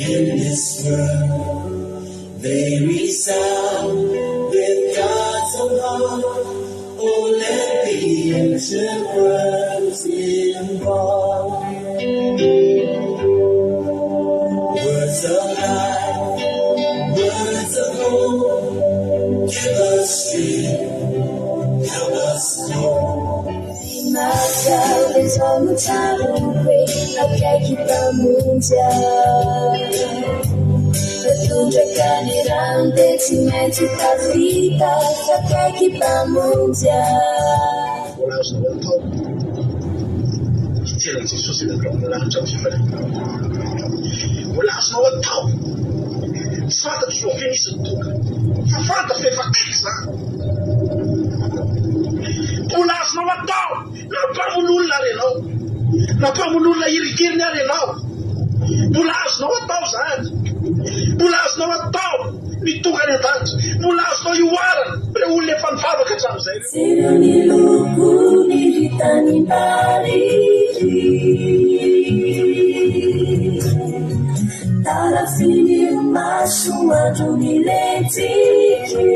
in this world, they resound with God's own heart. Oh, let the ancient words involve words of life, words of hope. Give us strength, help us know. Myself is on the time and wait. I can't keep on moving down. Tunjukkan rantai cinta kita cerita, sampai kita menjauh. 我来说我的头，这样子说是那种让整体分。我来说我头，啥的说非你是多个，他发的非法开啥？我来说我头，那把我弄来了，那把我弄来一个人来了，我来说我头啥？ Mulas não é tal, me tu garantas. Mulas não iuara, para o levantar que estamos aí. Se ni lugu ni vitani bariki, tara fini macho adu ni letiki.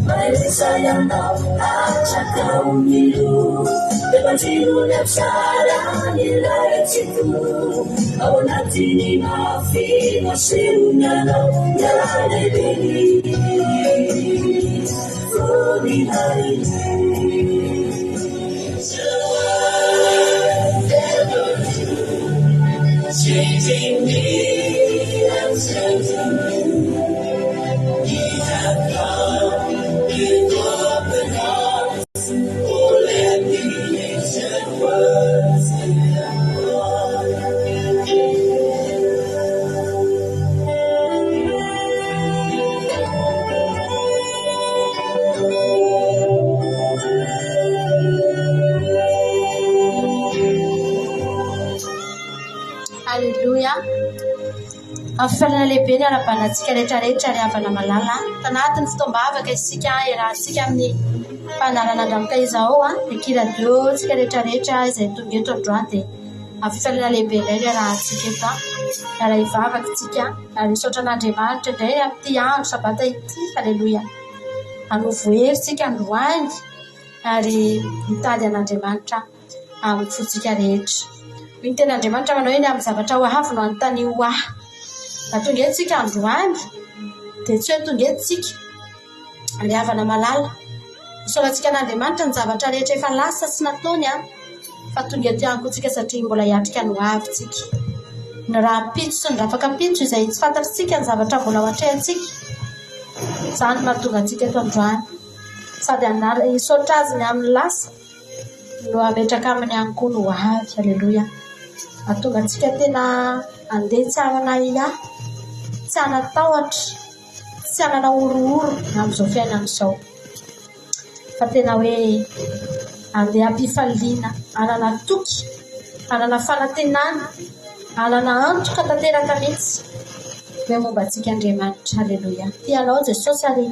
Mas sayang não acha kau milu. Debanjiru lepsara nilai citu. Au natini mafi masirunya no nyalai diri. Funi hari. Changing me and changing you. You have come with open arms. Oh, let the ancient words Hallelujah. Afalana lehibe ny arabanatsika rehetrarehetra ny havana malala tanatiny fitombavaka isika iarahantsika amin'ny mpanarana andramoka izao ekiradio tsika rehetrarehetra izay tonga eto androany dia afifalana lehibe indray ny arahantsika eto ara ivavaka tsika ary misaotra an'Andriamanitra indray amin'ity andro sabata ity. Haleloia. Hanovohery tsika androany ary mitady an'Andriamanitra amin'ny fotsika rehetra. Ny ten'Andriamanitra manao eny amin'ny zavatra ho avy no anontany ho ahy. Tonga etsika androany dia tsy hoe tonga etsika ny havana malala misaorantsika an'Andriamanitra ny zavatra rehetra efa lasa sy nataony fa tonga eto ihany koa tsika satria mbola hiatrika no avytsika. Ny raha pitso sy ny rafaka pitso izay tsy fantatritsika ny zavatra mbola ho atrehantsika izany mahatonga antsika eto androany sady hisaotra azy ny amin'ny lasa no ametraka aminy ihany koa no avy. Haleloia. Mahatonga antsika tena andeha tsy hanana iah, tsy hanatahotra, tsy hanana orooro amin'izao fiainana izao fa tena hoe andeha hampifaliana, hanana toky, hanana fanantenana, hanana antoka tanteraka mihitsy hoe momba antsika Andriamanitra. Haleloia. Tianao Jesosy ary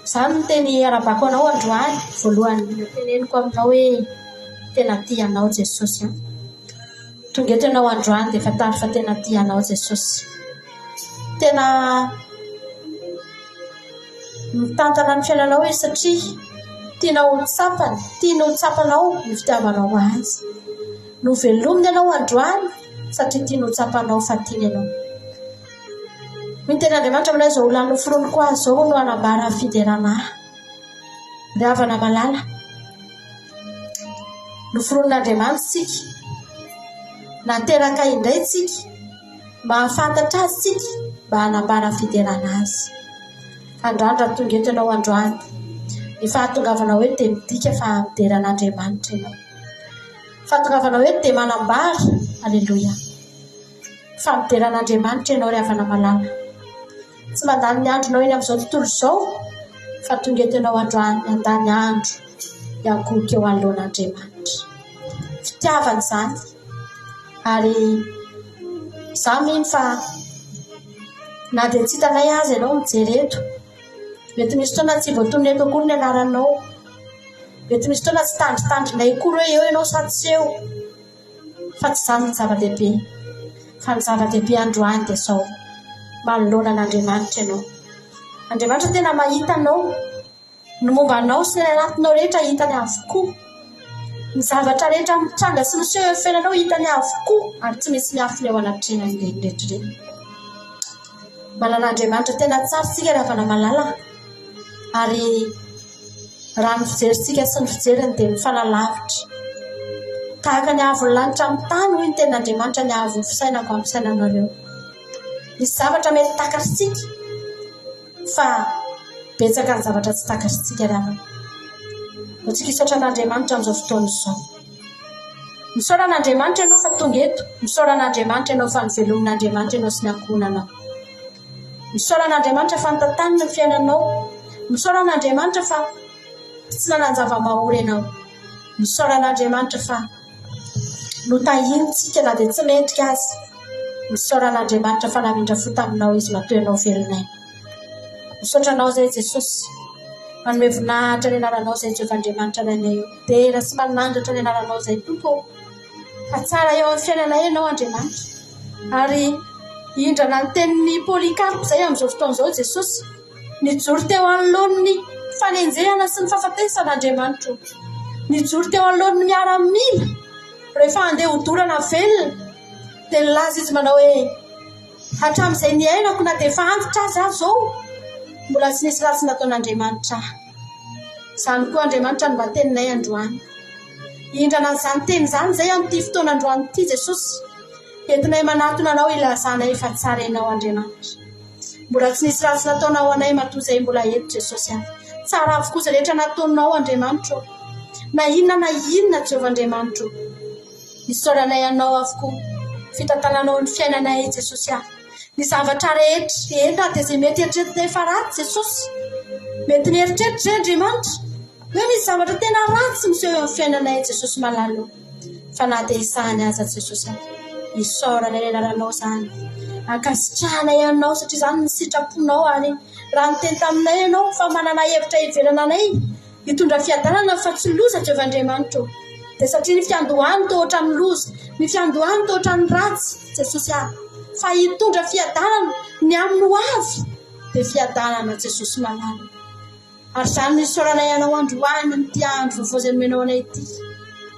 izany no teny arabako anao androany voalohany teneniko aminao hoe tena tianao Jesosy. Tonga eto ianao androany dia fantaro fa tena tianao Jesosy. Tena mitantana ny fiainanao hoe satria tianao ho tsapany, tianao ho tsapanao ny fitiavanao azy. No velominy ianao androany satria tianao ho tsapanao fa tiany ianao. Ny ten'Andriamanitra amin'izay izao olona noforoniko azy izao no hanambara fiderana ny havana malala. Noforon'Andriamanitra tsika, nateraka indray tsika, mahafantatra azy tsika mba hanambara fiderana azy. Andrandra tonga eto ianao androany, ny fahatongavana hoe dia midika fa mideran'Andriamanitra ianao. Fahatongavana hoe dia manambara. Haleloia. Fa mideran'Andriamanitra ianao ry havana malala. Tsy mandany ny andronao eny amin'izao tontolo izao fa tonga eto ianao androany handany andro hiankohoka eo anoloan'Andriamanitra. Fitiavana izany. Ary izaho mino fa na dia tsy hitanay azy ianao mijery eto, mety misy fotoana tsy voatonona koa ny anaranao, mety misy fotoana tsy tandritandrinay koa hoe eo ianao sa tsy eo, fa tsy izany ny zava-dehibe fa ny zava-dehibe androany dia zao manoloana an'Andriamanitra ianao. Andriamanitra tena mahita anao, ny momba anao sy ny anatinao rehetra hitany avokoa, ny zavatra rehetra mitranga sy miseho eo fiainanao hitany avokoa, ary tsy misy miafy ny ao anatrehan'ny rehetrarehetra. Manan'Andriamanitra tena tsara sika rehefa avana malala, ary raha ny fijerintsika sy ny fijeriny dia mifanalavitra tahaka ny avon'ny lanitra amin'ny tany hoy ny tenin'Andriamanitra, ny avon'ny fisainako amin'ny fisainanareo. Misy zavatra mety takarisika fa betsaka ny zavatra tsy takarisika ravana. Tsika hisaotra an'Andriamanitra amin'izao fotoana izao. Misaora an'Andriamanitra ianao fa tonga eto, misaora an'Andriamanitra ianao fa nivelomin'Andriamanitra ianao sy ny ankohonanao. Misaora an'Andriamanitra fa nitantanina ny fiainanao, misaora an'Andriamanitra fa tsy nanan-java-mahory ianao, misaora an'Andriamanitra fa notahintsika na dia tsy mendrika azy, misaora an'Andriamanitra fa namindra fo taminao izy matoy ianao velonay. Misaotra anao izay Jesosy, manome voninahitra ny anaranao izay Jehovandriamanitra rainay eo, dera sy manandratra ny anaranao izay Tompo, fa tsara eo amin'ny fiainanay ianao Andriamanitra. Ary hindrana ny tenin'ny Polikarpa izay amin'izao fotoana izao Jesosy, nijoro teo anoloan'ny fanenjehana sy ny fahafatesan'Andriamanitra, nijoro teo anoloan'ny miaramila rehefa handeha hodorana velona, dia nilaza izy manao hoe hatramin'izay niainako na dia efa antitra azy aho zao, mbola tsy nisy ratsy nataon'Andriamanitra. Izany koa Andriamanitra no mba teninay androany. Hindrana n'izany teny izany izay amin'ity fotoana androany ity Jesosy, entinay manatona anao ilazanay fa tsara ianao Andriamanitra. Mbola tsy nisy ratsy nataonao anay matoa izay mbola eto Jesosy any. Tsara avokoa izay rehetra nataonao Andriamanitra, na inona Jehovandriamanitra. Isaoranay anao avokoa, fitantananao ny fiainanay Jesosy any. Ny zavatra rehetra entina dia izay mety eritreretinay fa ratsy Jesosy, mety nieritreritra izay Andriamanitra hoe misy zavatra tena ratsy miseho eo amin'ny fiainanay Jesosy malalo, fa na dia izany aza Jesosy any. Isaoranay ny anaranao izany, ankasitrahanay anao satria izany ny sitraponao ary raha niteny taminay ianao fa manana hevitra hivelana anay hitondra fiadanana fa tsy loza Jehovandriamanitra, dia satria ny fiandohany toa ohatran'ny loza, ny fiandohany toa ohatran'ny ratsy Jesosy any, fa hitondra fiadanana ny amin'ny ho avy dia fiadanana Jesosy malala. Ary izany ny isaoranay anao androany n'ity andro vovoazany menao anay ity,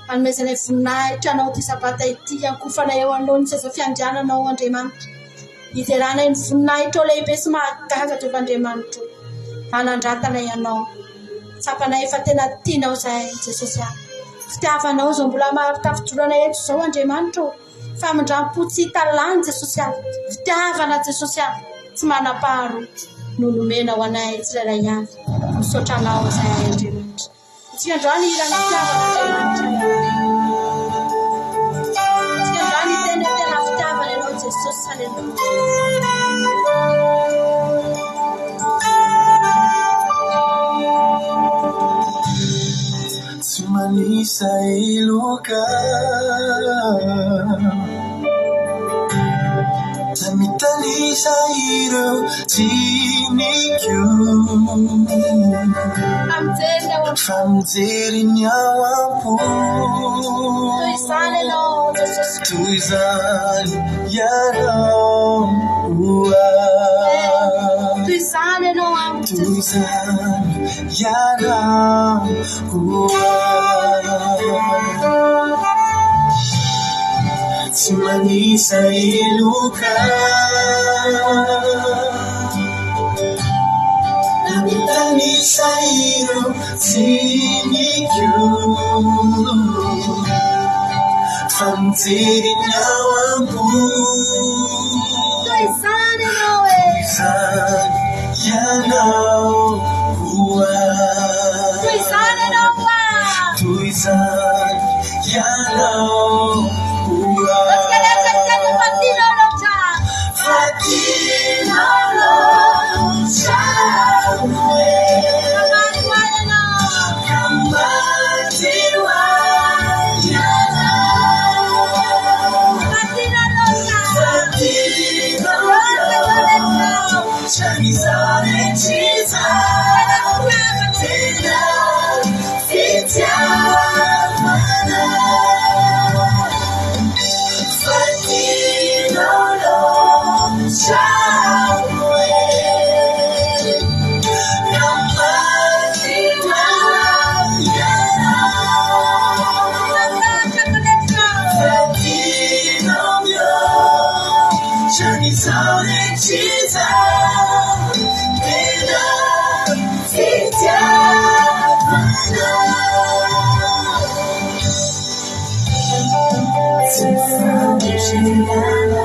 anomezanay voninahitra anao ity sabata ity, ankofanay eo anoloan'ny seza fiandriananao Andriamanitra, hideranay ny voninahitra ao lehibe sy mahagaga Jehovandriamanitra, hanandratanay anao, tsapanay fa tena tianao izay Jesosy any. Fitiavanao izao mbola mampitafidolana eto izao Andriamanitra, famindram-po tsy hitalany Jesosy any, fitiavana Jesosy any tsy manam-paharoa no nomena ho anay tsirairay avy. Misaotra anao izay Andriamanitra. Tsika androany irany fitiavana Andriamanitra, tsika androany tena fitiavana ianao Jesosy. Haleluia. Manisa iluka Tamitanisa iro tinikyu Famzeri nyawampu Tuizan yaram ua Tuizan yaram ua Manisa iluka Tanisa iro tinikyu Famzeri nyawampu Tuizan yanau ua Tuizan yanau Marina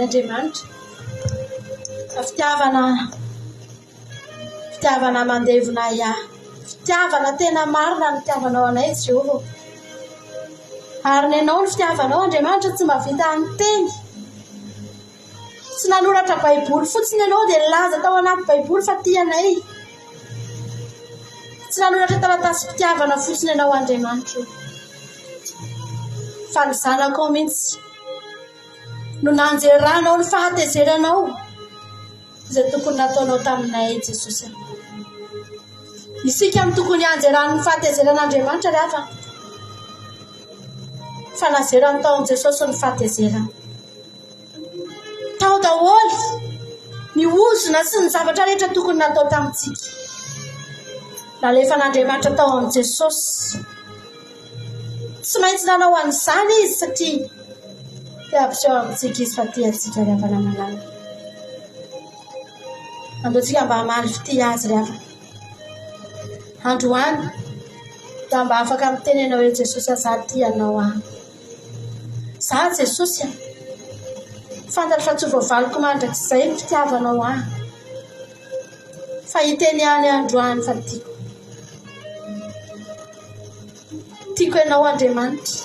Andriamanitra fitiavana mandevona iaho, fitiavana tena marina ny fitiavanao anay Jehova. Ary ny anao ny fitiavanao Andriamanitra tsy mahavita anteny, tsy nanoratra Baiboly fotsiny ianao dia laza tao anaty Baiboly fa tia anay, tsy nanoratra taratasy fitiavana fotsiny ianao Andriamanitra, fa ny zanakao mihitsy no nanjeranao ny fahatezeranao izay tokony nataonao taminay Jesosy. Isika amin'ny tokony hanjerany ny fahatezeran'Andriamanitra rehefa fa nazerany taon Jesosy ny fahatezerana. Tao daholo ny ozona sy ny zavatra rehetra tokony natao tamintsika nalefan'Andriamanitra tao amin'ny Jesosy. Tsy maintsy nanao an'izany izy satria ampiseho amintsika izy fa tia antsika rehefa namanana. Andoantsika mba hamaly fitia azy rehefa androany da mba afaka mitenenao hoe Jesosy za tianao ahy. Za Jesosy fantatra fa tsy voavaliko mandraka izay ny fitiavanao ahy, fa hiteniany androany fa tiako ianao Andriamanitra.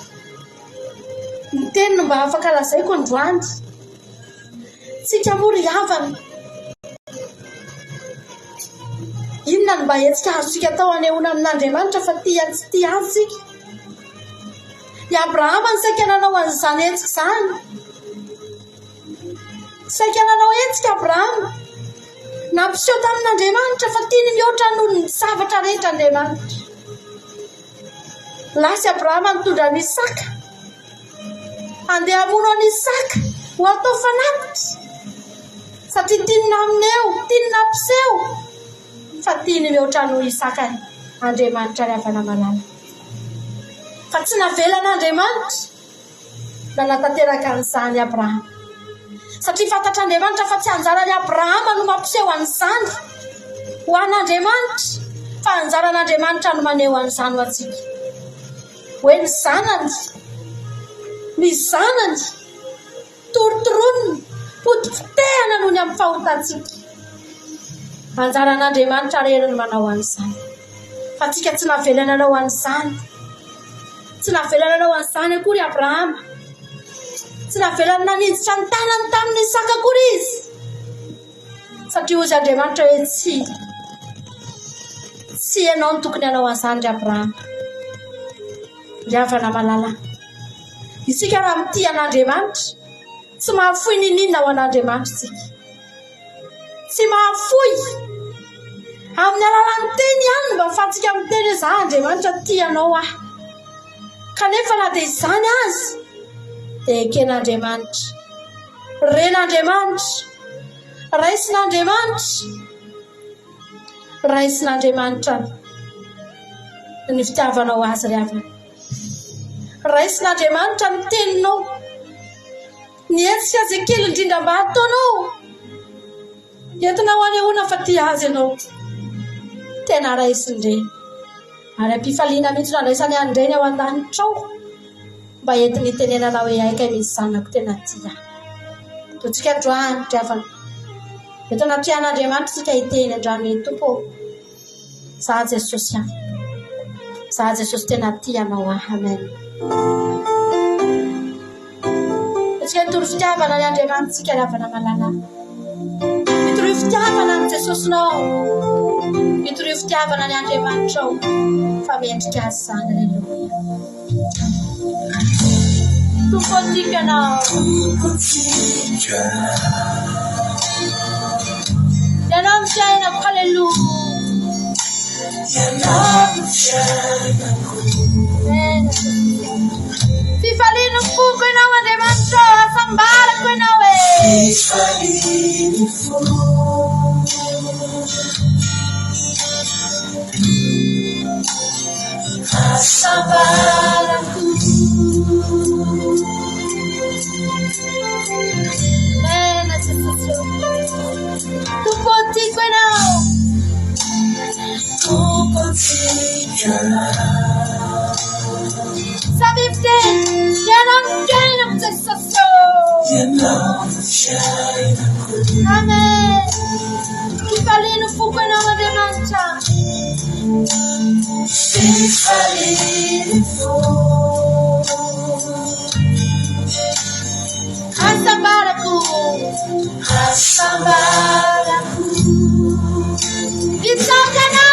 Ny teniny mba afaka lazaiko androany, tsika mory havana inona ny mba hetsika azosika tao anehoana amin'Andriamanitra fa tia tsy tia azy sika. I Abrahama ny saika nanao an'izany hetsika izany. Saika nanao hetsika Abrahama. Nampiseho tamin'Andriamanitra fa tiany mihoatra noho ny zavatra rehetra Andriamanitra. Lasa Abrahama nitondra ny Isaka. Andeha hamono any Isaka ho atao fanapitra. Satria tiany amineo, tiany nampiseho. Fa tiany mihoatra noho Isaka Andriamanitra ry havana malala. Fa tsy navelana Andriamanitra na natateraka an'izany Abrahama. Satria fantatr'Andriamanitra fa tsy anjarany Abrahama no mampiseho an'izany ho an'Andriamanitra, fa anjaran'Andriamanitra no maneho an'izany ho antsika. Hoe ny zanany torotoroniny potipotehana noho ny amin'ny fahotantsika. Anjaran'Andriamanitra reny no manao an'izany. Fa tsika tsy navelana anao an'izany. Tsy navelana anao an'izany akory Abrahama. Tsy navelana naninditra ny tanany tamin'ny Isaka akory izy. Satria ozy Andriamanitra hoe tsy ianao ny tokony hanao an'izany ry Abrahama. Ry havana malala. Isika raha mity an'Andriamanitra, tsy mahafoy ninina ho an'Andriamanitra isika. Tsy mahafoy. Amin'ny alalan'ny teny ihany mba ahafahantsika miteny hoe za Andriamanitra tianao aho. Kanefa na dia izany azy, dia eken'Andriamanitra, ren'Andriamanitra, raisin'Andriamanitra ny fitiavanao azy ry havana. Raisin'Andriamanitra ny teninao. Ny hetsika izay kely indrindra mba ataonao, entinao anehoana fa tia azy ianao. Tena raisindreny. Ary am-pifaliana mihitsy nandraisany andreny ao an-danitrao mba entiny tenenana hoe aika misy zanako tena tia. Totsika androany ry havana. Entina tian'Andriamanitra tsika hiteny androany hoe Tompo, za Jesosy aho. Za Jesosy tena tianao aho. Amen. Tsika nitoro fitiavana ny Andriamanitsika ry havana malala. Nitoro fitiavana ny Jesosinao. Nitoro fitiavana ny Andriamanitrao. Fa mendrika azy izany. Alleluia. Tompotika anao. Ianao ny fiainako. Alleluia. Fifaliano foko ianao Andriamanitra, asambarako ianao e. Fifaliano foko. Asambarako. Bene sensazione. Tumpotiko ianao. Tumpotiko. Sabibte, ianao ny fiainako Jesosy. Ianao ny fiainako. Amen. Fifaliano foko ianao Andriamanitra. Fifaliano foko. Asambarako. Asambarako. Mitsangana.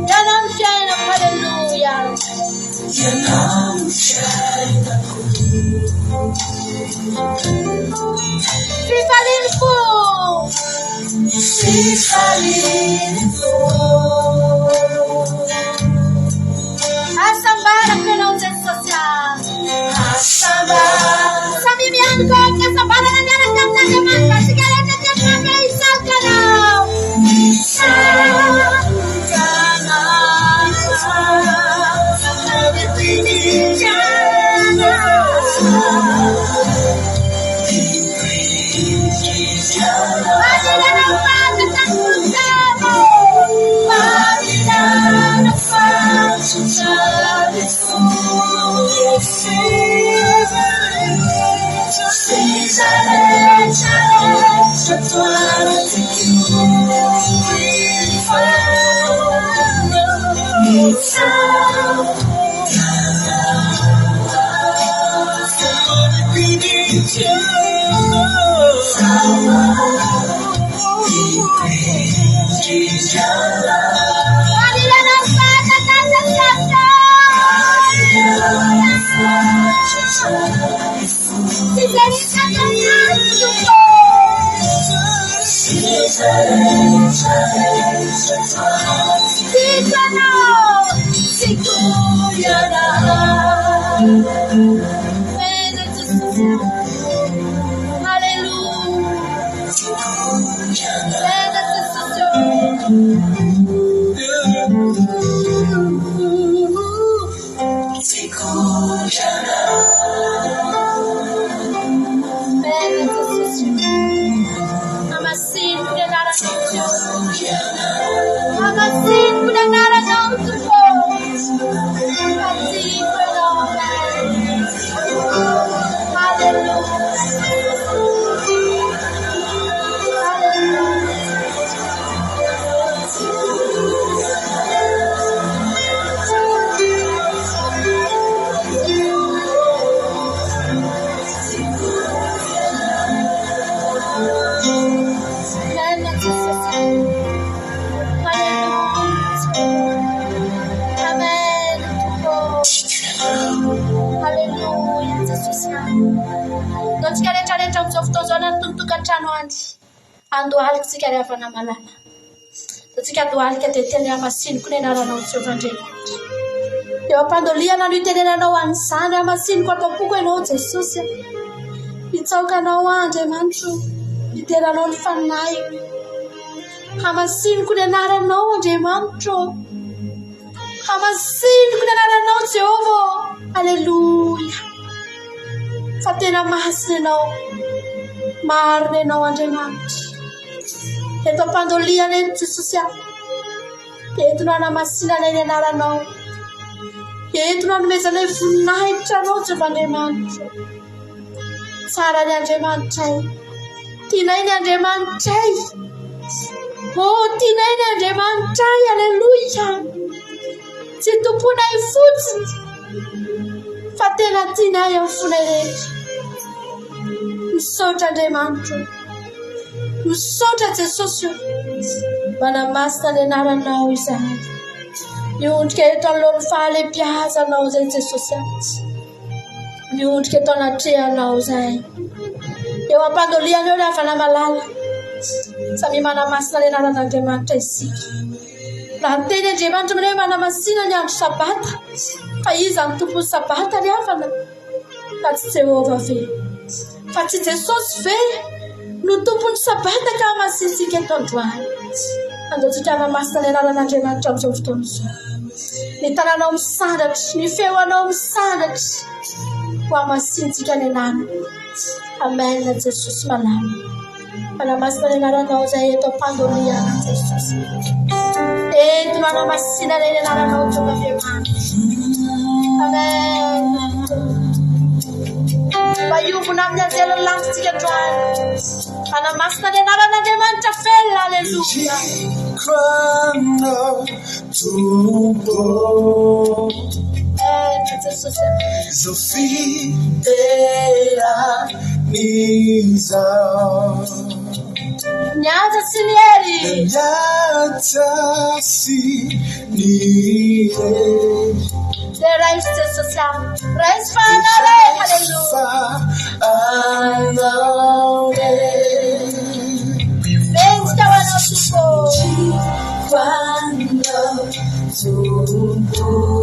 yanamshaina haleluya Fifalilfu Asambara pela rede social Samimian ko kasambara na naman naman pasigalan na naman isa kanal Andohalika tsika rehefa namalala. Tsika andohalika dia teny amasiny koa ny anaranao Jehovah-Andriamanitra. Eo ampandoliana no itenenanao an'izany amasiniko atao-poko ianao Jesosy. Hitsaokanao Andriamanitra, hitenanao ny fanahy. Amasiniko ny anaranao Andriamanitra. Amasiniko ny anaranao Jehova. Aleluia. Fa tena masina ianao. Marina ianao Andriamanitra. Eto ampandoliana eny Jesosy aho. Eto no hanamasinana eny anaranao. Eto no hanomezana voninahitra anao Jehovah-Andriamanitra. Tsara ny Andriamanitray. Tianay ny Andriamanitray. Oh, tianay ny Andriamanitray. Aleluia. Tsy tomponay fotsiny. Fa tena tianay amin'ny fonay rehetra. Misaotra Andriamanitra. Misaotra Jesosy. Manamasina ny anaranao izany. Miondrika eto anoloan'ny fahalembiazanao izay Jesosy. Miondrika eto anatrehanao izay. Eo ampandoliana eo rehefa namalala. Samy manamasina ny anaran'Andriamanitra isika. Raha ny teny Andriamanitra amin'io hoe manamasina ny andro sabata. Fa iza ny tompon'ny sabata ny havana. Fa tsy Jehovah ve. Fa tsy Jesosy ve no tompon'ny sabata ka hamasintsika eto androany. Andraotsika hanamasina ny anaran'Andriamanitra amin'izao fotoana izao. Ny tananao misandratra, ny feonao misandratra. Ho hamasintsika ny anarana. Amen na Jesosy malama. Hanamasina ny anaranao izay eto ampandoliana Jesosy. Eto no hanamasina ny anaranao Jehovah-Andriamanitra. Amen. Vaiovona amin'ny anjelany lanitsika androany. Hanamasina ny anaran'Andriamanitra felona. Aleluia. Nyanja sinieri. The rise to social. Rise finally. Hallelujah. Thanks to our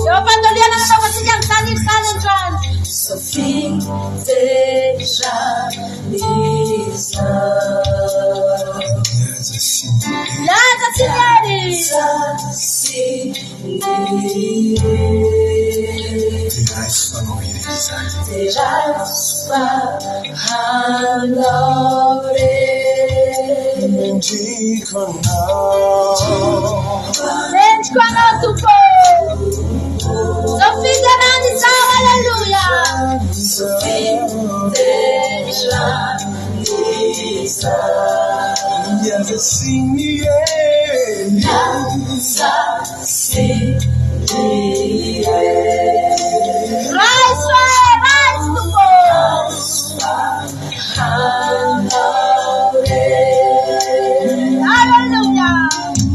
Yo pandolian ang mga sinyang salin dyan. Sophie déjà Lisa. Nyanja sinieri. Thanks to our tupo. Sophie Ganani sa hallelujah. Sophie déjà Lisa. Rise tupo. Hallelujah.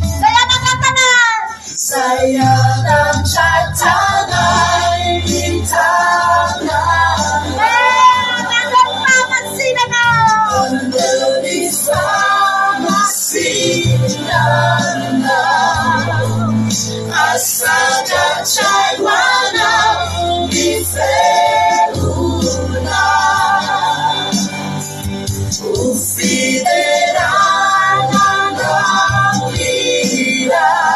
Saya nakatanan. Saya nagtatanay bintana. Nagpapasina na. Under isang sinana. Asada chaywana iferuna. Ufiderana ng ilan.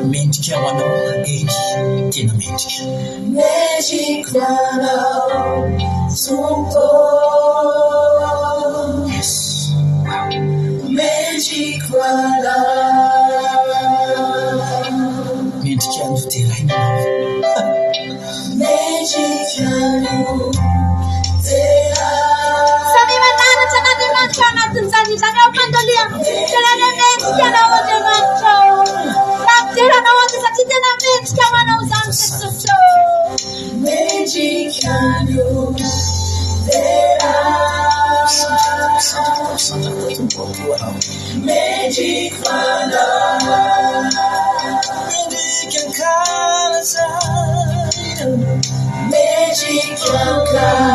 Mendrika ho anao eny tena mendrika. Mendrika anao tompo. Yes. Mendrika anao. Mendrika ano teraina anao. Mendrika anao teraina. Sabi manaratra n'Andriamanitra anatin'izany izany ao mandoliana. Tena mendrika anao Andriamanitra. Rampidiranao azy satria tena mendrika manao izany Jesosy. Mendrika anao teraina. Mendrika anao. Mendrika ankalazaina. Mendrika ankalazaina.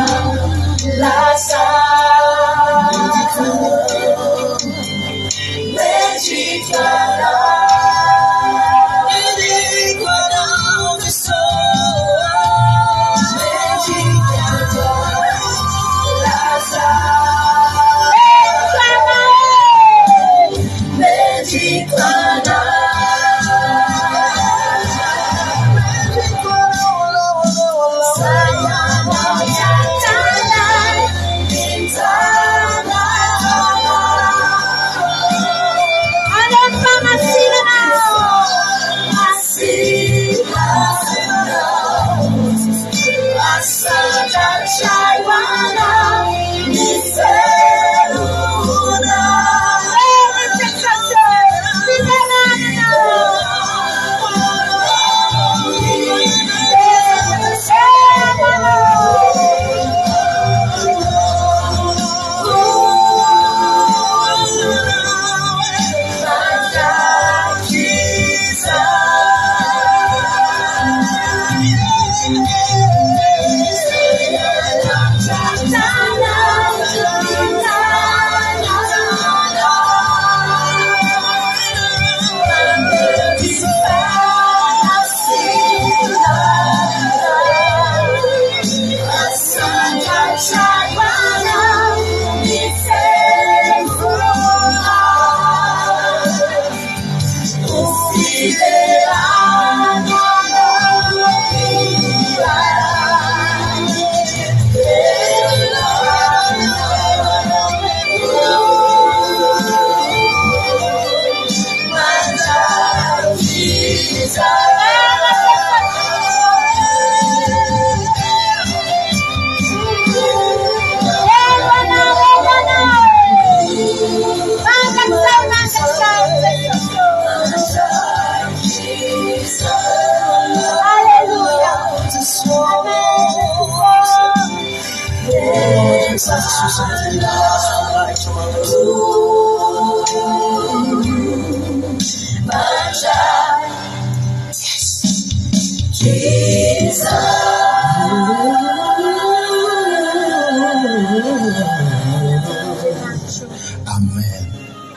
Mendrika anao. Mendrika anao Jesosy. Mendrika ankalazaina. Mendrika anao.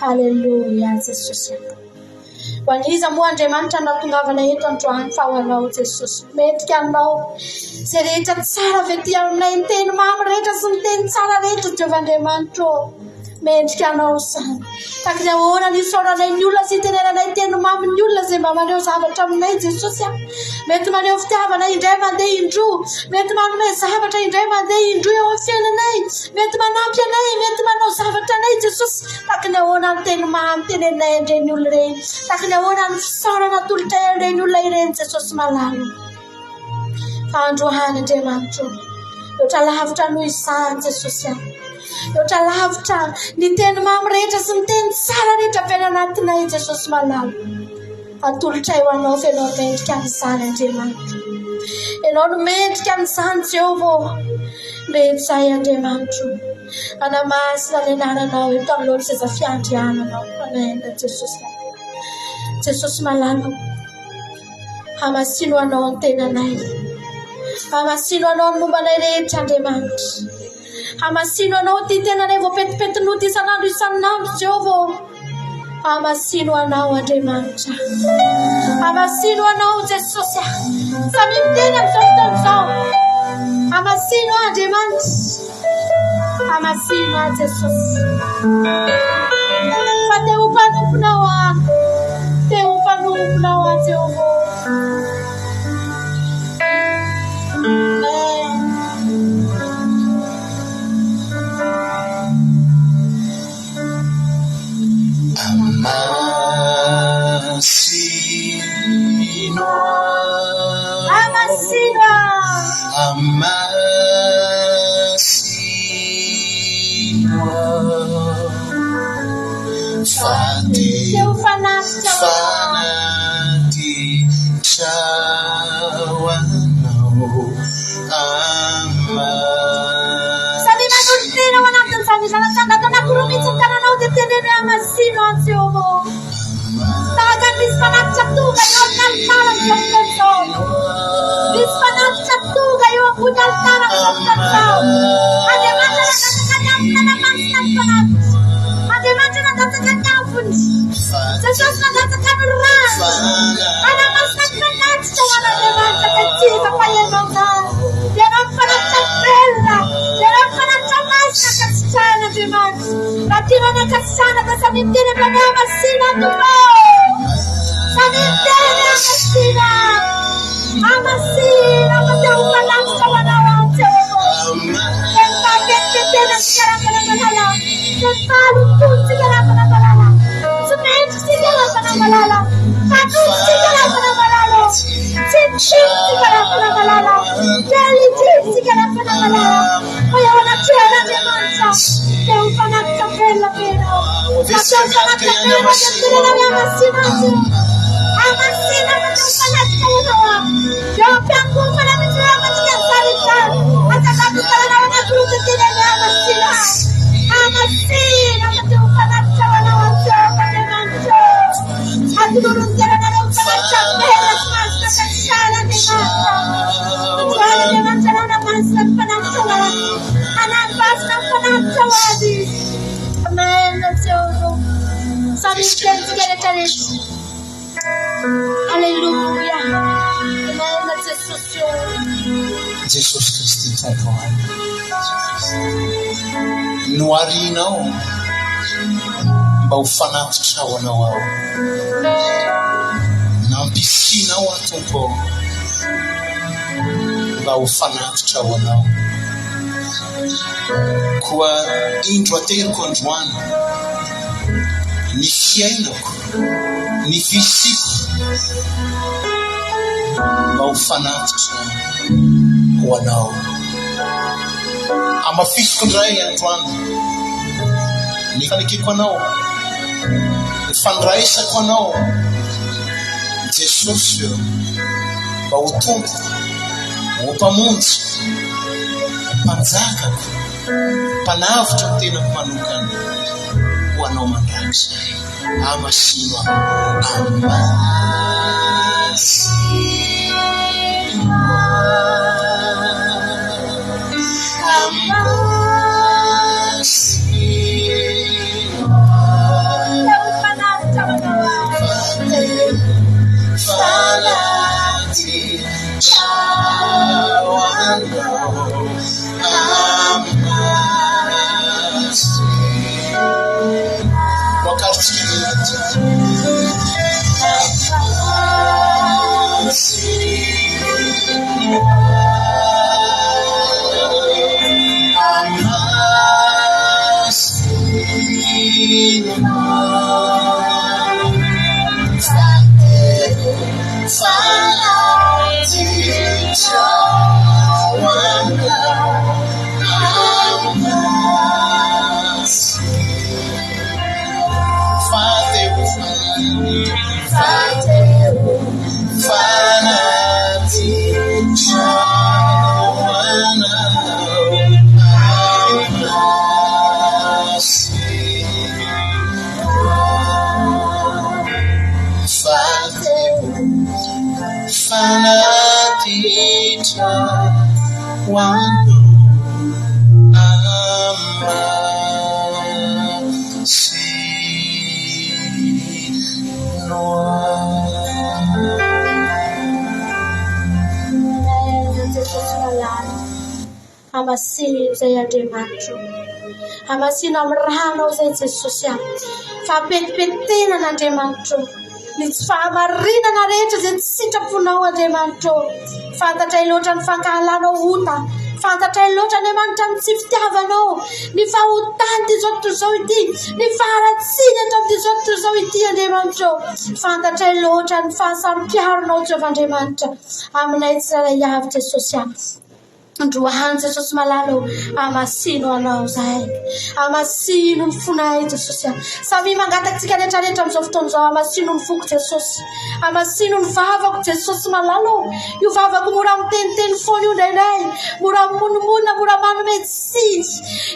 Haleluya Yesus. Waliza Andriamanitra natongavana eto androany fa ho anao Jesosy. Mendrika anao izay rehetra tsara vety aminay, ny teny mamy rehetra sy ny teny tsara rehetra Jehovah Andriamanitra. Mendrika anao izany. Taky ny ahoana ny isaoranay ny olona sy tenenanay teny mamy ny olona izay mba maneho zavatra aminay Jesosy. Mety maneho fitiavana indray mandeha indroa, mety manome zavatra indray mandeha indroa eo amin'ny fiainanay, mety manampy anay, mety manao zavatra anay Jesosy. Taky ny ahoana ny teny mamy tenenay ireny olona ireny, taky ny ahoana ny fisaorana tolotra ireny olona ireny Jesosy malalo. Fa androany Andriamanitra, loatra lavitra noho izany Jesosy. Loatra lavitra ny teny mamy rehetra sy ny teny tsara rehetra avy anatinay Jesosy malalo. Atolotra eo anao fa ianao mendrika amin'izany Andriamanitra. Ianao no mendrika amin'izany Jehovah. Mety izay Andriamanitra. Anamasina ny anananao eto amin'olo seza fiandriananao. Amen Jesosy. Jesosy malalo. Hamasino anao ny tenanay. Hamasino anao ny mombanay rehetra Andriamanitra. Hamasino anao ty tenanay voapetipetinoty isan'andro isan'andro Jehovah. Hamasino anao Andriamanitra. Hamasino anao Jesosy. Samy miteny amin'izao fotoana izao. Hamasino Andriamanitra. Hamasino Jesosy. Fa te ho mpanomponao te ho mpanomponao Jehovah. Jesosy Kristy Tompoany, noarinao mba ho fanatitra ao anao ao. Mpako mba ho fanavitra ho anao koa indro ateriko androany ny fiainako ny fisiko mba ho fanavitra ho anao amafisiko indray androany ny fanekeko anao ny fandraisako anao Jesosy mba ho tompoko ho mpamonjy mpanjakako mpanavitra ny tenako manokana ho anao mandrakizay amasino Amasino zay Andriamanitra amasino amin'ny rahanao zay Jesosy fa petipetena n'Andriamanitra ny tsy fahamarinana rehetra zay tsy sitraponao Andriamanitra fantatray loatra ny fankahalanao ota fantatray loatra Andriamanitra ny tsy fitiavanao ny fahotany ty zao tontolo zao ity ny faharatsiny eto amin'ity zao tontolo zao ity Andriamanitra fantatray loatra ny fahasampiaronao Jehovah Andriamanitra aminay tsirairay avy Jesosy androany Jesosy malalo amasino anao zay amasino ny fonay Jesosy samy mangatatsika rehetrarehetra amin'izao fotoana izao amasino ny foko Jesosy amasino ny vavako Jesosy malalo io vavako mora miteniteny foana io indraindray mora monimona mora manome tsiny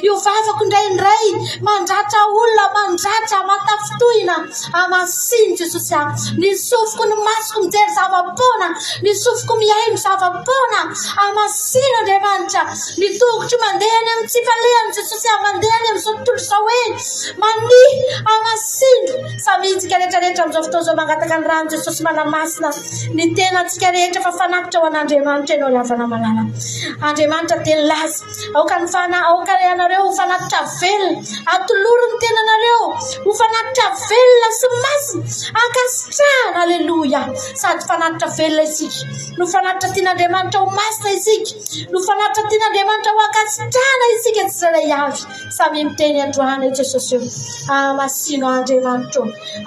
io vavako indraindray mandratra olona mandratra matafitohina amasino Jesosy ny sofiko ny masoko mijery zava-pona ny sofiko miaino zava-pona amasino Andriamanitra ny tongotro mandeha any amin'ny tsifalehany Jesosy mandeha any amin'izao tontolo izao hoe mani amasino samy itsika rehetrarehetra amin'izao fotoana izao mangataka ny rano Jesosy manamasina ny tenantsika rehetra fa fanakitra ho an'Andriamanitra ianao ravana malala Andriamanitra teny laza aoka ianareo ho fanakitra velona atoloro ny tenanareo ho fanakitra velona sy masina ankasitrahana aleluia sady fanakitra velona isika no fanakitra tian'Andriamanitra ho masina isika no fanatra tian'Andriamanitra ho ankasitrahana isika tsirairay avy samy miteny androany Jesosy amasino Andriamanitra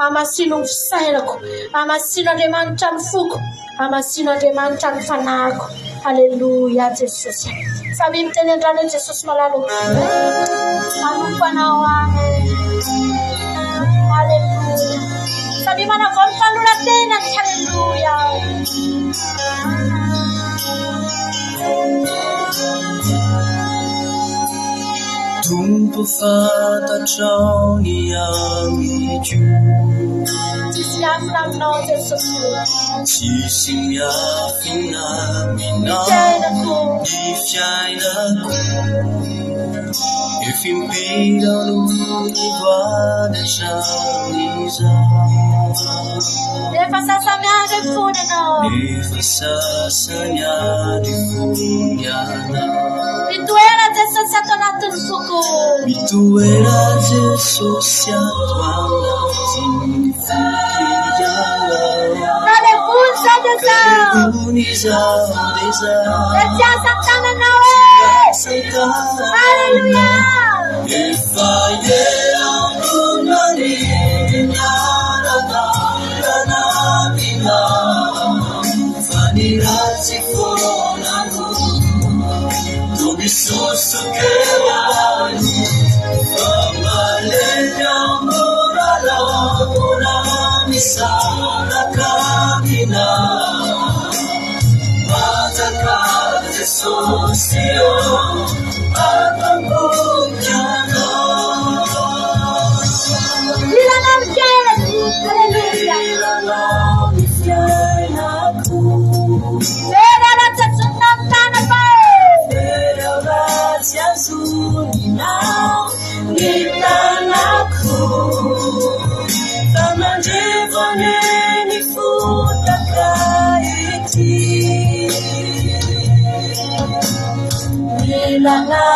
amasino ny fisainako amasino Andriamanitra ny foko amasino Andriamanitra ny fanahiko aleluia Jesosy samy miteny androany Jesosy malalo manompo anao aleluia samy manavao ny fanorantenany aleluia Tumpo fantatrao ny amidio tsisy miafina aminao Jesosy tsisy miafina aminao ny fiainako efa impirano ny voadazany efa sasany andro fony anao efa sasany andro fony anao mitoera Jesosy ato anatin'ny foko mitoera Jesosy ato anatin'ny foko aleluia Jesosy karibuni zaweza Najaza tananao Haleluya Ifaye amunani Narada Ranamina Vanirati Fonanu Tubisoso Kewani Amalenya Murala Muramisa Nakamina Mataka Sosio Atamukyana Nilalam Haleluya Vera tatsunam tanapa Vera Yazunina Nitanaku Tamajevane Nifutakaiti Nilanga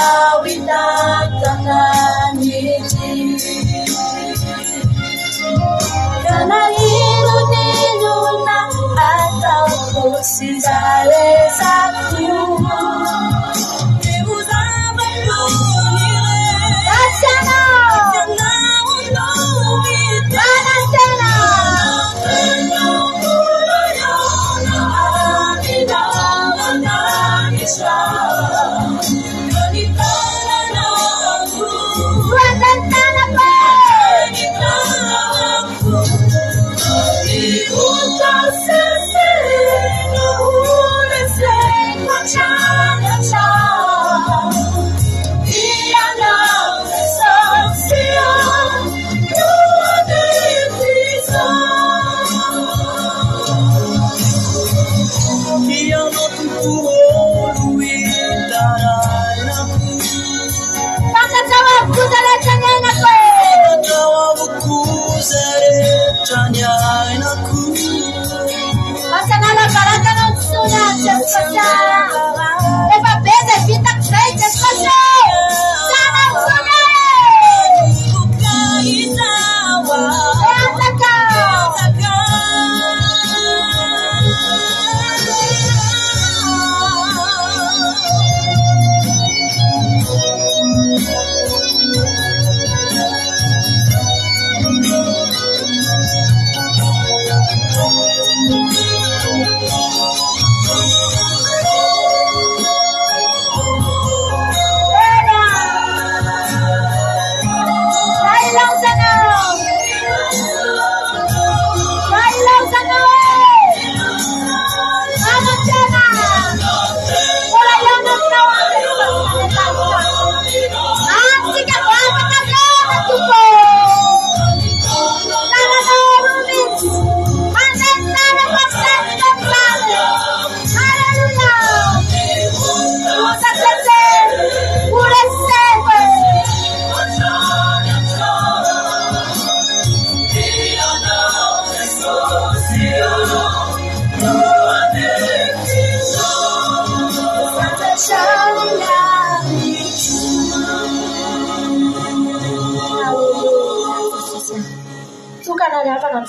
Witakaniti Kana ilu niluna Atau kusizare satu Asana Manasana Buatan tanapa Pangkatawag ko na lang sa ngayon ako Masanala para ka ng sunan sa spasya Eva bede bitak say sa spasya Sana sunan Eataka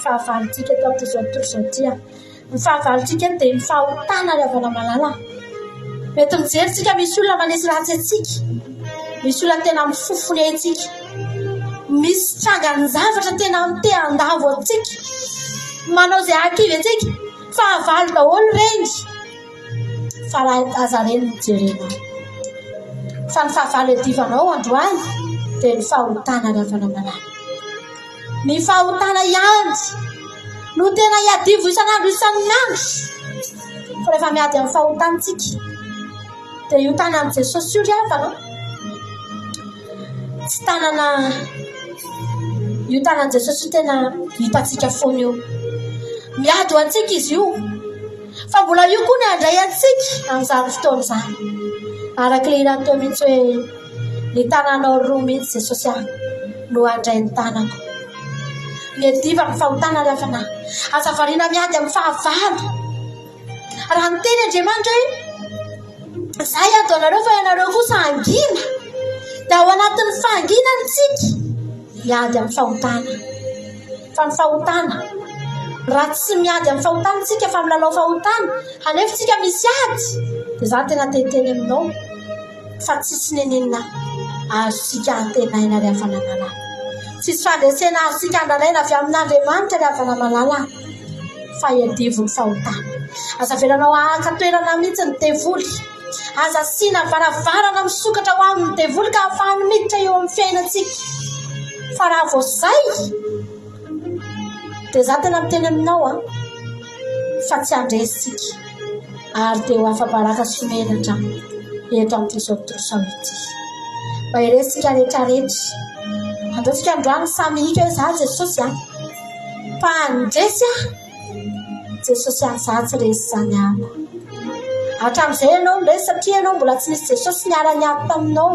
Fahavalitsika eto amin'izao tontolo izao tia. Ny fahavalitsika dia ny fahotana avana malala. Mety mijery misy olona manesy ratsy antsika. Misy olona tena mifofony antsika. Misy trangany zavatra tena mite andavo antsika. Manao izay akivy antsika. Fahavalo daholo reny. Fa raha aza reny mijerena. Fa ny fahavalo edivanao androany dia ny fahotana avana malala. Ny fahotana ihany no tena iadivo isan'andro isan'andro. Fa rehefa miady amin'ny fahotantsika dia io tanan'i Jesosy io ry havana. Tsy tanana io tanan'i Jesosy tena hitantsika foana io. Miady ho antsika izy io. Fa mbola io koa ny handray antsika amin'izany fotoana izany. Araka ilay ilany teo mihitsy hoe ny tananao roa mihitsy Jesosy no handray ny tanako. Miadiva amin'ny fahotana lafana. Azavariana miady amin'ny fahavalo. Raha ny teny Andriamanitra hoe izay atao anareo fa ianareo kosa angina. Dia ao anatin'ny fahanginantsika miady amin'ny fahotana. Fa ny fahotana raha tsy miady amin'ny fahotanitsika fa milalao fahotana hanefitsika misy ady dia za tena teteny aminao fa tsisy nenenina azosika antenaina ry havana malala, tsisy fandresena azosika andranaina avy amin'Andriamanitra ry havana malala fa iadivo ny fahotana. Aza velanao ahaka toerana mihitsy ny devoly, aza asiana varavarana misokatra ho amin'ny devoly ka ahafahany miditra eo amin'ny fiainantsika. Fa raha vao zay dia za tena miteny aminao fa tsy andresika ary dia ho afa-baraka sy menatra eto amin'izao tontolo ity. Mba iresika rehetrarehetra andaotsika androany samy hika hoe za Jesosy fa andresy Jesosy za tsy resy zany ako. Hatramin'izay ianao ndresy satria ianao mbola tsy nisy Jesosy niara-niady taminao,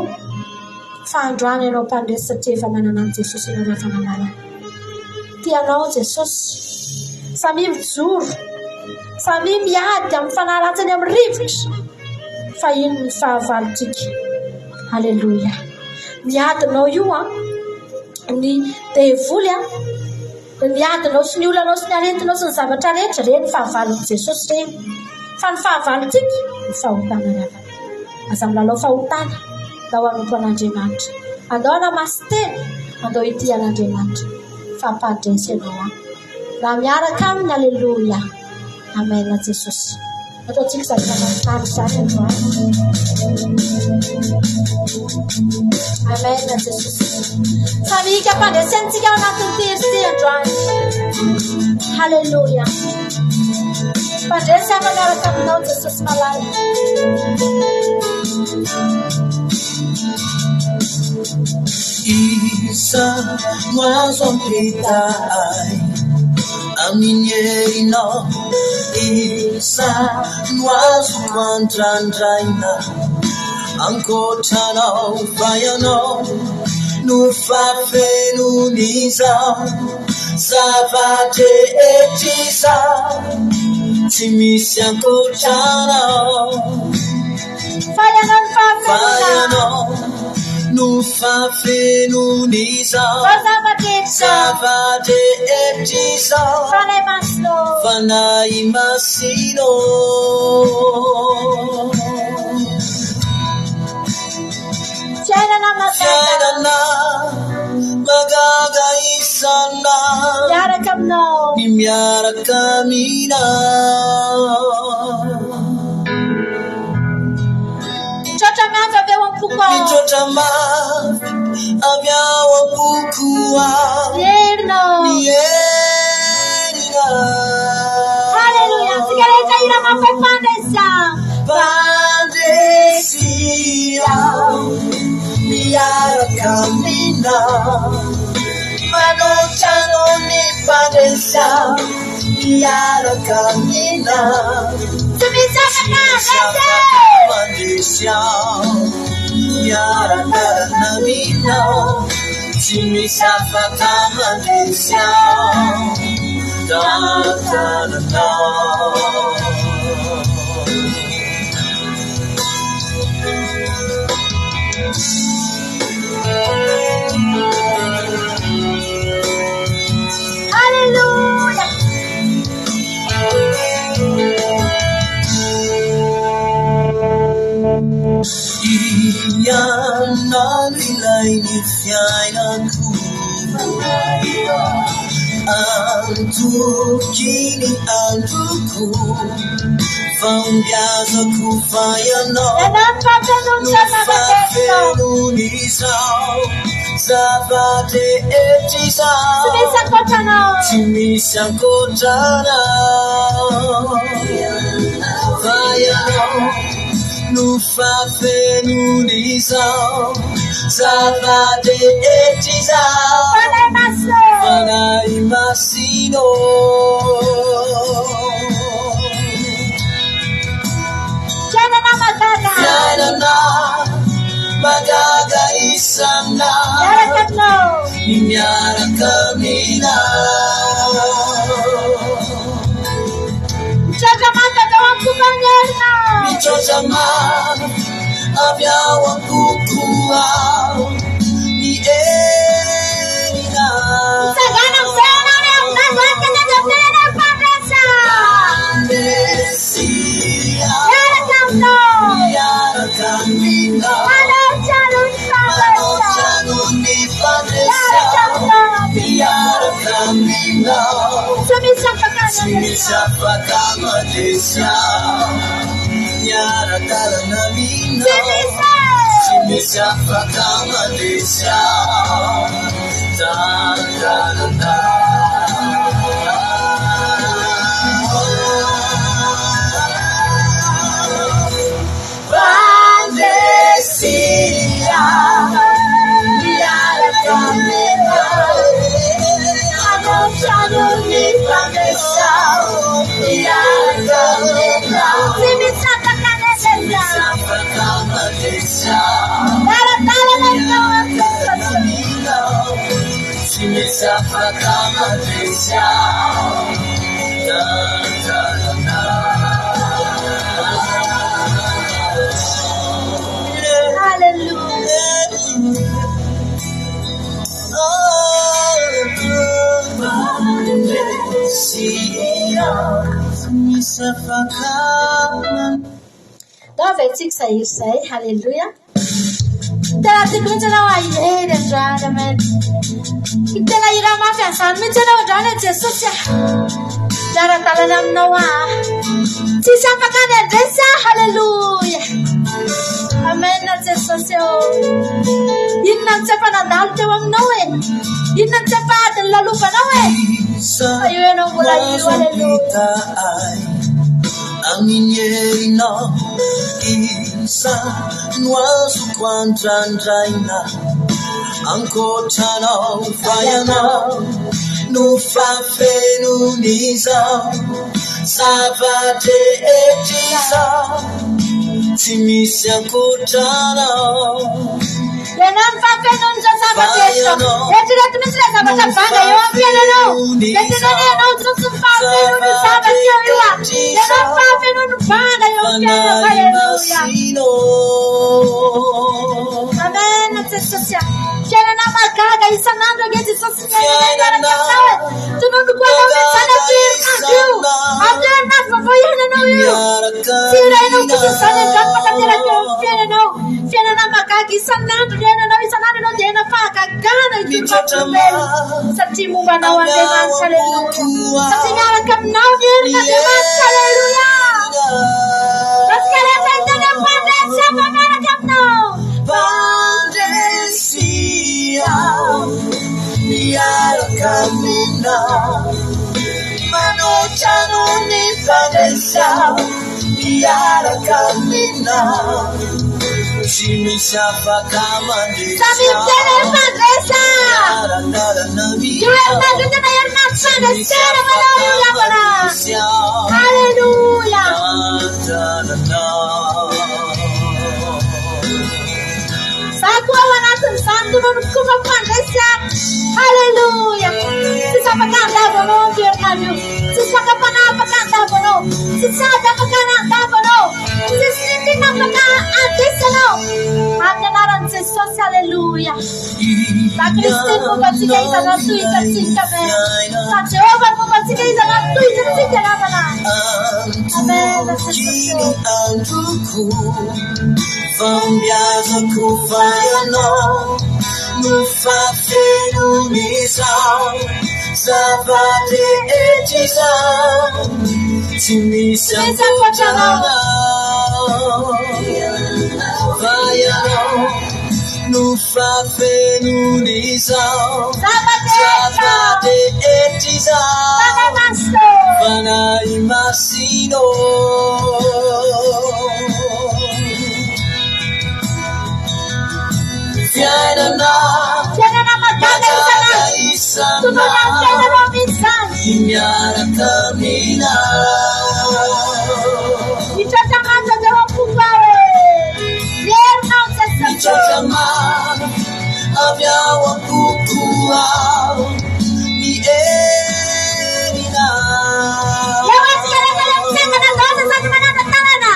fa androany ianao mpandresy satria efa manana any Jesosy ianao rehefa manala. Tianao Jesosy, samy mijoro, samy miady amin'ny fanaratsany amin'ny rivotra, fa ino ny fahavalontsika. Halleluja. Miadinao io ny devoly miadinao sy ny olanao sy ny aretinao sy ny zavatra rehetra reny fahavalon'i Jesosy reny. Fa ny fahavalontsika ny fahotana rava. Aza milalao fahotana andao hanompo an'Andriamanitra, andao hanamasy tena, andao ity an'Andriamanitra fa mpadresy ianao raha miaraka aminy. Halleluja. Amen Jesosy. Ataontsika zavatra mahafinaritra zany androany. Amen Jesosy. Samy hika mpandresentsika ao anatin'ny tery ty androany. Halleluja. Mpandresy afa miaraka aminao Jesosy malala. Isa no azo ampitai amin'ny herinao, isa no azoko andrandraina ankotranao fa ianao no fafenon'izao zavadrehetr'izao tsy misy ankotranao fa ianao no fafenon'izao zavadrehetr'izao fanahy masino. Fiainana magaga isana ny miaraka aminao. Mitratra mavy avy ao am-poko ao. Mitratra mavy avy ao am-poko ao. Mierina. Halleluja. Tsika rehetra ira mampifandresy. Pandresia miaraka aminao. Manotrano ny pandresia miaraka aminao. Pandresia miaraka aminao. Tsy misy afaka mandresia tananao. Halleluja. Iyanao ilay ny fiainako, antoky ny androko, fambiazako fa ianao no fafenon'izao zavadrehetr'izao tsy misy ankotranao fa ianao no fafenon'izao zavadrehetr'izao fanahy masino. Fiainana magaga isana ny miaraka aminao. Mitratra mavy avy ao am-poko ao. Mierina. Simisapaka Malaysia Nyaratala Namina Simisapaka Malaysia Da-da-da-da Malaysia Nyaratala Januni Malaysia Simisapaka Malaysia Davetika izay haleluya tena tiako mihitsy anao ahery androany amen tena ira mafy an'izany mihitsy anao androany Jesosy miara-dalana aminao tsisy afaka ny andresy haleluya amen Jesosy inona no tsy afanandalo teo aminao inona no tsy afahadiny lalovanao io ianao mbola io haleluya Aminyerinao isa no azoko andrandraina ankotranao fayanao no fafenon'izao zava-drehetr'izao tsy misy ankotranao ianao mifafenon'izao zava-drehetra eritrereto misy ilay zavatra banga eo amin'ny fiainanao etinany ianao tsotso mifafenony zavatra eo io ianao mifafenony banga eo amin'ny fiainanao haleluya amen Jesosy fiainana magaga isan'andro age Jesosy miainana tonondroko anao metsana fierinandro io amin'ny herinandro vavao iananao io tsy irainao kosa izany andrano makateraka eo amin'ny fiainana magaga isan'andro iananao isan'andro ianao dia ena fahagagana itototobelo satria momba anao Andriamanitra haleluya satria miaraka aminao ny herin'Andriamanitra haleluya masikarehetra hitany Pandresia mba miaraka aminao Pandresia miaraka aminao manotrano ny Pandresia miaraka aminao Simisapaka Malaysia Pandresia io herinandro tena herinandro Pandresia manao io lavana haleluya Sako ao anatin'izany tononoko fa Pandresia haleluya tsisy afaka andavanao amin'ny herinandro io tsisy afaka andavanao tsisy ady afaka andavanao tsisy inona afaka andesanao amin'ny anaran'i Jesosy haleluya na Kristy mombantsika izana tohitantsika amen na Jehova mombantsika izana tohitantsika lavana amen Jesosy androko fambiazako fayanao no fafenon'izao zava-drehetr'izao tsy misy ankotranao fayanao no fafenon'izao zava-drehetr'izao fanahy masino Fiainana magaga isan'andro miaraka aminao mitratra manja Deo am-fomba mierinao mitratra manja avy ao am-poko ao mierinao eo etsika rehetra mitengana zaza sady manana-tanana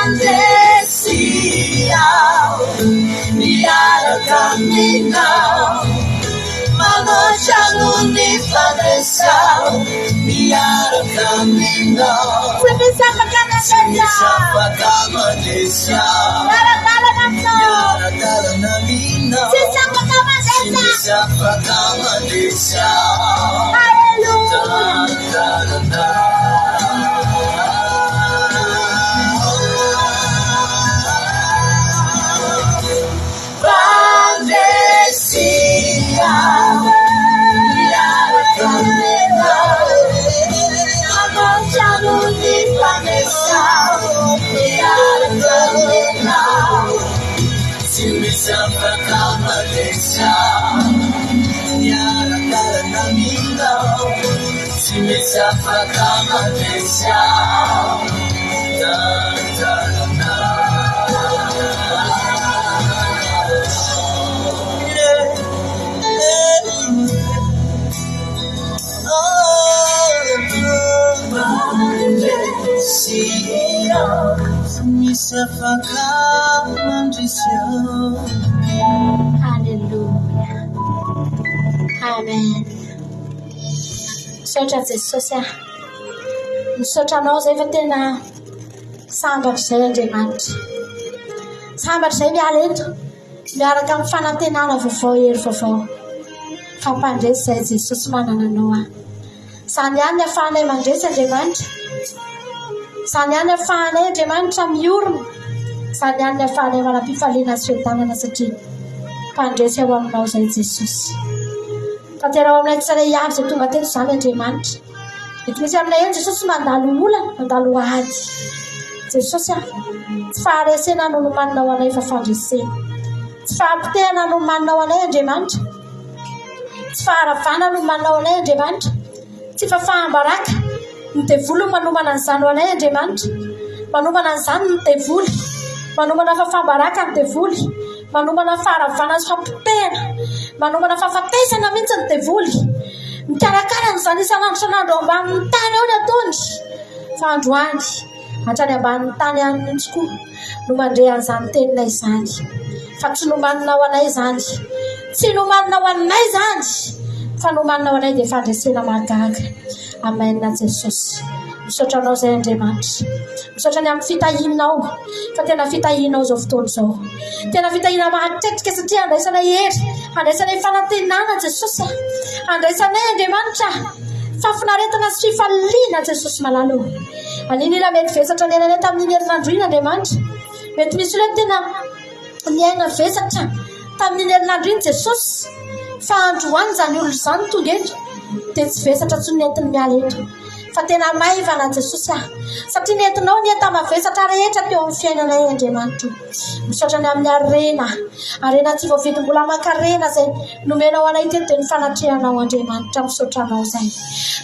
Pandresia miaraka aminao manotrano ny Pandresia miaraka aminao Simisapaka Malaysia miara-dalana aminao miara-dalana aminao Simisapaka Malaysia Haleluya. Amen. Misaotra Jesosy a. Misaotra anao zay fa tena sambatra izay Andriamanitra. Sambatra izay miala eto miaraka amin'ny fanantenana vaovao hery vaovao. Fampandresy izay Jesosy manana anao a. Izany ihany ny ahafahanay mandresy Andriamanitra. Izany ihany ny ahafahanay Andriamanitra miorona. Izany ihany ny ahafahanay manam-pifaliana sy fiadanana satria mpandresy ao aminao izay Jesosy. Tanterao aminay tsara ihany izay tonga teto izany Andriamanitra. Mety misy aminay eny Jesosy mandalo olana, mandalo ady. Jesosy a, tsy faharesena no nomaninao anay fa fandresena. Tsy fahampitehana no nomaninao anay Andriamanitra. Tsy faharavana no nomaninao anay Andriamanitra. Tsy fahafahambaraka ny devoly manomana an'izany ho anay Andriamanitra. Manomana an'izany ny devoly. Manomana fahafahambaraka ny devoly. Manomana faharavana sy fahampitehana. Manomana fahafatesana mihitsy ny devoly. Mikarakara n'izany isan'andro isan'andro ambanin'ny tany ao ny ataony. Fa androany hatrany ambanin'ny tany ihany mihitsy koa no mandre an'izany teninay izany. Fa tsy nomaninao anay izany. Tsy nomaninao anay izany. Fa nomaninao anay dia fandresena mahagaga. Amen na Jesosy. Misaotra anao izay Andriamanitra. Misaotra ny amin'ny fitahinao. Fa tena fitahinao izao fotoana izao. Tena fitahiana mahatraitrika satria andraisanay hery. Andraisanay fanantenana Jesosy. Andraisanay Andriamanitra fafinaretana sy fifaliana Jesosy malalo. Anin'ila mety vesatra ny ainanay tamin'ny herinandro iny Andriamanitra. Mety misy olona tena niaina vesatra tamin'ny herinandro iny Jesosy. Fa androany izany olona izany tonga eto dia tsy vesatra tsy nentiny miala eto. Fa tena maivana Jesosy a. Satria nentinao nienta mavesatra rehetra teo amin'ny fiainanay Andriamanitra. Misaotra ny amin'ny arena tsy voavidim-bola aman-karena izay nomenao anay teto dia ny fanatrehanao Andriamanitra. Misaotra anao izay.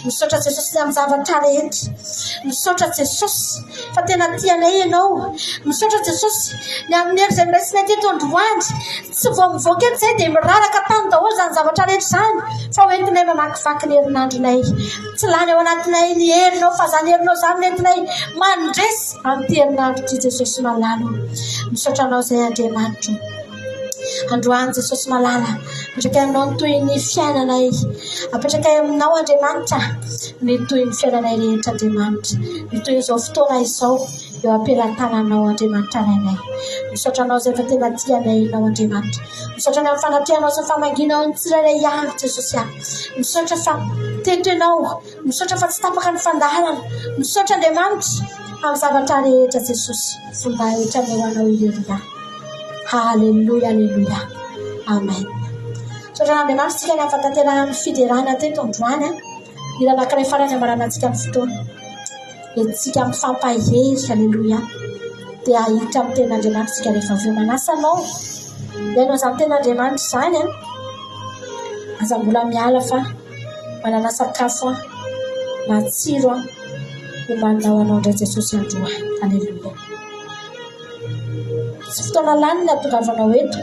Misaotra Jesosy ny amin'ny zavatra rehetra. Misaotra Jesosy fa tena tianay ianao. Misaotra Jesosy ny amin'ny hery izay miraisinay teto androany. Tsy voamivoaka eto izay dia miraraka tany daholo izany zavatra rehetra izany. Fa hoentinay mamakivaky ny herinandronay. Tsy lany ao anatinay ny herinao fa izany herinao izany nentinay mandresy amin'ny herinandro ity Jesosy malala. Misaotra anao izay Andriamanitra. Androany Jesosy malala, apetraka aminao ny toy ny fiainanay. Apetraka aminao Andriamanitra ny toy ny fiainanay rehetra Andriamanitra. Ny toy izao fotoana izao eo ampelantananao Andriamanitra rainay. Misaotra anao izay fa tena tianay ianao Andriamanitra. Misaotra ny amin'ny fanatrehanao sy ny famaginao ny tsirairay avy Jesosy a. Misaotra fa tetenao. Misaotra fa tsy tapaka ny fandalana. Misaotra Andriamanitra amin'ny zavatra rehetra Jesosy. Fomba rehetra ny hoanao ireria. Haleluya, haleluya. Amen. Misaotra n'Andriamanitra tsika ny afatanterahany fiderana teto androany a. Ira anankiray farany amarana antsika ny fotoana. Etsika mifampahery, haleluya. Dia ahitra amin'ny ten'Andriamanitra tsika rehefa avy eo manasa anao. Iainao izany ten'Andriamanitra izany a. Aza mbola miala fa manana sakafo a matsiro a homaninao anao indray Jesosy androany. Haleluya. Tsy fotoana lany ny atongavanao eto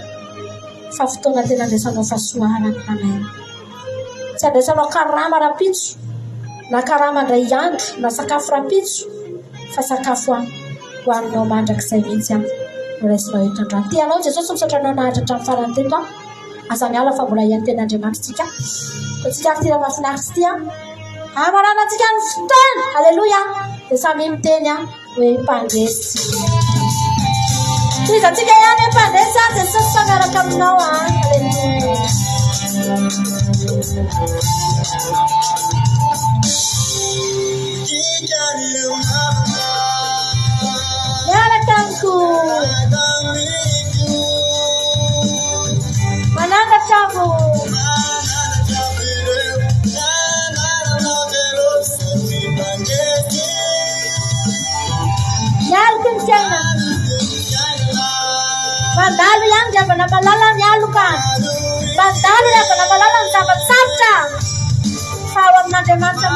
fa fotoana tena andraisanao fahasoarana. Amen. Tsy andraisanao karama rapitso na karama indray andro na sakafo rapitso fa sakafo a hoaninao mandrakizay mihitsy a no raisinao eto androany. Tianao Jesosy misaotra anao nahatra hatramin'ny farany teto a. Aza miala fa mbola ian'ny ten'Andriamanitra tsika. Tsika ary tena mahafinaritra ity a. Amarana antsika ny fotoana. Haleluya. Dia samy miteny a hoe mpandresy. Iza tsika ihany mpandresy a Jesosy fanaraka aminao a. Haleluya. Miarakanku menatap kamu. Nyalukan jangan Bandalu yang jangan malala nyalukan. Bandalu yang jangan malala sahabat saja. Sawam nade macam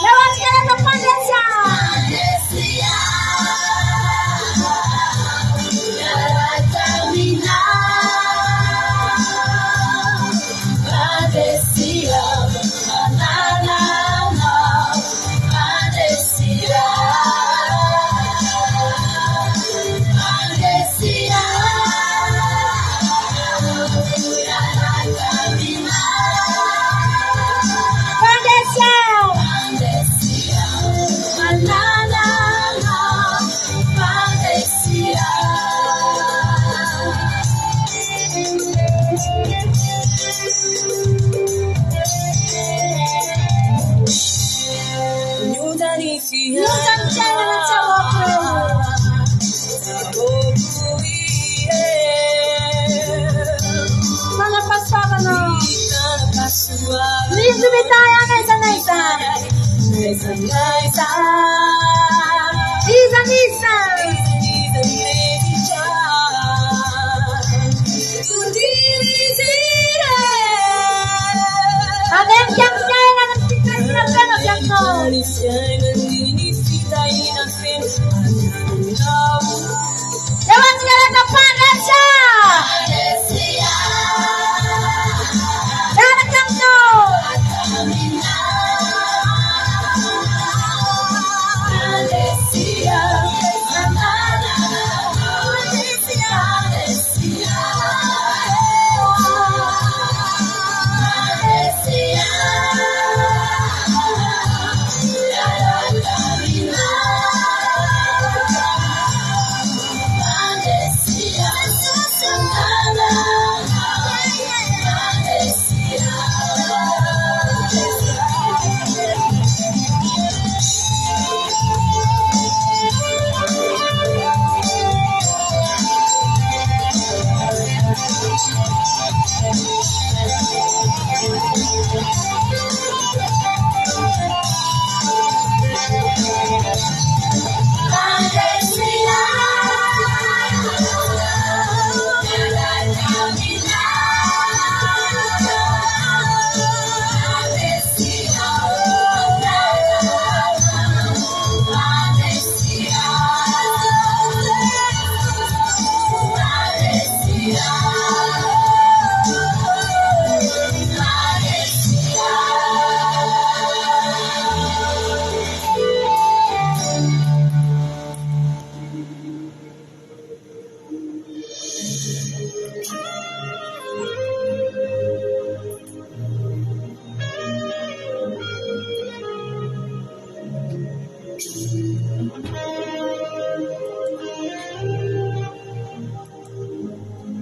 lewat jalan depan desa.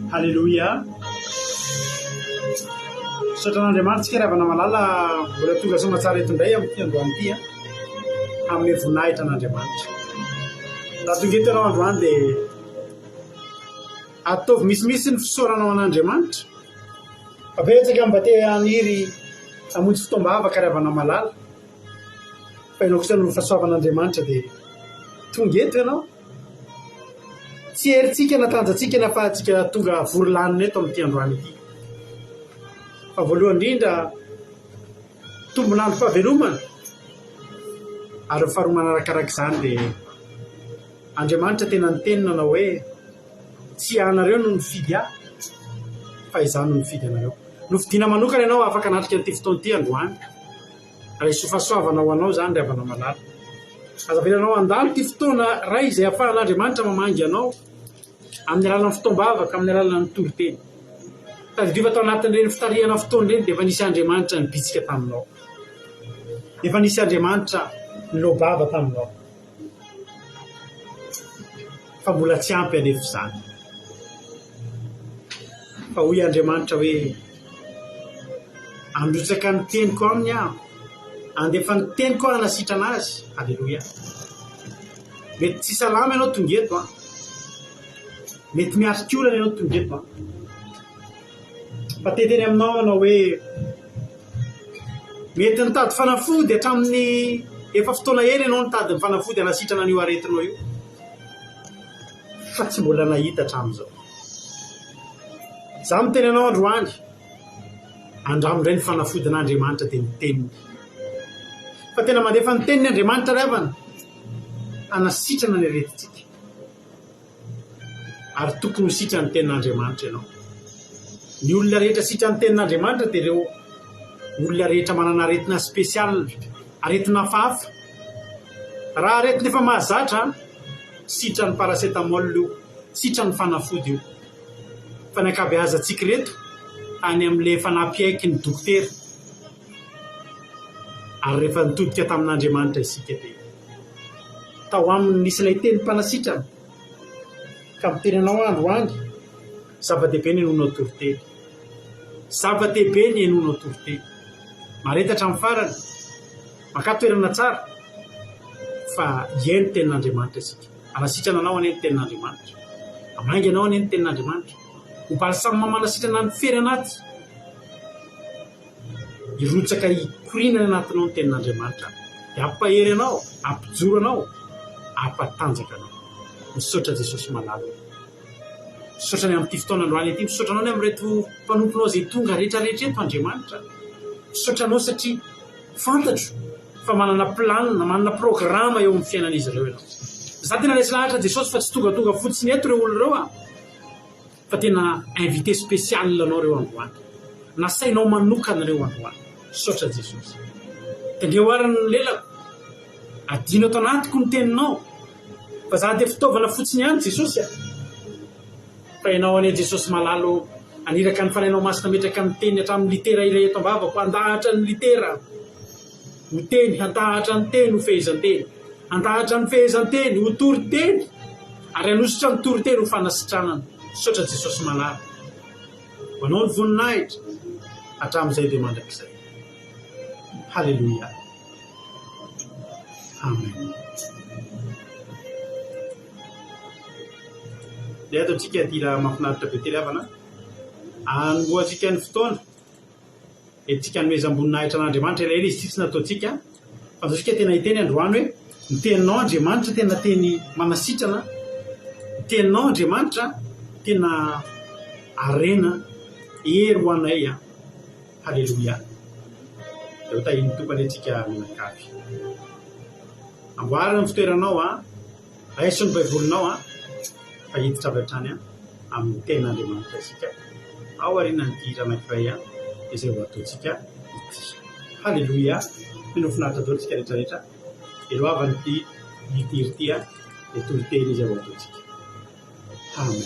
Haleluya. Satran'Andriamanitra ravana malala mbola tonga somatsara eto indray amin'ny androany ity amin'ny voninahitra an'Andriamanitra. Raha tonga eto ianao androany dia ataovy misimisy ny fisaoranao an'Andriamanitra. Abetsaka mba te haniry hamonjy fotoam-bavaka ravana malala. Fa ianao kosa no fahasoavan'Andriamanitra dia tonga eto ianao. Tsy herintsika natanjatsika na fahatsika tonga vorolanina eto amin'ity androany ity. Fa voalohany indrindra tombonandro fahavelomana ary faharoa manarakaraka izany dia Andriamanitra tena nitenina anao hoe tsy anareo no nifidy ahy fa izany no nifidy anareo. Nofidiana manokana ianao afaka hanatrika an'ity fotoan'ity androany ary iso fahasoavanao anao izany ry havana malala. Azavelanao andalo ity fotoana ray izay ahafahan'Andriamanitra mamangy anao amin'ny alalan'ny fotoam-bavaka, amin'ny alalan'ny toro-teny. Tadidriva tao anatin'ireny fitarihana fotoana ireny dia efa nisy Andriamanitra nibitsika taminao. Efa nisy Andriamanitra nilobava taminao. Fa fa mbola tsy ampy anefa izany fa hoy Andriamanitra hoe androtsaka ny teniko aminy aho andefa ny teniko aho hanasitrana azy. Halleloia. Mety tsy salama ianao tonga eto mety miarika-olana ianao tonga eto fa teteny aminao anao hoe mety nitady fanafody hatramin'ny efa fotoana ela ianao nitady ny fanafody hanasitrana an'io aretinao io fa tsy mbola nahita hatramin'izao. Za miteny anao androany andramindray ny fanafodin'Andriamanitra dia miteniny fa tena mandefa ny teniny Andriamanitra ry havana hanasitrana ny aretintsika ary tokony ho sitra ny tenin'Andriamanitra ianao. Ny olona rehetra sitra ny tenin'Andriamanitra dia ireo olona rehetra manana aretina spesial, aretina hafahafa. Raha aretina efa mahazatra sitra ny paracetamol io, sitra ny fanafody io. Fa ny ankabeazantsika reto any amin'ilay efa nampiaiky ny dokotera ary rehefa nitodika tamin'Andriamanitra isika dia tao aminy nisy ilay teny mpanasitrana ka mitenanao androany zava-dehibe ny enoanao toroteny, zava-dehibe ny enoanao toroteny. Maretatra amin'ny farany makatoerana tsara fa hiaino tenin'Andriamanitra isika. Hanasitrana anao ane ny tenin'Andriamanitra, amaingy anao ane ny tenin'Andriamanitra, ho balisamina manasitrana ny fery anaty hirotsaka hikorinana anatinao ny tenin'Andriamanitra dia ampahery anao, ampijoro anao, ampatanjaka anao. Misaotra Jesosy malala, misaotra ny amin'ity fotoana androany ity, misaotra anao ny amin'reto mpanomponao izay tonga rehetrarehetra eto Andriamanitra. Misaotra anao satria fantatro fa manana planina, manana programa eo amin'ny fiainan'izy ireo ianao. Za tena resy lahatra Jesosy fa tsy tonga fotsiny eto ireo olona ireo fa tena invité spécial anao ireo androany, nasainao manokana ireo androany. Misaotra Jesosy. Tendreo arany ny lelako adino ato anatiko ny teninao fa za dia fitaovana fotsiny ihany Jesosy fa ianao ane Jesosy malalo aniraka ny fanainao masina metraka ny teny hatramin'ny litera iray eto ambavako, andahatra ny litera ho teny, andahatra ny teny ho fehezan-teny, andahatra ny fehezan-teny ho toriteny ary anositra ny toriteny ho fanasitranana. Misaotra Jesosy malala ho anao ny voninahitra hatramin'izay dia mandrakizay. Halleluia. Amen. Dia ataontsika dira mahafinaritra be tely havana anomboantsika ny fotoana entsika nomezam-boninahitra an'Andriamanitra ilay izy tsy nataontsika fa zaosika tena hiteny androany hoe ny teninao Andriamanitra tena teny manasitrana, ny teninao Andriamanitra tena arena hery ho anay. Halleluia. Deo tahiny tompany antsika minan-kavy amboarina ny fitoeranao raiso ny baibolinao fa hiditra avy hatrany amin'ny tenin'Andriamanitra isika ao ariana ny dira anankiray izay ho ataontsika ity. Halleluia. Minofinaritra daholo tsika rehetrarehetra eloavany ity hitiry ity dia toriteny izy ao ataontsika. Amen.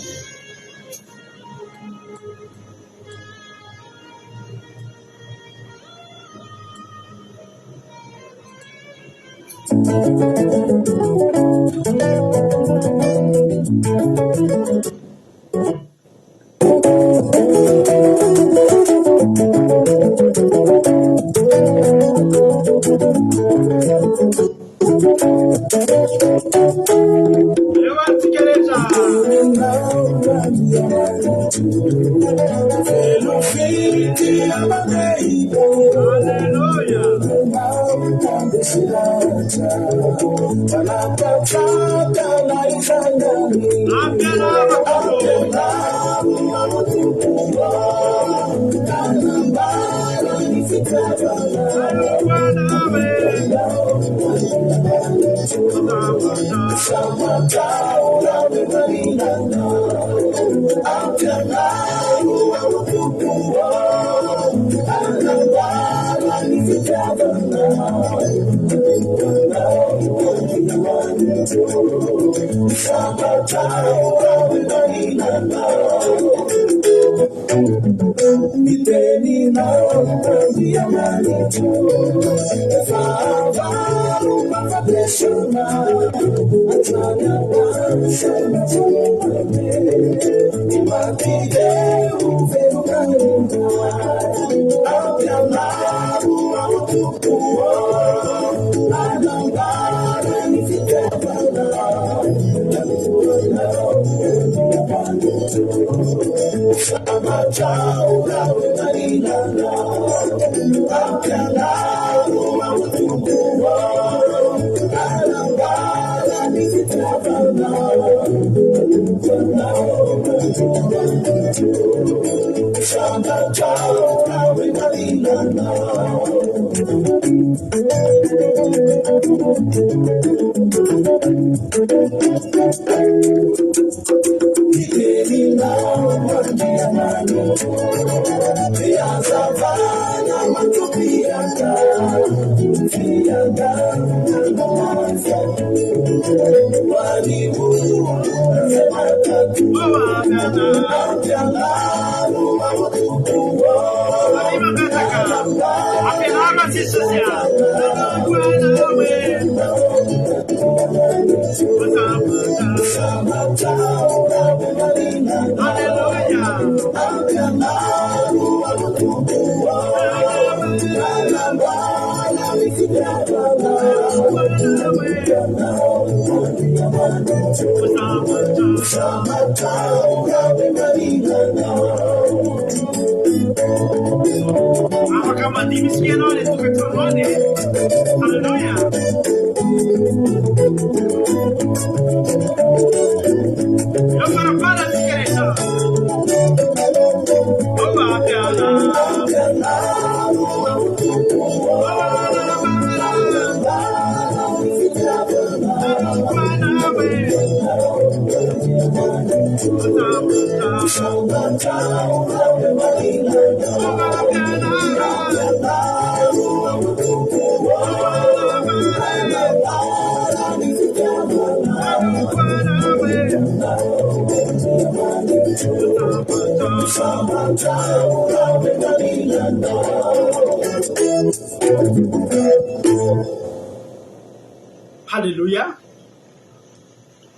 Halleluja.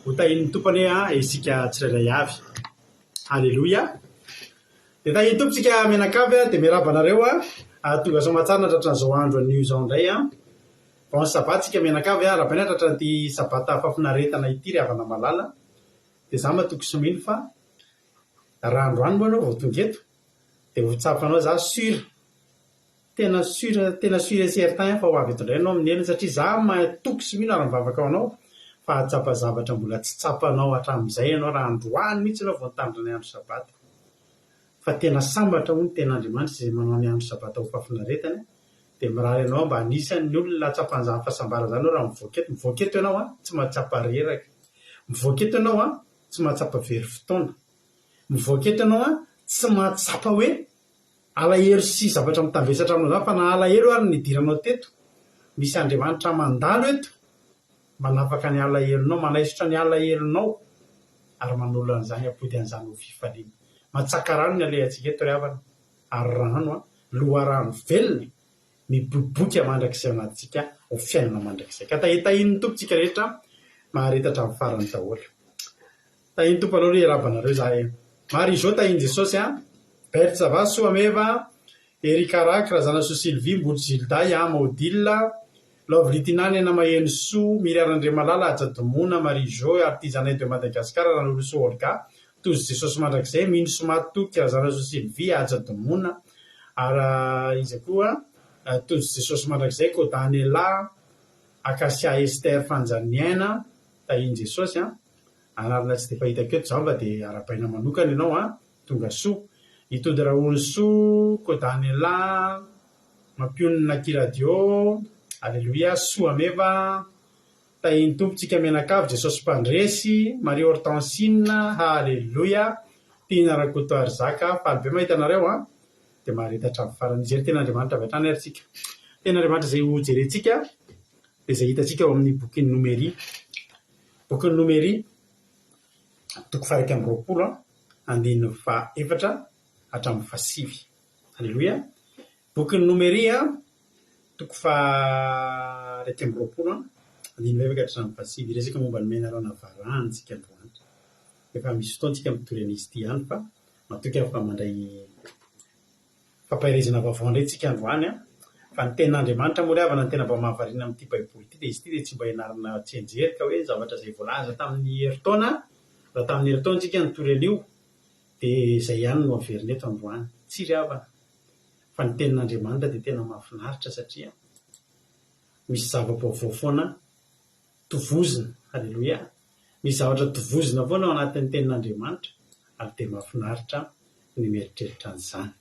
Utahin'ny tompany isika tsirairay avy. Halleluja. Dia tahin'ny tompontsika mianakavy dia miarabanareo tonga somatsarina tratran'izao andro anio izao indray vao sabatsika mianakavy rahabaina tratran'ity sabata fafinaretana ity ry havana malala. Dia za matoky sominy fa raha androany moa anao vao tonga eto dia hotsapanao za sura tena sura certain fa ho avy eto indray anao amin'ny elany satria za matoky sominy raha mivavaka ao anao fa hatsapa zavatra mbola tsy tsapanao hatramin'izay ianao raha androany mihitsy anao vao nitandrina ny andro sabata fa tena sambatra hoy ny ten'Andriamanitra izay manao ny andro sabata ho fafinaretana dia mirary ianao mba anisan'ny olona tsapan'izany fasambara zany raha mivoaka eto ianao tsy mahatsapa reraka, mivoaka eto ianao tsy mahatsapa very fotoana, mivoaka eto ianao tsy mahatsapa hoe alahelo sy zavatra mitavesatra aminao zany fa na alahelo ary nidiranao teto misy Andriamanitra mandalo eto manapaka ny alahelonao, manaisotra ny alahelonao ary manolo an'izany apody an'izany ho fifaliana. Matsaka rano ny alehantsika eto ry havana ary rano loharano velona miboboka mandrakizay anatintsika ho fiainana mandrakizay. Ka tahitahin'ny tompontsika rehetra maharetatra amin'ny farany daholo. Tahin'ny tompo aloha ry rabanareo zahay. Mary izao tahin'i Jesosy Berthe Zava Soameva, Erika Raky, Razana So Sylvie, Mboly Zilday, Maodila, Love Litinany, Maheno So, Miriam André Malala, Ajadomona, Marie Jo, Artisanay de Madagascar, Ranolo So Olga, Tozy Jesosy mandrakizay, Mino Somatoky, Razana So Sylvie, Ajadomona, ary izy koa Tozy Jesosy mandrakizay, Kodanela, Akasia Esther Fanjaniaina, tahin'i Jesosy anarana tsy dia fahitako eto zao dia arabaina manokana ianao tonga soa itody Raoly So, Kodanela, Mampionina Kiradio, Alleluia, Soameva, tahin'ny tompontsika mianakavy Jesosy Mpandresy, Marie Hortensine, Alleluia, Tina Rakoto Arzaka, faly be mahita anareo dia maharetatra amin'ny farany ijery ten'Andriamanitra avy hatrany ary tsika. Ten'Andriamanitra izay ho jerentsika dia izay hitantsika ao amin'ny bokin'ny Nomery. Bokin'ny Nomery toko faha 1 ambin'ny 20 andininy faha 4 hatramin'ny faha 5. Halleloia. Bokin'ny Nomeria toko fa 2 andiny vavaka hatramin'ny fasivy resaka momba ny menarana varahany tsika androany. Efa misy fotoantsika mitory an'izy ity ihany fa matoky afaka mandray fampahirezana vaovao indray tsika androany fa ny tenin'Andriamanitra moa avana ny tena mba mahavariana amin'ity baiboly ity dia izy ity dia tsy mba ianarana tsenjerika hoe zavatra izay voalaza tamin'ny heritaona raha tamin'ny heritaona tsika nitory an'io dia izay ihany no averina eto androany tsy ry havana fa ny tenin'Andriamanitra dia tena mahafinaritra satria misy zava-baovao foana tovozina. Halleloia. Misy zavatra tovozina foana ao anatin'ny tenin'Andriamanitra ary dia mahafinaritra ny mieritreritra an'izany.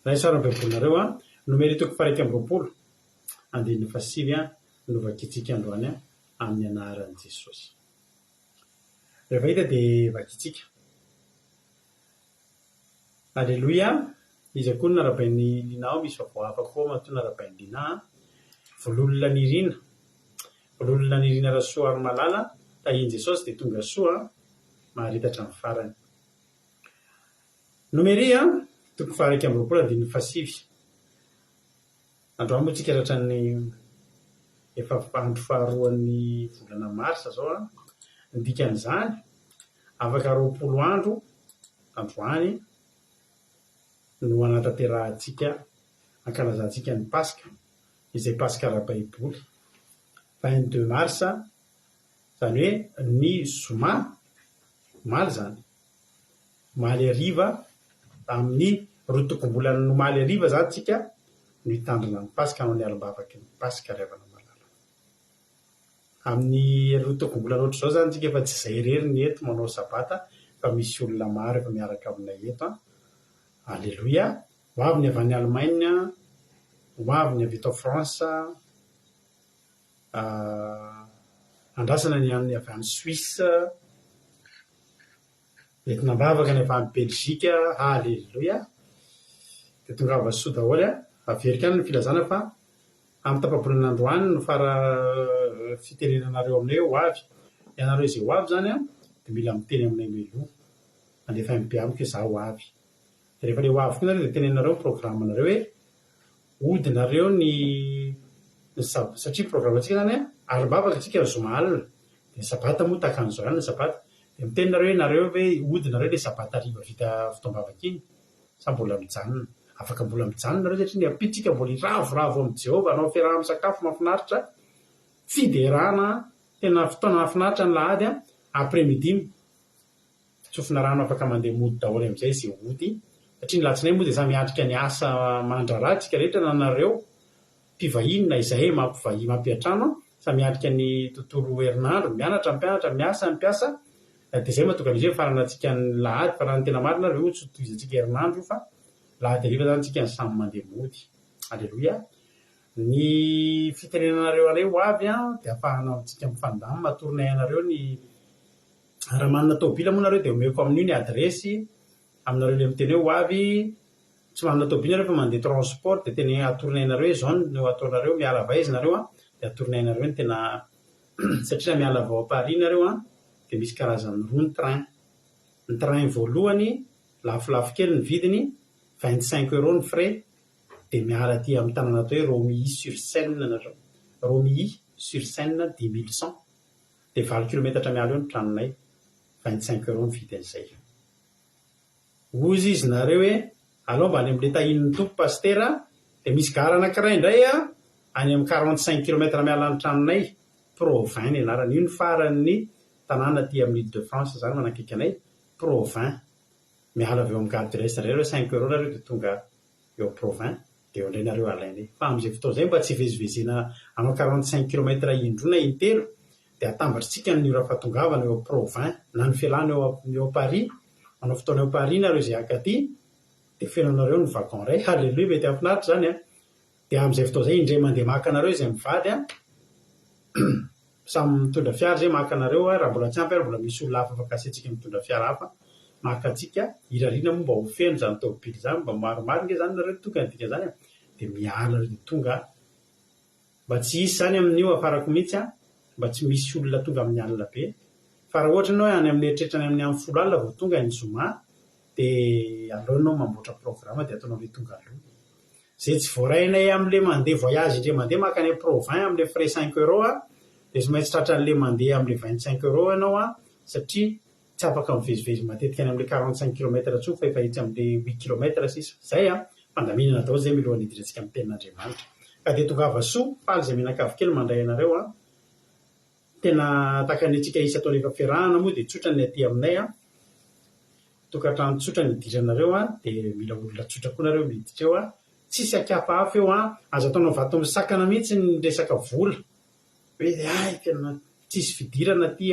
Raha isara baibolinareo Nomeria toko fa 2 andininy fasivy no vakitsika androany amin'ny anaran'i Jesosy. Rehefa hita dia vakitsika. Halleloia. Izy koa narabain'ny Linao misy vaovao hafa koa matoa narabain'ny Lina. Vololona nirina. Vololona nirina rasoa ary malala tahian Jesosy dia tonga soa maharitatra ny farany. Nomeria toko fa 2 andininy fasivy. Androany moa tsika ratran'ny efa andro faharoan'ny volana marsa zao ny dikan'izany afaka 20 andro androany no anatanterahitsika ankalazantsika ny Paska izay Paska ara-baiboly 22 marsa zany hoe ny zoma maly zany maly ariva amin'ny rotokom-bolana no maly ariva zany tsika no hitandrina ny Paska no ny alim-bavaky ny Paska revana malala. Amin'ny rotokom-bolana ohatr' izao zany tsika efa tsy izay rery ny eto manao sabata fa misy olona maro efa miaraka aminay eto. Halleloia. Ho avy ny avy any Allemagne, ho avy ny avy eto Fransa, andrasana ny avy any Suisse, mety nambavaka ny avy any Belzika. Halleloia. Dia tonga avasoa daholo averika any ny filazana fa amin'ny tapabolin'androany no fara fitenenanareo aminay ho avy. Ianareo izay ho avy zany dia mila miteny aminay meloha andefa mibiamiko izaho ho avy. Rehefa ilay ho avy koa nareo dia tenenareo programanareo hoe hodinareo ny satria programantsika zany alim-bavaka tsika zoma alina dia sabata moa tahaka an'izao ihany ny sabata dia mitenenareo hoe nareo hoe hodinareo ilay sabata ariva vita fotoam-bavaka iny sa mbola mijanona. Afaka mbola mijanona nareo satria ny ampitsika mbola iravoravo amin'i Jehova anao fiaraha amin'ny sakafo mahafinaritra fiderana tena fotoana mahafinaritra ny lahady après-midi tsofina rano afaka mandeha mody daholo amin'izay izay hody satria ny latsinainy moa dia za miatrika ny asa mandraratsika rehetra na nareo mpivahiny na izay mampiatrano sa miatrika ny tontolo herinandro mianatra miasa dia zay mahatonga an'izy hoe faranatsika ny lahady farany tena marina nareo tsy tohizatsika herinandro fa lahady ariva zany tsika ny samy mandeha mody. Halleloia. Ny fitenenanareo anay ho avy dia ahafahana tsika mifandamy matoronay anareo ny raha manana tôbila moa nareo dia omeko amin'io ny adresy aminareo le miteny ho avy. Tsy manana tôbila nareo fa mandeha transport dia tena atoronay nareo hoe zao no ataonareo miala vaizy nareo dia atoronay nareo ny tena satria miala vao Paris nareo dia misy karazany roa ny train voalohany lafolafo kely ny vidiny 25 € ny frais dia miala aty amin'ny tanàna atao hoe Romilly-sur-Seine nareo. Romilly-sur-Seine 10 100 dia 20 km miala eo ny tranonay 25 € ny vidin'izay. Ozy izy nareo hoe alao mba any amin'ilay tahin'ny tompo pastera dia misy gara anankiray indray any amin'ny 45 km miala ny tranonay Provins ny anarany. Io ny faran'ny tanàna aty amin'ny Ile-de-France zany manakaiky anay Provins. Miala avy eo amin'ny gare terrestre nareo 5 € nareo dia tonga eo Provins dia eo indray nareo alainay. Fa amin'izay fotoana izay mba tsy hivezivezena anao 45 km indroana intelo dia atambatritsika ny ora fahatongavana eo Provins na ny fialana eo Paris. Manao fotoana eo Paris nareo izay akaty dia fenonareo ny wagon ray. Halleloia. Mety hafinaritra zany dia amin'izay fotoana izay indray mandeha maka nareo izay mivady samy mitondra fiara izay maka nareo raha mbola tsy ampy mbola misy olona hafa afaka asiantsika mitondra fiara hafa maka antsika irariana moa mba ho feno zany tôbily zany mba maromaro nge zany nareo tokana dika zany dia miala tonga mba tsy hisy zany amin'io afarako mihitsy mba tsy misy olona tonga amin'ny alina be fa raha ohatra anao any amin'ny eritreritra any amin'ny 10 alina vao tonga ny zoma dia aleonao mamboatra programa dia ataonao le tonga aloha zay tsy voarainay amin'le mandeha voyage indre mandeha maka any provin amin'le frais 5 € dia sy maintsy tratra an'le mandeha amin'le 25 € ianao satria tsy afaka mivezivezy matetika any amin'le 45 km tsoa fa efa hitsy amin'le 8 km sisa zay fandaminana daholo zay milohan'ny idirantsika amin'ny tenin'Andriamanitra ka dia tongava soa faly zay mianakavy kely mandray anareo tena takanitsika isa atao rehefa fiarahana moa dia tsotra ny aty aminay tokantrano tsotra ny idiranareo dia mila olona tsotra koa nareo miditra eo tsisy akafahafa eo azo ataonao vato misakana mihitsy ny resaka vola hoe tena tsisy fidirana aty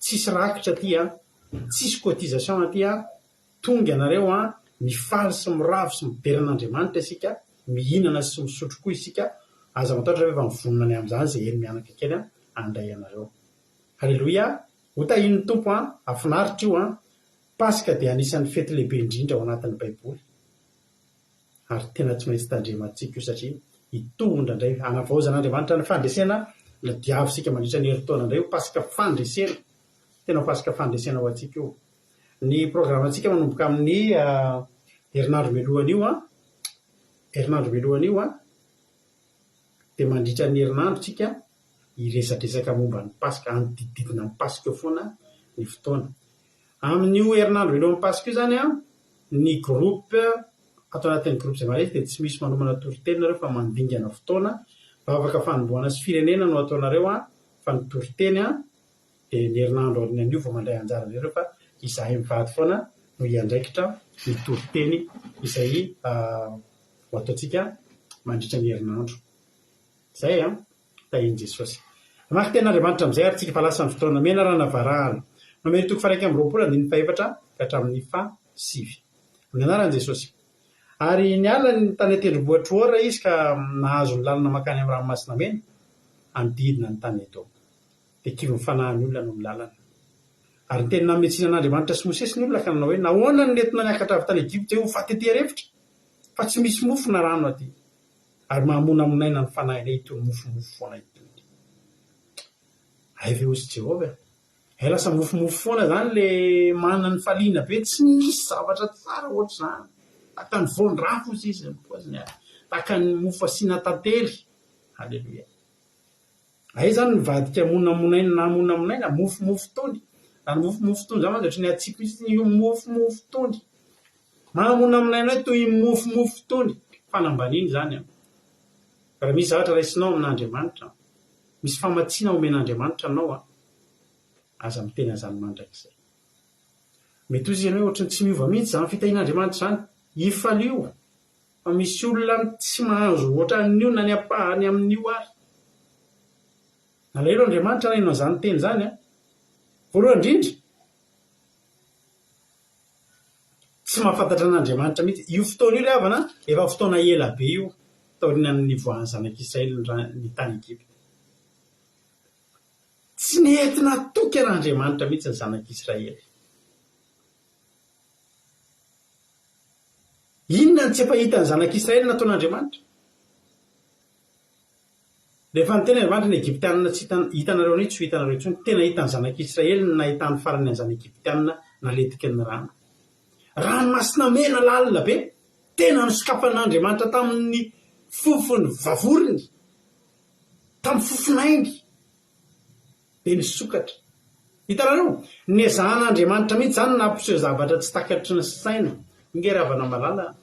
tsisy rakitra aty tsisy cotisation aty tonga ianareo mifaly sy miravo sy miberan'Andriamanitra isika mihinana sy misotro koa isika aza mataotra efa mivonona ny amin'izany zay hely mianaka kely andray anareo. Halleloia, ho tahin'ny tompo afinaritra io Pasika dia anisan'ny fety lehibe indrindra ao anatin'ny Baiboly ary tena tsy maintsy tandremantsika io satria hitondra indray hanavaozan'Andriamanitra ny fandresena na diavisika mandritra ny herintaona indray io Pasika fandresena tena Pasika fandresena ho antsika io. Ny programantsika manomboka amin'ny herinandro mialohan'io dia mandritra ny herinandro tsika iresadresaka momba ny Pasika anodididina ny Pasika eo foana ny fotoana. Amin'io herinandro mialohan'ny Pasika io zany ny groupe atao anatin'ny groupe zay maresy dia tsy misy manomana toriteny nareo fa mandingana fotoana vavaka fanomboana sy firenena no ataonareo fa ny toriteny dia ny herinandro anio vao mandray anjara nareo fa izahay mivady foana no iandraikitra ny toriteny izay ho ataontsika mandritra ny herinandro zay tahin'i Jesosy. Maka ten'Andriamanitra amin'izay ary tsika fa lasa ny fotoana menarana varahana nomeny toko 124 ka hatramin'ny 7 amin'ny anaran'i Jesosy. Ary niala ny tany tendrombohitra ora izy ka nahazo ny lalana makany amin'ny ranomasina mena anodidina ny tany eto dia kivy mifanahin'ny olona no milalana ary ny teny nametsinana an'Andriamanitra sy Mosesy ny olona ka nanao hoe nahoana ny nentina niakatra avy tany Egypta ho faty revitra fa tsy misy mofo na rano aty ary mahamonamonaina ny fanahinay itony mofomofo foana itony. Ay ve ozy Jehova lasa mofomofo foana zany le manana ny faliana be tsy misy zavatra tsara ohatr' zany taka ny voandrafo izy taka ny mofo asiana tantely. Halleloia. Ay zany nivadika monamonaina mofomofo tony ary mofomofo tony zany ohatra ny atsiko io mofomofo tony mahamonamonaina toy mofomofo tony fanambaniny zany raha misy zavatra raisinao amin'Andriamanitra misy famatsiana omen'Andriamanitra anao aza miteny an'izany mandrakizay. Mety ozy ianao ohatrany tsy miova mihitsy zany fitahin'Andriamanitra zany ifalio fa misy olona tsy mahazo ohatran'io na ny apahany amin'io ary nalailo Andriamanitra na inao zany teny zany voalohany indrindra tsy mahafantatra an'Andriamanitra mihitsy io fotoana io le havana efa fotoana ela be io taorinan'ny voan'ny zanak'Israely ny tany Egypta tsy nentina toky an'Andriamanitra mihitsy ny zanak'Israely. Inona ny tsy epahita ny zanak'Israely nataon'Andriamanitra rehefa ny tena Andriamanitra ny Egyptianina tsy hitanareo ny tsy ho hitanareo intsony tena hitan'ny zanak'Israely ny nahitany farany ny zanak'Egyptianina naletiky ny ranomasina mena lalina be tena nosokafan'Andriamanitra tamin'ny fofony vavoriny tamin'ny fofonainy dia nisokatra. Hitanareo niezahana mihitsy zany nampiseho zavatra tsy takatry ny saina ingeravana malala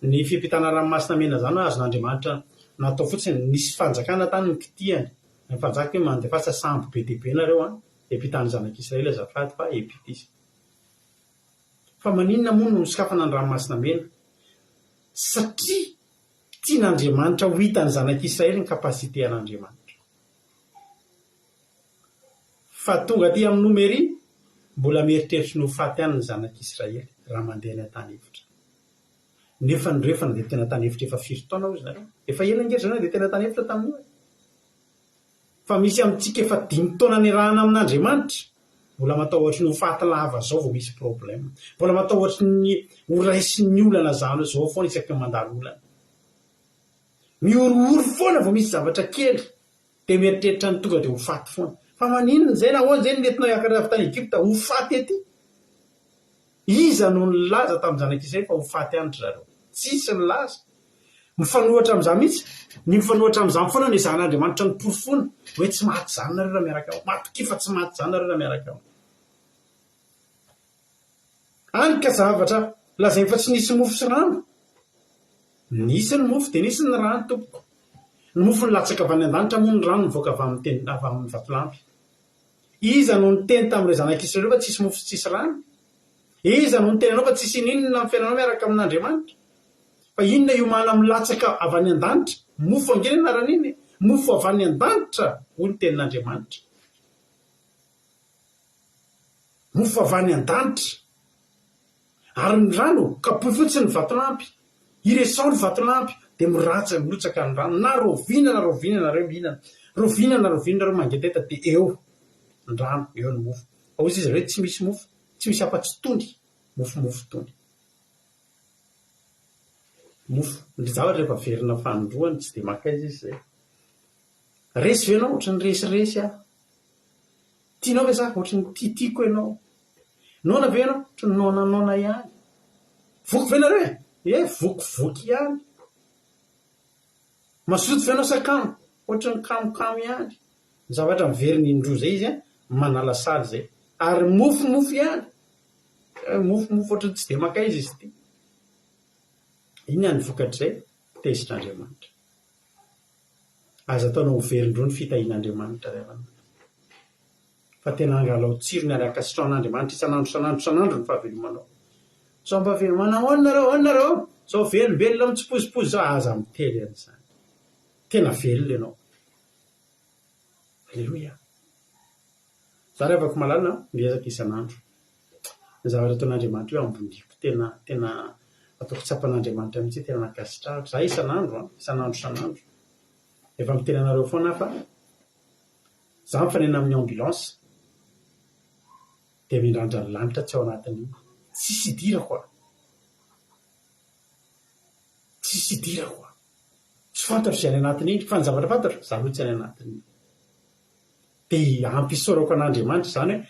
ny fiampitana ranomasina mena zany azon'Andriamanitra natao fotsiny nisy fanjakana tany ny kitihany ny fanjaka hoe mandefasa sambo be dehibe nareo epitany zanak'Israely azafady fa epitisa fa maninona moa no nisokafana ny ranomasina mena satria tian'Andriamanitra ho hitany zanak'Israely ny kapasite an'Andriamanitra. Fa tonga aty amin'ny nomery mbola mieritreritra ny ho faty any ny zanak'Israely raha mandeha ny tany hevitra nefa nyrefana dia tena tany hevitra efa 5 taona ozy nareo efa ela ngery zany dia tena tany hevitra tamin'io fa misy amintsika efa 5 taona nirahana amin'Andriamanitra mbola matao ohatry ny ho faty lava zao vao misy problème mbola matao ohatry ny ho raisin'ny olana zany zao foana isaky mandalo olana mioroory foana vao misy zavatra kely dia mieritreritra ny tonga dia ho faty foana. Fa maninona zay nahoana zay nentinao hiakatra tany Egypta ho faty ety? Iza no nilaza tamin'ny zanak'Israely fa ho faty andry zareo? Tsisy nilaza. Mifanohatra amin'izany mihitsy, ny mifanohatra amin'izany foana ny zan'Andriamanitra ny porofona hoe tsy maty zany nareo raha miaraka ao, maty kifa tsy maty zany nareo raha miaraka ao. Anika zavatra lazainy fa tsy nisy mofo sy rano. Nisy ny mofo dia nisy ny rano tompoko. Ny mofo nilatsaka avy any an-danitra moa ny rano nivoaka avy amin'ny vatolampy. Iza no niteny tamin'ireo zanak'Israely fa tsisy mofo sy tsisy rano? Iza no niteny anao fa tsisy ninona amin'ny fiainanao miaraka amin'Andriamanitra? Fa inona io mana milatsaka avy any an-danitra? Mofo angeny anarana iny, mofo avy any an-danitra ho ny tenin'Andriamanitra. Mofo avy any an-danitra. Ary ny rano kapohy fotsiny ny vatolampy, iresao ny vatolampy dia milotsaka ny rano. Na rovinana nareo mihinana, rovinana nareo mangeteta dia eo ny rano, eo ny mofo. Ozy izy ireo tsy misy mofo, tsy misy afa-tsy tony, mofomofo tony. Mofo, ny zavatra rehefa verina fanondroany tsy dia maka izy izay. Resy ve ianao ohatry ny resiresy aho? Tianao ve za ohatry ny titiko ianao? Nona ve ianao ohatry ny nona ihany? Voky ve nareo? Vokivoky ihany. Mazoto ve ianao sakamo? Ohatry ny kamokamo ihany. Ny zavatra miveriny indroa zay izy manala sary zay. Ary mofomofo ihany. Mofomofo ohatry ny tsy dia maka izy ity. Iny ihany vokatr'izay tezin'Andriamanitra. Aza ataonao ho verindroa ny fitahian'Andriamanitra rehefa. Fa tena angalao tsiro ny ariaka sitraon'Andriamanitra isanandro ny fahavelomanao. Sao mpahavelomanao ahoana nareo? Sao velombelona mitsipozipozy zao aza mitely an'izany. Tena velona ianao. Aleloia. Za rehefa afaka mahalala miezaka isanandro. Ny zavatra ataon'Andriamanitra hoe ambondiko tena ataoko tsapan'Andriamanitra mihitsy tena nakasitrahatra. Za isanandro. Efa miteny anareo foana fa za mifanena amin'ny ambulance dia mindrandra ny lanitra tsy ao anatin'iny. Tsisy idirako aho. Tsy fantatro izay any anatin'iny, fa ny zavatra fantatro za aloha tsy any anatin'iny. Dia ampisaorako an'Andriamanitra izany hoe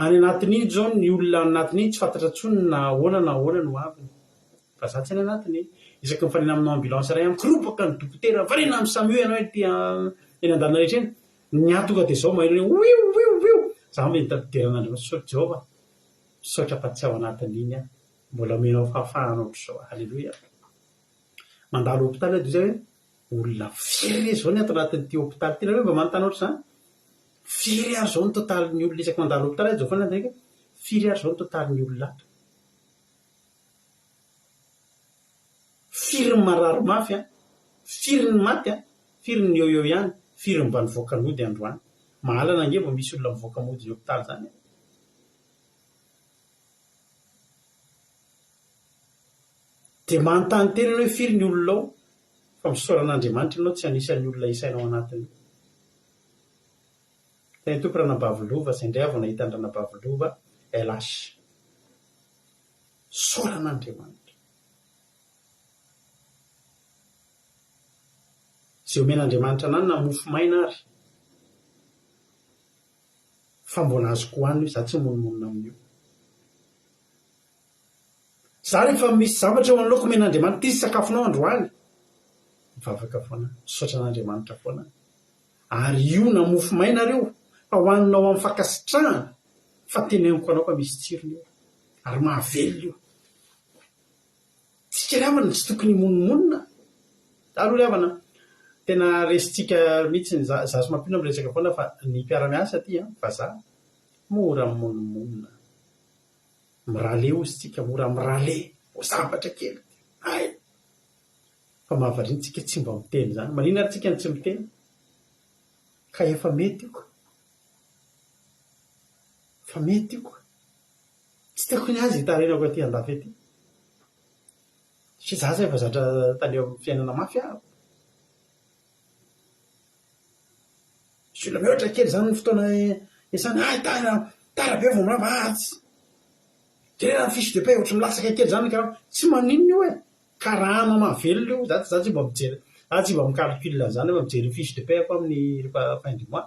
any anatin'iny zao ny olona anatin'iny tsy fantatra intsony na ahoana no aviny. Fa za tsy any anatin'iny. Isaky mifanena amin'ny ambulance iray mikiropaka ny dokotera, varena amin'ny Samio ianao ety eny an-dalana rehetra eny. Ny atoka dia izao maheno wiu. Za mitapideran'Andriamanitra saotra Jehova. Saotra fa tsy ao anatin'iny aho. Mbola menao fahafahana ohatr'izao. Aleloia. Mandalo hôpitaly dia izay hoe olona firy izao ny ato anatin'ity hôpitaly ity. Nareo mba manontany ohatr'izany? Firy ary izao ny totalin'ny olona isaky mandalo hôpitaly izao foana ndraiky. Firy ary izao ny totalin'ny olona ato. Firy ny marary mafy, firy ny maty, firy ny eo ihany, firy mba nivoaka mody androany. Mahalana ange mba misy olona mivoaka mody ny hôpitaly zany. Dia manontany tena hoe firy ny olona ao, fa misaoran'Andriamanitra ianao tsy anisan'ny olona isainao anatiny. Teny tompo Ranabavilova, izay indray avy nahita ny Ranabavilova Elasy. Saoran'Andriamanitra. Izay omen'Andriamanitra anany na mofo maina ary. Fa mbola azoko hohanina za tsy monomonina amin'io. Za rehefa misy zavatra ho anaoko omen'Andriamanitra, ity sakafonao androany. Mivavaka foana, saotra an'Andriamanitra foana. Ary io na mofo maina reo, fa hohaninao amin'ny fankasitrahana, fa teneniko anao fa misy tsirony io. Ary mahavelona io. Tsika ravana tsy tokony monomonina. Aloha ravana. Tena resitsika mihitsy ny za sy mampino miresaka foana fa ny mpiara-miasa aty fa za mora monomonina. Mirale ozy tsika, mora mirale ho zavatra kely. Ay. Fa mahavariana tsika tsy mba miteny zany. Maninona ary tsika ny tsy miteny? Ka efa mety io. Fa mety io. Tsy tiako ny azy hitarenako aty andafy ety. Sy za zay efa zatra tany eo amin'ny fiainana mafy aho. Sy olona mihoatra kely zany ny fotoana esany tara be vao mirabatsy. Jerena ny fiche de paie ohatry milatsaka kely zany ka tsy maninona io e. Karama mahavelona io. Za tsy mba mijery. tsy mba micalcule zany hoe mijery fiche de paie ako amin'ny rehefa fin du mois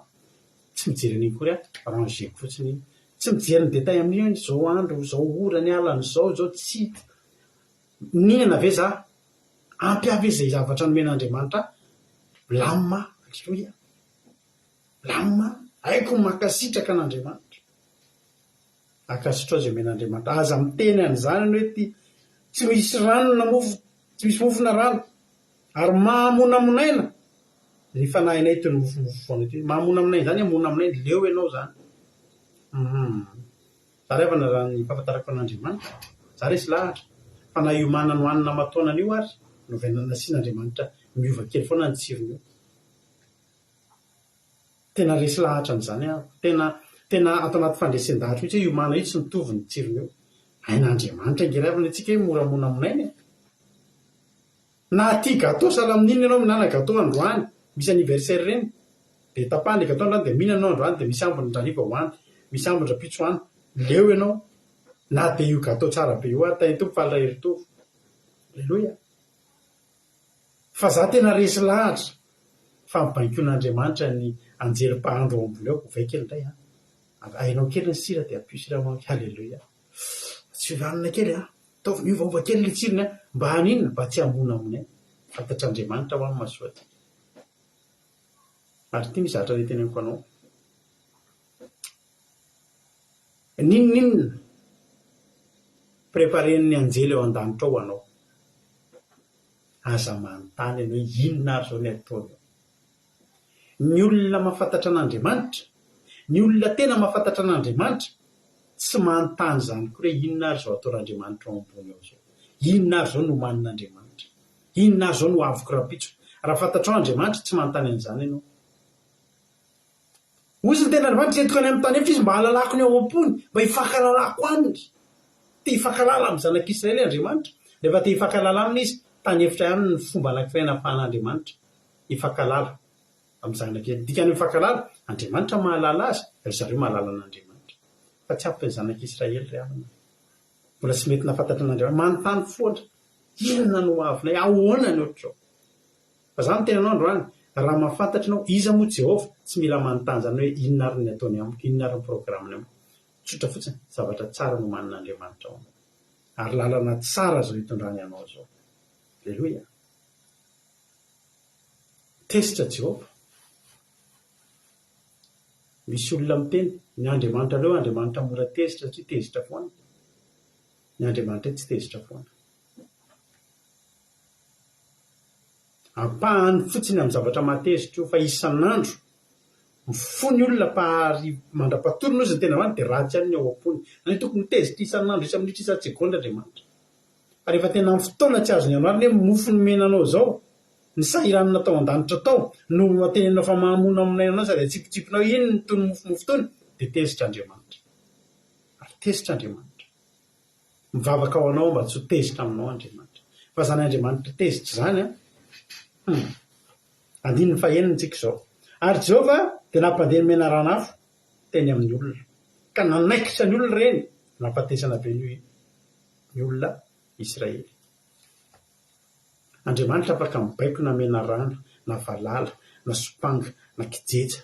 tsy mijery an'iny kory arrangeko fotsiny tsy mijery ny détail amin'iny zao andro zao ora ny alany zao tsy ninana ave za ampiave zay zavatra nomen'Andriamanitra lamma alleluia lamma haiko makasitraka an'Andriamanitra akasitrao zay men'Andriamanitra aza miteny an'izany hoe ty tsy misy rano na mofo tsy misy mofo na rano ary mahamonamonaina ny fanahinay toy ny mofomofo foana ty mahamonamonaina zany amonamonaina leo ianao zany za revana raha ny fahafantarako an'Andriamanitra za resy lahatra fa na io manano hanina mataonana io ary nasian'Andriamanitra miova kely foana ny tsirony io tena resy lahatra n'izany tena ato anaty fandresen-dahatra mihitsy hoe io mana io tsy mitovy ny tsirony io hain'Andriamanitra ingeravana antsika hoe mora monamonaina na ty gâteau salamin'iny ianao minana gâteau androany misy anniversaire reny de tapahany gâteau androany de mihinanao androany de misy ambony draniva hoany misy ambony drapitso hoany leo ianao na de io gâteau tsara be io tay tompo fa alay ritovy alleluia fa za tena resy lahatra fa mibainkon'Andriamanitra ny anjerim-pahandro ao ambony ao ovay kely indray ainao kely ny sira de apio siramamy alleluia tsy vanina kely ataovy miovaova kely le tsirony mba haninona mba tsy hamonamonay fantatr'Andriamanitra ho amin'ny masoa ty ary ty misy zatra le teneniko anao ninonninona préparen'ny anjely ao an-danitra ao anao aza manontany ianao inona ary zao ny ataony ny olona mahafantatra an'Andriamanitra ny olona tena mahafantatra an'Andriamanitra tsy manontany zany koa hoe inona ary zao ataon'Andriamanitra ao ambony ao zao inona ary zao no manin'Andriamanitra inona ary zao no avoko rapitso raha fantatrao Andriamanitra tsy manontany an'izany ianao ozy ny tena Andriamanitra entiko any amin'ny tany efitra izy mba hahalalako ny ao am-pony mba hifankalalako aminy te hifankalala amin'ny zanak'Israely Andriamanitra rehefa te hifankalala aminy izy tany efitra ihany ny fomba anankiray nahafahan'Andriamanitra hifankalala amin'ny zanak'Israely dikany hifankalala Andriamanitra mahalala azy ry zareo mahalala an'Andriamanitra fa tsy ampy ny zanak'Israely ry amina mbola tsy mety nahafantatra an'Andriamanitra manontany foana inona no avinay ahoana ny ohatrao fa zany tena anao androany raha mahafantatra anao iza moa Jehova tsy mila manontany zany hoe inona ary ny ataony amiko inona ary ny programany amiko tsotra fotsiny zavatra tsara no manin'Andriamanitra ao ary lalana tsara zao hitondrany anao zao alleluia tesitra Jehova misy olona miteny ny Andriamanitra aleo Andriamanitra mora tezitra satria tezitra foana ny Andriamanitra tsy tezitra foana ampahany fotsiny amin'ny zavatra matezitra io fa isan'andro mifony olona pahary mandra-patorona ozy ny tena vany dia ratsy any ny ao am-pony any tokony tezitra isan'andro isa minitra isa sekonda Andriamanitra fa rehefa tena amin'ny fotoana tsy azony ianao ary hoe mofo ny menanao zao ny sahiran'ny natao an-danitra tao no atenenao fa mahamona aminay anao sady atsipitsipinao iny ny tony mofomofo tony dia tezitra Andriamanitra ary tezitra Andriamanitra mivavaka ao anao mba tsy ho tezitra aminao Andriamanitra fa zany Andriamanitra tezitra zany andiny ny faheniny tsika izao ary Jehova dia nampandeha ny menaranafo teny amin'ny olona ka nanaikitra ny olona reny nampatesana be ny olona Israely Andriamanitra afaka mibaiko na menarana na valala na sopanga na kijeja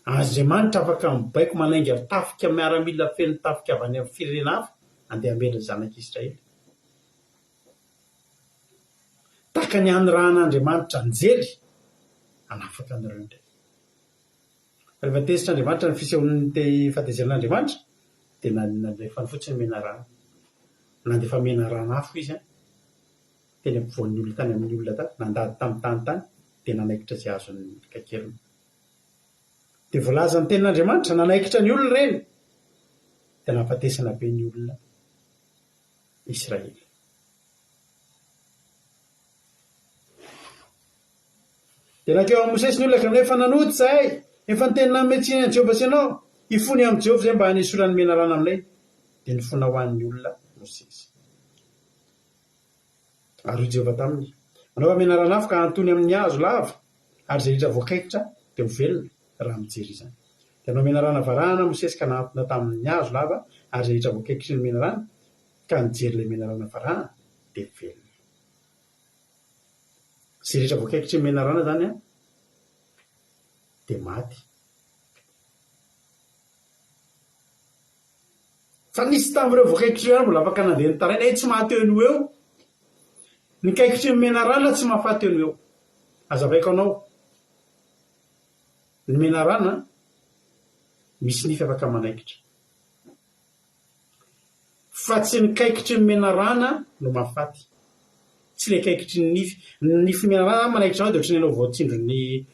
Andriamanitra afaka mibaiko manainga tafika miaramila feno tafika avy any amin'ny firenena hafa andeha hamelony zanak'Israely taka ny aniran'Andriamanitra anjely anafaka an'ireo indray rehefa tezitra Andriamanitra ny fisehon'ny fahatezerin'Andriamanitra dia nandefa ny fotsiny menarana nandefa menarana afo izy teny ampovoan'ny olona tany amin'ny olona tany nandady tamin'ny tany dia nanaikitra izay azony kakeliny dia voalaza ny tenin'Andriamanitra nanaikitra ny olona ireny dia nampatesana be ny olona Israely dia nakeo amin'ny Mosesy ny olona ka efa nanoty zahay efa nitenina metsiny Jehova sy ianao hifony amin'ny Jehova izay mba hanisora ny menarana aminay dia nifona ho an'ny olona Mosesy ary Jehova taminy manao fa menarana afo ka antony amin'ny hazo lava ary izay rehetra voakaikitra dia ho velona raha mijery izany dia anao menarana varahana Mosesy ka nahantona tamin'ny hazo lava ary izay rehetra voakaikitra ny menarana ka nijery ilay menarana varahana dia velona zay rehetra voakaikitry ny menarana zany a dia maty. Fa nisy tamin'ireo voakaikitry ihany mbola afaka nandeha ny taraina tsy maty eo no eo. Ny kaikitry ny menarana tsy mahafaty eo no eo. Azavaiko anao, ny menarana misy nify afaka manaikitra. Fa tsy ny kaikitry ny menarana no mahafaty. Tsy le kaikitry ny nify. Ny nify menarana manaikitra anao dia ohatran'ny ianao voatsindro ny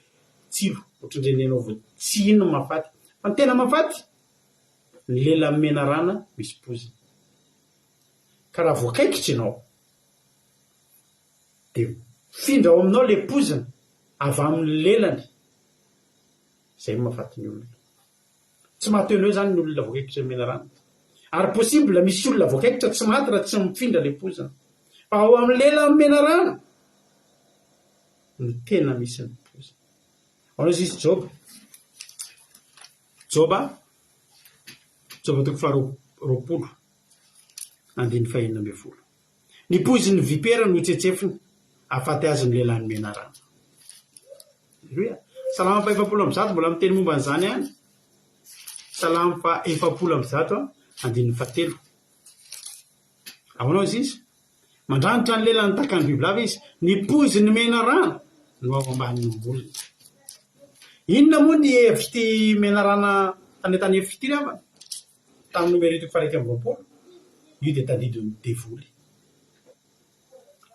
tsiro, ohatran'ny ianao voatsiny no mahafaty. Fa ny tena mahafaty ny lela amin'ny menarana misy poziny. Ka raha voakaikitra ianao dia findra ao aminao le pozina avy amin'ny lelany, izay mahafaty ny olona. Tsy maty eo zany ny olona voakaikitra ny menarana. Ary possible misy olona voakaikitra tsy maty raha tsy mifindra le pozina. Fa ao amin'ny lelan'ny menarana ny tena misy ny pozina. Ao izy Job. Job toko faharoapolo andiny fahaenina ambin'ny folo. Ny poziny vipera no tsetsefiny ahafaty azy ny lelan'ny menarana. Salama fa 700 mbola miteny momba an'izany ihany. Salama fa 700 andiny fahatelo. Aonao izy mandranitra ny lelan'ny tahaka ny biby lava izy. Ny poziny menarana no ao ambanin'ny olona. Inona moa ny hevitry menarana tany hevitry ty avana tamin'ny numeritiko faha 120? Io dia tadidin'ny devoly.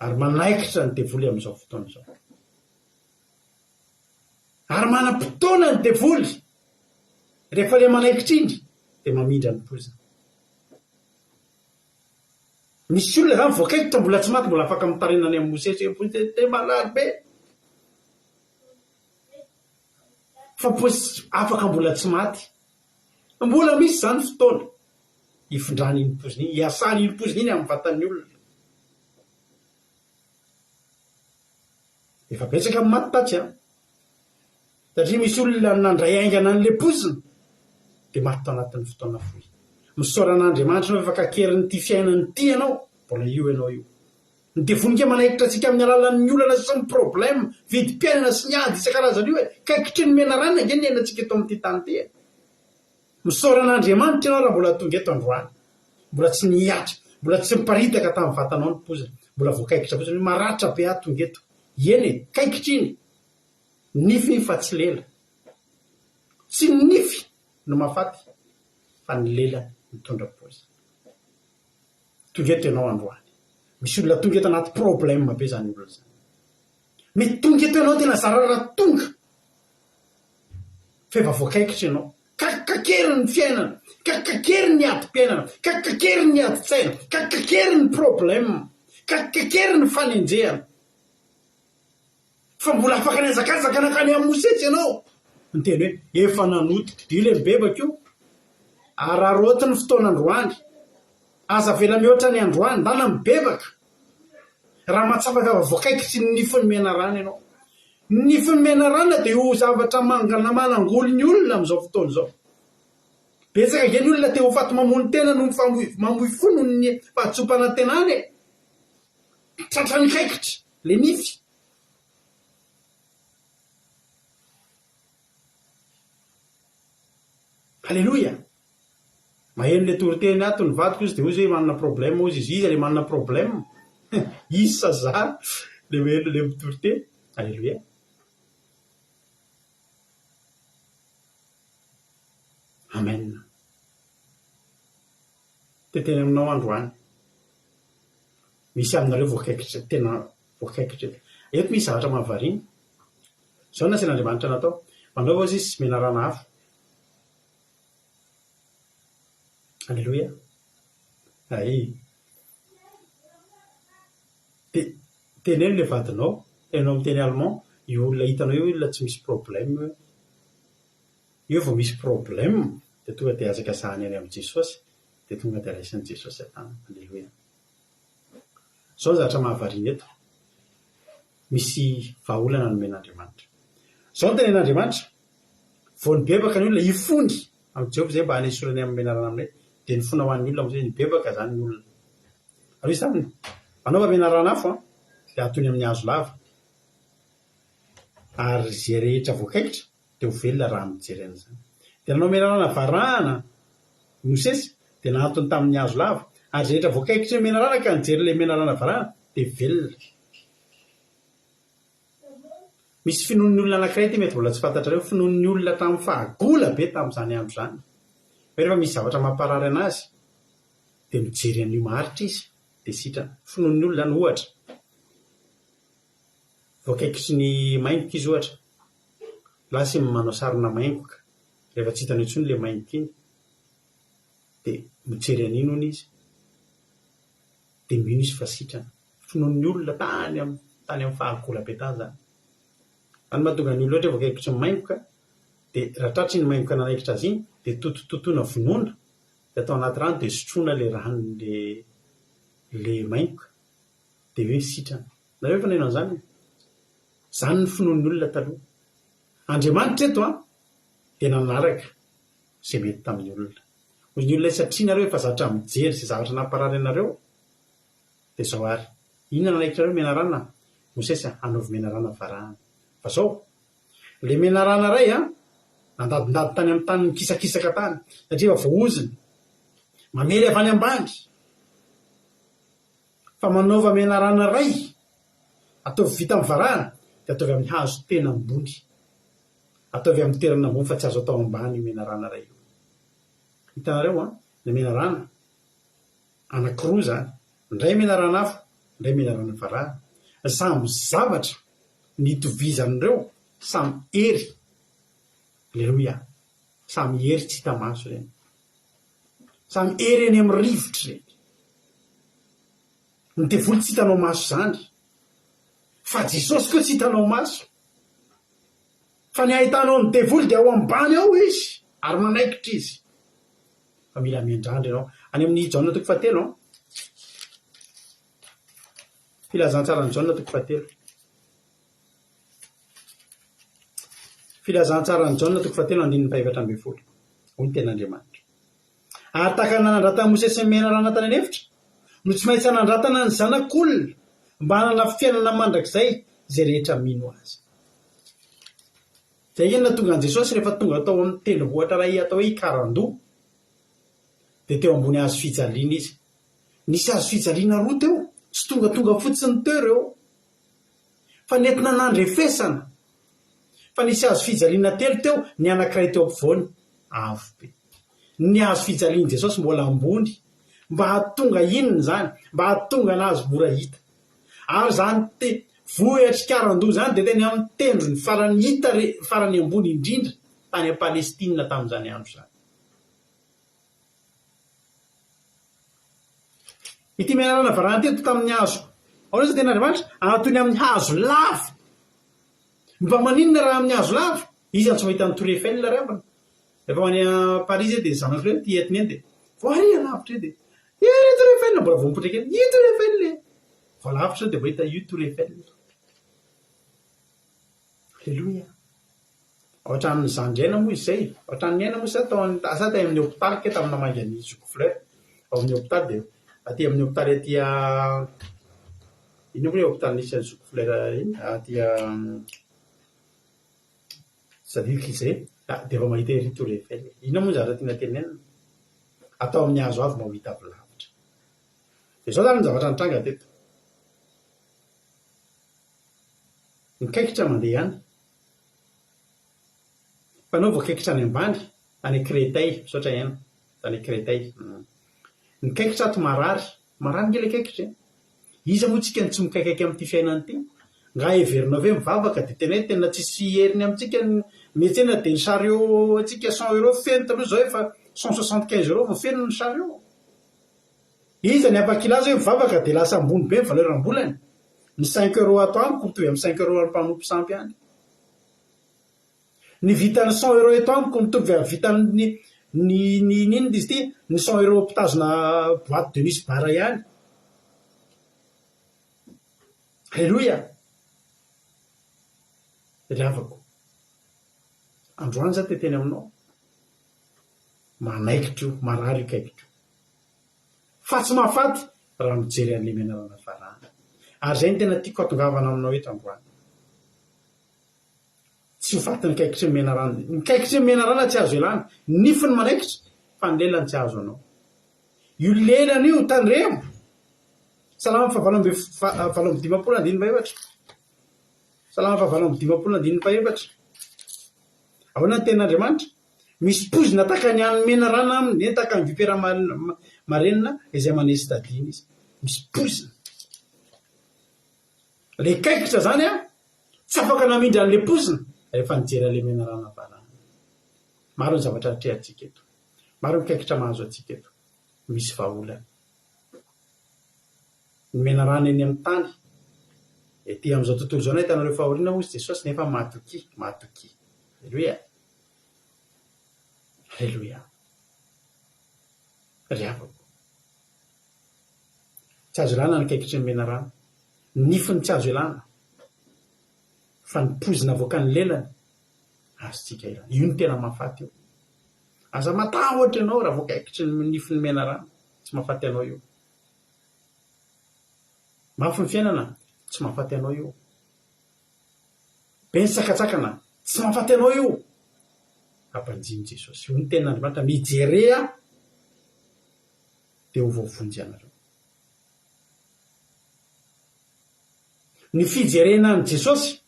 Ary manaikitra ny devoly amin'izao fotoana izao. Ary manam-potoana ny devoly rehefa le manaikitra iny dia mamindra ny pozina. Misy olona zany voakaikitra mbola tsy maty, mbola afaka mitarinany amin'ny mosesy te malary be. Fa afaka mbola tsy maty. Mbola misy zany fotoana ifindrany iny pozina iny, iasany iny pozina iny amin'ny vatan'ny olona. Efa betsaka amin'ny maty tatsy a. Satria misy olona nandray aingana an'le pozina dia maty tao anatin'ny fotoana fohy. Misaoran'Andriamanitra ianao efa kakeriny ty fiainany ty ianao, mbola io ianao io. Ny devonika manaikitra antsika amin'ny alalan'ny olana sy ny problème, vidim-piainana sy ny ady isan-karazany io kaikitry ny menarana nge ny iainantsika eto amin'ity tany ty. Misaoran'Andriamanitra ianao raha mbola tonga eto androany. Mbola tsy niatra, mbola tsy miparitaka tamin'ny vatanao ny pozina, mbola voakaikitra pozina maratra be ahy tonga eto. Eny kaikitra iny. Nify fa tsy lela. Tsy nify no mahafaty, fa ny lela mitondra pozina. Tonga eto ianao androany. Misy olona tonga eto anaty problème be zany olona zany. Mety tonga eto ianao tena zarara tonga. Fa efa voakaikitra ianao. Kakakery ny fiainana, kakakery ny adi-piainana, kakakery ny adi-tsaina, kakakery ny problème, kakakery ny fanenjehana. Fa mbola afaka niazakazaka nakany amin'ny mosesy ianao. Ny teny hoe efa nanotika dia io le mibebaka io. Araroty ny fotoana androany. Aza vela mihoatra ny androany, ndana mibebaka. Raha mahatsapaka voakaikitry ny nifiny menarana ianao. Ny nifiny menarana dia io zavatra manangolo ny olona amin'izao fotoana izao. Betsaka ge ny olona te ho faty mamony tena no mamoy fo noho ny fahatsopana tenany. Tratra ny kaikitra, le nify. Alléluia. Maheno le toriteny ato ny vadiko izy dia ozy hoe manana problème ozy izy le manana problème. Izy sa za le maheno le mitorite. Alléluia. Amen. Teteny aminao androany. Misy aminareo voakaikitra, tena voakaikitra. Eto misy zavatra mahavariana. Zao nasen'Andriamanitra natao. Manao izy sy menarana hafa. Alléluia. Ay. Teneno le vadinao, enao amin'ny teny allemand, io olona hitanao io olona tsy misy problème. Io vao misy problème, dia tonga dia azaka sahany any amin'ny Jesosy, dia tonga dia raisin'i Jesosy atany. Alléluia. Zao zavatra mahavariana eto. Misy vahaolana nomen'Andriamanitra. Zao ny tenen'Andriamanitra. Vao nibebaka ny olona hifondy amin'ny Jehovah izay mba hanesorany amin'ny menarana aminay. Dia ny fona ho an'ny olona amin'izay nibebaka zany ny olona. Ary izany, anaova menarana hafa dia atony amin'ny hazo lava. ary zay rehetra voakaikitra dia ho velona raha mijery an'izany. Dia nanao menarana varahana Mosesy dia nahantony tamin'ny hazo lava, ary rehetra voakaikitra menarana ka nijery ilay menarana varahana dia velona. Misy finoan'ny olona anankiray ty mety mbola tsy fantatrareo, finoan'ny olona tamin'ny fahagola be tamin'izany andro izany. Rehefa misy zavatra mamparary anazy dia mijery an'io maharitra izy dia sitrana. Finoan'ny olona ny ohatra voakaikitry ny maingoka izy ohatra, lasy manao sarina maingoka, rehefa tsy hitany intsony ilay maingoka iny dia mijery an'ino hono izy dia mino izy fa sitrana. Finoan'ny olona tany amin'ny fahagola be tany zany. Any mahatonga ny olona ohatra voakaikitry ny maingoka dia raha tratry ny maingoka nanaikitra azy iny dia totototoina vonoina dia atao anaty rano dia sotroina ilay ranon'ilay maingoka dia hoe sitrana. Nareo efa naheno an'izany? Zany ny finoan'ny olona taloha. Andriamanitra eto dia nanaraka izay mety tamin'ny olona. Hoy ny olona satria nareo efa zatra mijery izay zavatra namparary anareo dia zao ary. Inona nanaikitra nareo menarana? Mosesy hanaovy menarana varahana. Fa zao ilay menarana iray nandadindady tany amin'ny tany mikisakisaka tany satria efa voaoziny mamely avy any ambany. Fa manaova menarana iray ataovy vita amin'ny varahana dia ataovy amin'ny hazo tena ambony, ataovy amin'ny toerana ambony fa tsy azo atao ambany menarana iray io. Hitanareo ny menarana anankiroa zany, indray menarana afo, indray menarana varahana. Samy zavatra nitovizan'ireo samy hery. Alleluia. Samy hery tsy hita maso ireny, samy hery eny amin'ny rivotra ireny. Ny devoly tsy hitanao maso zany, fa Jesosy koa tsy hitanao maso. Fa ny ahitanao ny devoly dia ao ambany ao izy ary manaikitra izy. Fa mila miandrandra ianao. Any amin'ny Jaona 4, filazantsara ny Jaona 4. Filazantsara ny Jaona 4:7-20. Hoy ny ten'Andriamanitra. Ary tahaka nanandratana Mosesy ny menarana tany an'efitra no tsy maintsy nanandratana ny zanak'olona mba hanana fiainana mandrakizay izay rehetra mino azy. Izay inona tonga an'i Jesosy rehefa tonga tao amin'ny tendrombohitra iray atao hoe Karandoa dia teo ambony hazo fijaliana izy. Nisy hazo fijaliana roa teo, tsy tonga fotsiny teo ireo, fa nentina nandrefesana. Fa nisy hazo fijaliana telo teo, ny anankiray teo ampovoany avo be. Ny hazo fijaliana Jesosy mbola ambony, mba hahatonga inona zany, mba hahatonga anazy mora hita. Ary zany vohitry Karandoa zany dia teny amin'ny tendro ny farany hita, farany ambony indrindra tany Palestina tamin'izany andro zany. Ity menarana varahana teto tamin'ny hazo, ao rehetra tena Andriamanitra anatony amin'ny hazo lava. Mba maninona raha amin'ny hazo lava? Izy tsy mahita ny Tour Eiffel ravana. Rehefa ho any Paris dia zanako hoe ty etiny eny dia voary alavitra dia Tour Eiffel mbola vao mipotra kely. Tour Eiffel vao lavitra dia mahita io Tour Eiffel. Alleluia. Ohatran'ny zandriaina moa izay, ohatran'ny aina moa sa tao amin'ny hôpitaly ke tamin'ny namangy ny Zokofleur. Ao amin'ny hôpitaly dia aty amin'ny hôpitaly aty ino hoe hôpitaly nisy Zokofleur iny aty Zavika izay dia efa mahita ery Tour Eiffel. Ino moa zavatra tiana tenenina? Atao amin'ny hazo avo mba ho hita avy lavitra. Dia izao zany ny zavatra nitranga teto. Nikaikitra mandeha ihany. Fa nao voakaikitra any ambany, any Kretay, misaotra ihany, tany Kretay. Nikaikitra ato marary ngely akaikitra. Iza moa tsika tsy mikaikaiky amin'ity fiainana ity? Nga heverina ve mivavaka dia tena tsisy heriny amintsika metsena dia ny chariot atsika €100 feno taloha zao efa €175 vao feno ny chariot. Iza ny ampakilazy hoe mivavaka dia lasa ambony be ny valeram-bolany. Ny €5 ato amiko mitovy amin'ny €5 ny mpanompo sampy any. Ny vitan'ny €100 eto amiko mitovy amin'ny vitan'ny inona izy ity, ny €100 mpitazona boîte de nuit bara ihany. Alleluia. Ravako. Androany za teteny aminao. Manaikitra io, marary io kaikitra io. Fa tsy mahafaty raha mijery an'ilay menarana varahana. Ary izay ny tena tiako hatongavana aminao eto androany. tsy ho faty nikaikitry ny mena rano. Nikaikitry ny mena rano tsy azo elana. Nifiny manaikitra fa ny lelany tsy azo anao. Io lelany io tandremo. Salama fa 7:dimapolo. Salama fa 7:dimapolo. Ahoana ny tenin'Andriamanitra? Misy pozina takany any mena rano aminy, takany vipera marenina izay manesy tadiny izy. Misy pozina. Le kaikitra zany tsy afaka namindra an'le pozina rehefa nijery an'le mena rano avarana. Maro ny zavatra atrehantsika eto. Maro ny kaikitra mahazo atsika eto. Misy vahaolana. Ny mena rano eny amin'ny tany. Ety amin'izao tontolo izao hitanareo fahoriana hozy Jesosy nefa matoky. Alleluia. Alleluia. Riavako. Tsy azo elana ny kaikitry ny mena rano. Nifiny tsy azo elana. Fa ny pozina avoaka ny lelany azotsika elana. Io ny tena mahafaty io. Aza matahotra ianao raha voakaikitry ny nifiny mena rano. Tsy mahafaty anao io. Mafy ny fiainana, tsy mahafaty anao io. Be ny sakatsakana, tsy mahafaty anao io. Ampanjiny Jesosy. Io ny tenin'Andriamanitra mijerea dia ho voavonjy anareo. Ny fijerena ny Jesosy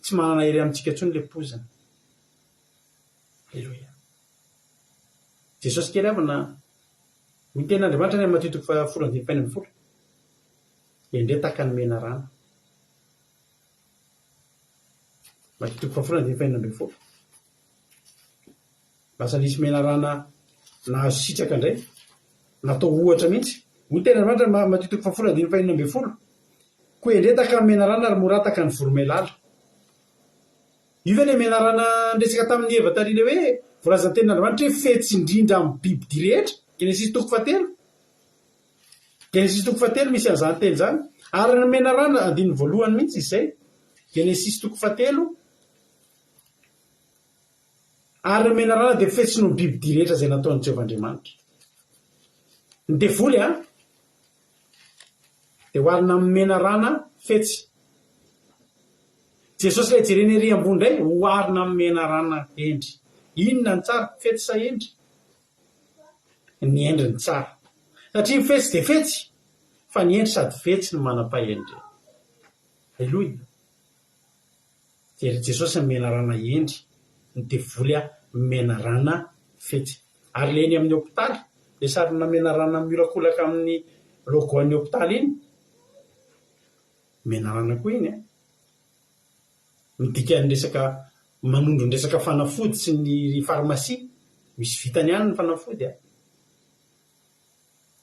tsy manana hery amintsika intsony le pozina. Alleluia. Jesosy kely avana ny tenin'Andriamanitra ny Mateo 4:24. Endretaka ny mena rano. Mateo 4:24. Lasa nisy mena rana nahazo sitraka indray. Natao ohatra mihitsy. Ny tenin'Andriamanitra Mateo 4:24. Koa endretaka ny mena rana ary morataka ny voromailala. Io ve le mena rana ndresaka tamin'ny Eva tariana hoe voalazan'ny tenin'Andriamanitra hoe fetsy indrindra amin'ny biby dia rehetra. Genesis 3:7. Genesis 3:7 misy an'izany teny zany. Ary ny mena rano andiny voalohany mihitsy izay. Genesis 3:7. Ary ny mena rano dia fetsy no biby dia rehetra izay nataon'i Jehovahandriamanitra. Ny devoly dia hoarina amin'ny mena rana fetsy. Jesosy ilay jereny ery ambony indray hoarina amin'ny mena rana endry. Inona ny tsara? Fetsy sa endry? Ny endry ny tsara. Satria ny fetsy dia fetsy, fa ny endry sady fetsy no manam-pahendry. Alleluia. Jery Jesosy ny mena rana endry, ny devoly mena rana fetsy. Ary le eny amin'ny hôpitaly, le sarina mena rana mirakolaka amin'ny logo an'ny hôpitaly iny, mena rana koa iny. Midika ny resaka manondro ny resaka fanafody sy ny farmasia. Misy vitany ihany ny fanafody.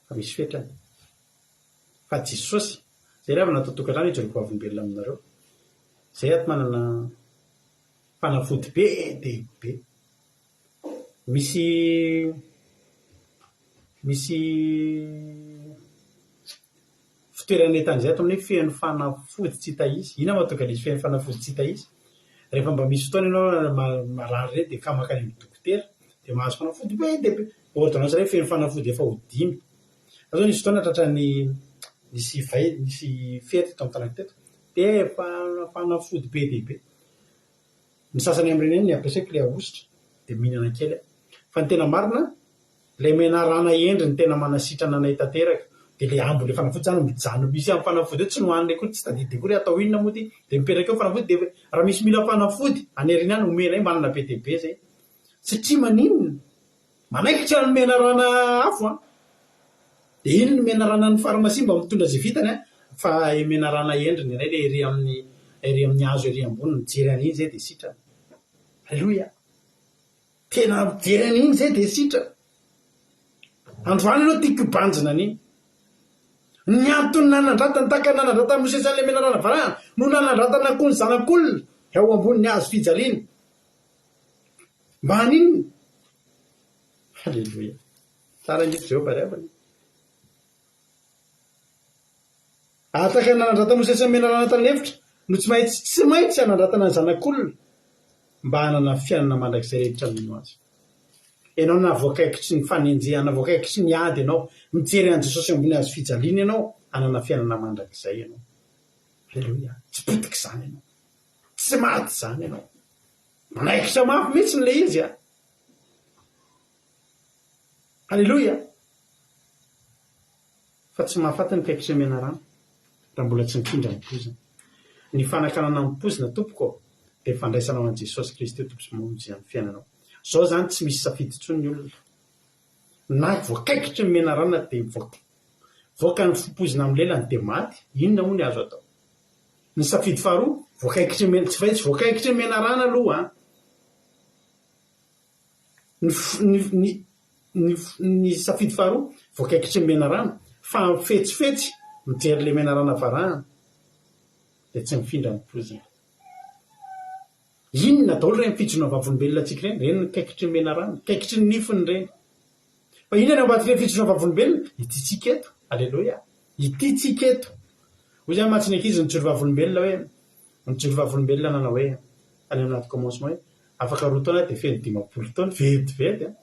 Fa misy fetrany. Fa Jesosy, zay rehefa natao tokantrano hijereko avim-belona aminareo. Zay ato manana fanafody be dia be. Misy fitoerana etan'izay ato amin'ny feno fanafody tsy hita izy. Ina mahatonga izy feno fanafody tsy hita izy? Rehefa mba misy fotoana ianao marary reny dia ka makany amin'ny dokotera dia mahazo fanafody be dia be. Ordonnance rehefa feno fanafody efa ho 5. Azao nisy fotoana tratrany nisy fety tao amin'ny tanàna teto dia fanafody be dia be. Ny sasany amin'ireny ny ampiasaiko ilay ahositra dia mihinana kely. Fa ny tena marina, ilay mena rana endry ny tena manasitrana anay tanteraka. Dia ilay ambo ilay fanafody zany mijano misy amin'ny fanafody tsy nohaniny koa tsy tadidi koa atao inona moa dia mipetraka eo fanafody dia raha misy mila fanafody anerina any omena iny manana be dia be zay. Satria maninona? Manaikitra ny mena rana afo. Dia iny ny mena rana ny farmasia mba mitondra izay vitany fa mena rana endriny ilay ery amin'ny hazo ery ambony mijery an'iny zay dia sitrana. Alleluia. Tena mijery an'iny zay dia sitrana. Androany ianao tiako banjina an'iny. Ny antony nanandratany taka nanandratany mosesan'ilay mena rana varahana no nanandratana koa ny zanak'olona eo ambony hazo fijaliana. Mba haninona? Halleluia. Tsara indrindra Jehova rehefa. Ataka nanandratana mosesan'ny mena rana tany hevitra no tsy maintsy hanandratana ny zanak'olona mba hanana fiainana mandrakizay rehetra mino azy. Ianao navoakaikitry ny fanenjehana, navoakaikitry ny ady ianao, mijery an' Jesosy ambony hazo fijaliana ianao, hanana fiainana mandrakizay ianao. Halleluia. Tsy potika izany ianao. Tsy maty izany ianao. manaikitra mafy mihitsy n'le izy a. Halleloia. Fa tsy mahafatany kaikitra mena rano raha mbola tsy mifindra mipozina. Ny fanakanana mipozina tompoko dia fandraisanao an' Jesosy Kristy tompo sy mamonjy amin'ny fiainanao. Zao zany tsy misy safidy intsony ny olona. Na voakaikitra ny mena rano dia voaka ny fipozina amin'ny lelany dia maty. Inona moa ny azo atao? Ny safidy faharoa voakaikitra ny mena, tsy voakaikitra ny mena rano aloha a. Ny safidy faharoa voakaikitra ny mena rano fa fetsifetsy mijery le mena rano avarahana dia tsy mifindra mipozina. Inona daholo ireny fijona vavolombelona antsika ireny? Ireny nikaikitry ny mena rano, kaikitry ny nifiny ireny. Fa inona ambadika ireny fijona vavolombelona? Ity tsika eto. Alleloia. Ity tsika eto. Hoy zany mantsy ny ankizy nijoro vavolombelona hoe nijoro vavolombelona nanao hoe any anaty commencement hoe afaka 2 taona dia feno 50 taona vetivety a.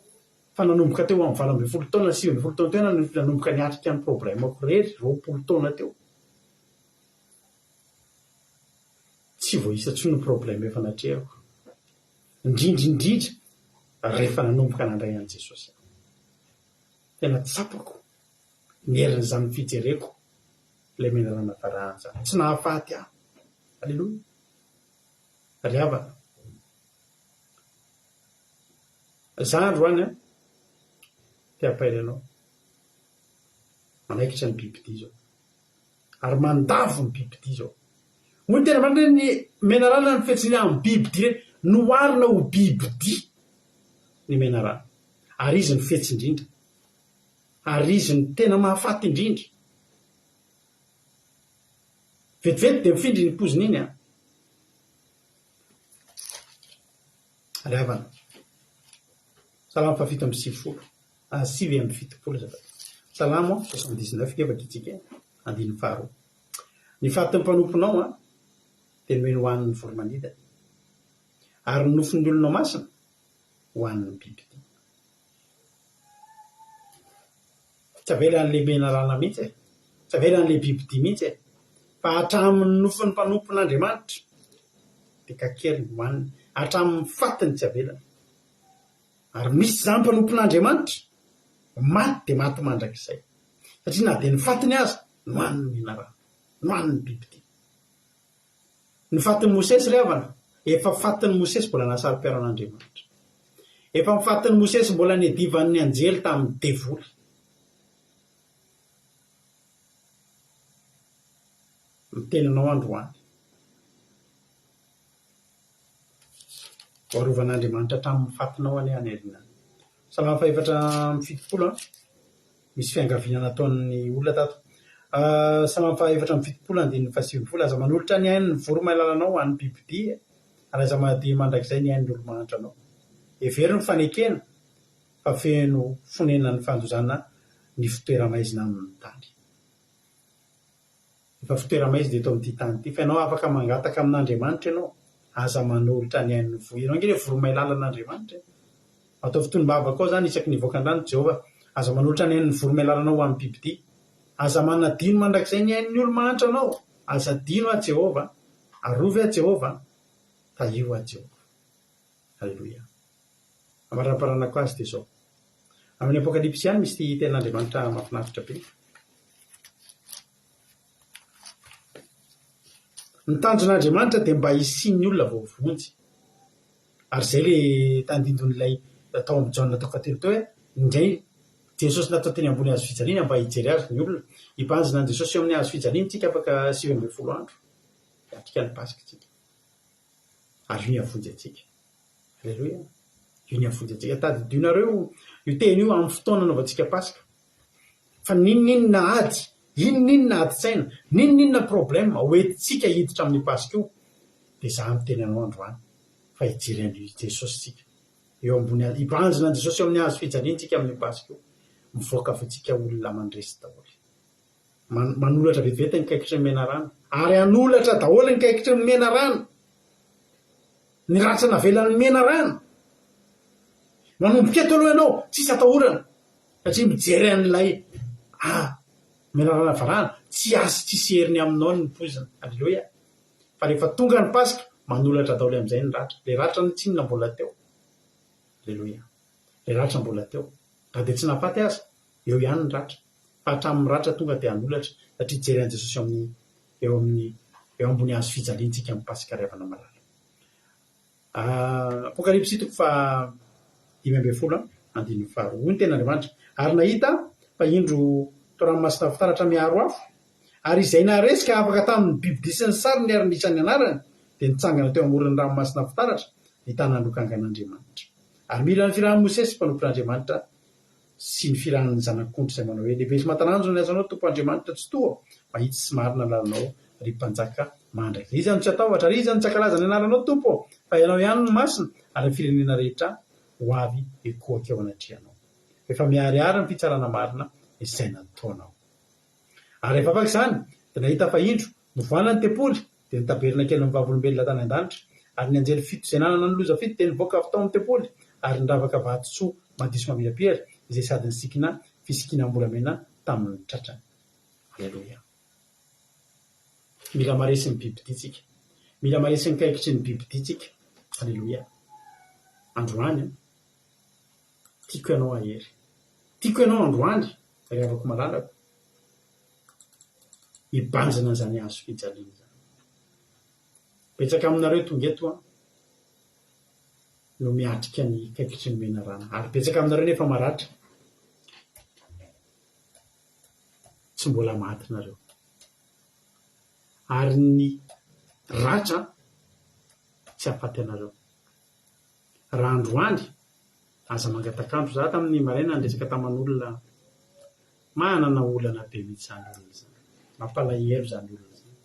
Fa nanomboka teo amin'ny 20 taona 30 taona teo nanomboka niatrika ny problemako rery 20 taona teo. Tsy voaisa tsy ny problème efa natrehako. Indrindra rehefa nanomboka nandray an' Jesosy. Tena tsapako ny herin'izany fijereko ilay mena rano avarahana zany. Tsy nahafaty aho. Alleloia. Ry havana. Za androany a tia ampairanao manaikitra ny bibidia zao ary mandavo ny bibidia zao. Moa ny tena marina ny mena rano ny fetsiny amin'ny bibidia reny noharina ho bibidia ny mena rano. Ary izy ny fetsy indrindra. Ary izy ny tena mahafaty indrindra. Vetivety dia mifindry ny pozina iny a. Ry havana. Salamo 770. 770 zava. Salamo 79 kevaka itsika andiny faharoa. Ny fahaton'ny mpanomponao a dia nomeny ho an'ny voromanidina. Ary ny nofin'ny olona masina ho an'ny bibidia. Tsy avela an'le mena rano mihitsy e. Tsy avela an'le bibidia mihitsy e. Fa hatramin'ny nofin'ny mpanompon'Andriamanitra dia kakery ho an'ny hatramin'ny fatiny tsy avelana. Ary misy zany mpanompon'Andriamanitra maty dia maty mandrakizay. Satria na dia ny fatiny aza no an'ny mena rano, no an'ny bibidia. Ny fatin'ny Mosesy ry havana, efa fatin'ny Mosesy mbola nasaro-piaron'Andriamanitra. Efa ny fatin'ny Mosesy mbola niadivan'ny anjely tamin'ny devoly. Mitenanao androany. Hoarovan'Andriamanitra tamin'ny fatinao any erinany. Salamo 470 misy fiangaviana nataon'ny olona tato. Salamo 470 aza manolotra ny ainy ny voromahalalana an'ny bibidia ary aza mahady mandrakizay ny ainy olo-mahantra anao. Every ny fanekena fa feno fonena ny fandozana ny fitoeramaizina amin'ny tany. Efa fitoeramaizy dia eto amin'ity tany ity fa ianao afaka mangataka amin'Andriamanitra ianao. Aza manolotra ny ainy ianao ngely voromahalalanaandriamanitra. Atao fitonom-bavaka ao zany isaky nivoaka andrano Jehova. Aza manolotra ny ainy voromahalalana ho amin'ny bibidia. Aza manadino mandrakizay ny ainy olo-mahantra anao. Aza dino a Jehova, arovy a Jehova, taio a Jehova. Halleluia. Amaraparanako azy dia zao. Amin'ny apokalipsy ihany misy ten'Andriamanitra mahafinaritra be. Ny tanjon'Andriamanitra dia mba hisian'ny olona voavonjy. Ary izay le tandindon'ilay tao amin'ny Jaona tao 4 teo hoe indray Jesosy natao teny ambony hazo fijaliana mba hijery azy ny olona. Hibanjina an' Jesosy eo amin'ny hazo fijaliana tsika afaka 12 andro. Hiatrika ny Pasika tsika. Ary io ny havonjy antsika. Halleluia. Io ny havonjy antsika. Tadidinareo io teny io amin'ny fotoana anaovantsika Pasika. Fa ninona ady, inona ady-tsaina, ninona problème hoentintsika hiditra amin'ny Pasika io dia za miteny anao androany fa hijery an'i Jesosy tsika. Eo ambony hibanjina an' Jesosy eo amin'ny hazo fijaliana tsika amin'ny Pasika io. Mivoaka avintsika olona mandresy daholo. Manolatra vetivety ny kaikitry ny mena rano. Ary anolatra daholo ny kaikitry ny mena rano. Ny ratra navelan'ny mena rano. Manomboka eto aloha ianao, tsisy atahorana. Satria mijery an'ilay mena rano avarahana, tsy azo tsisy heriny aminao ny pozina. Alleluia. Fa rehefa tonga ny Pasika, manolotra daholy amin'izay ny ratra. Le ratra ny tsinona mbola teo. Alleloia. Le ratra mbola teo. Raha dia tsy nahafaty aza, eo ihany ny ratra. Fa hatramin'ny ratra tonga dia hanolatra satria jery an'i Jesosy eo ambony hazo fijaliantsika amin'ny Pasika malala. Apokalipsy 5:5 ny ten'Andriamanitra. Ary nahita fa indro toranomasina fitaratra miaro afo, ary izay naharesika afaka tamin'ny biby disy ny sary ny ary-nisan'ny anarany, dia nitsangana teo amoron'ny ranomasina fitaratra ny tanany lokangan'Andriamanitra. Ary mila ny firahan'i Mosesy mpanompon'Andriamanitra sy ny firahan'ny zanak'ondry izay manao hoe lehibe sy matananjo ny azanao Tompo Andriamanitra tsy toa, mahitsy sy marina lalanao ry mpanjaka mandraky. Ry izany tsy atahotra, ry izany tsy ankalaza ny anaranao Tompo, fa ianao ihany ny masina ary ny firenena rehetra ho avy ekoaka eo anatrianao. Efa miariary ny fitsarana marina izay nataonao. Ary rehefa afaka izany dia nahita fa indro nivoana ny tempoly dia nitaberina kely ny vavolombelona tany an-danitra, ary ny anjely fito izay nanana ny loza fito dia nivoaka avy tao amin'ny tempoly, ary niravaka vatosoa madiso mamirapiratra izay sady nisikina fisikinam-bolamena tamin'ny tratrany. Alleloia. Mila maresy ny biby ditsika. Mila maresy ny kaikitry ny biby ditsika. Alleloia. Androany tiako ianao ahery. Tiako ianao androany ry avako malalako. Ibanjina izany hazo fijaliana izany. Betsaka aminareo tonga eto no miatrika ny kaikitry ny menarana. Ary betsaka aminareo nefa maratra. Tsy mbola maty nareo. Ary ny ratra tsy hafaty anareo. Raha androany aza mangatakandro. Za tamin'ny maraina nresaka taman'olona manana olana be mihitsy izany olona izany. Mampalahelo izany olona izany.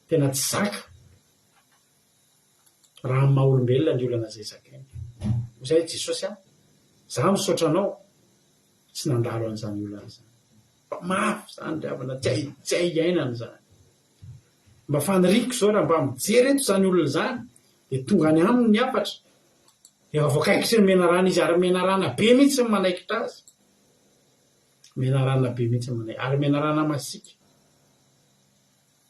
Tena tsy zaka. Raha amin'ny maha-olombelona ny olana izay zakainy. Izay Jesosy za misaotra anao tsy nandalo an'izany olana izany. Fa mafy izany ry havana, tsy iainana izany. Mba faniriko izao raha mba mijery eto izany olona izany dia tonga any aminy ny hafatra. Efa voakaikitry ny menarana izy ary menarana be mihitsy ny manaikitra azy. Menarana be mihitsy ny manaikitra ary menarana masika.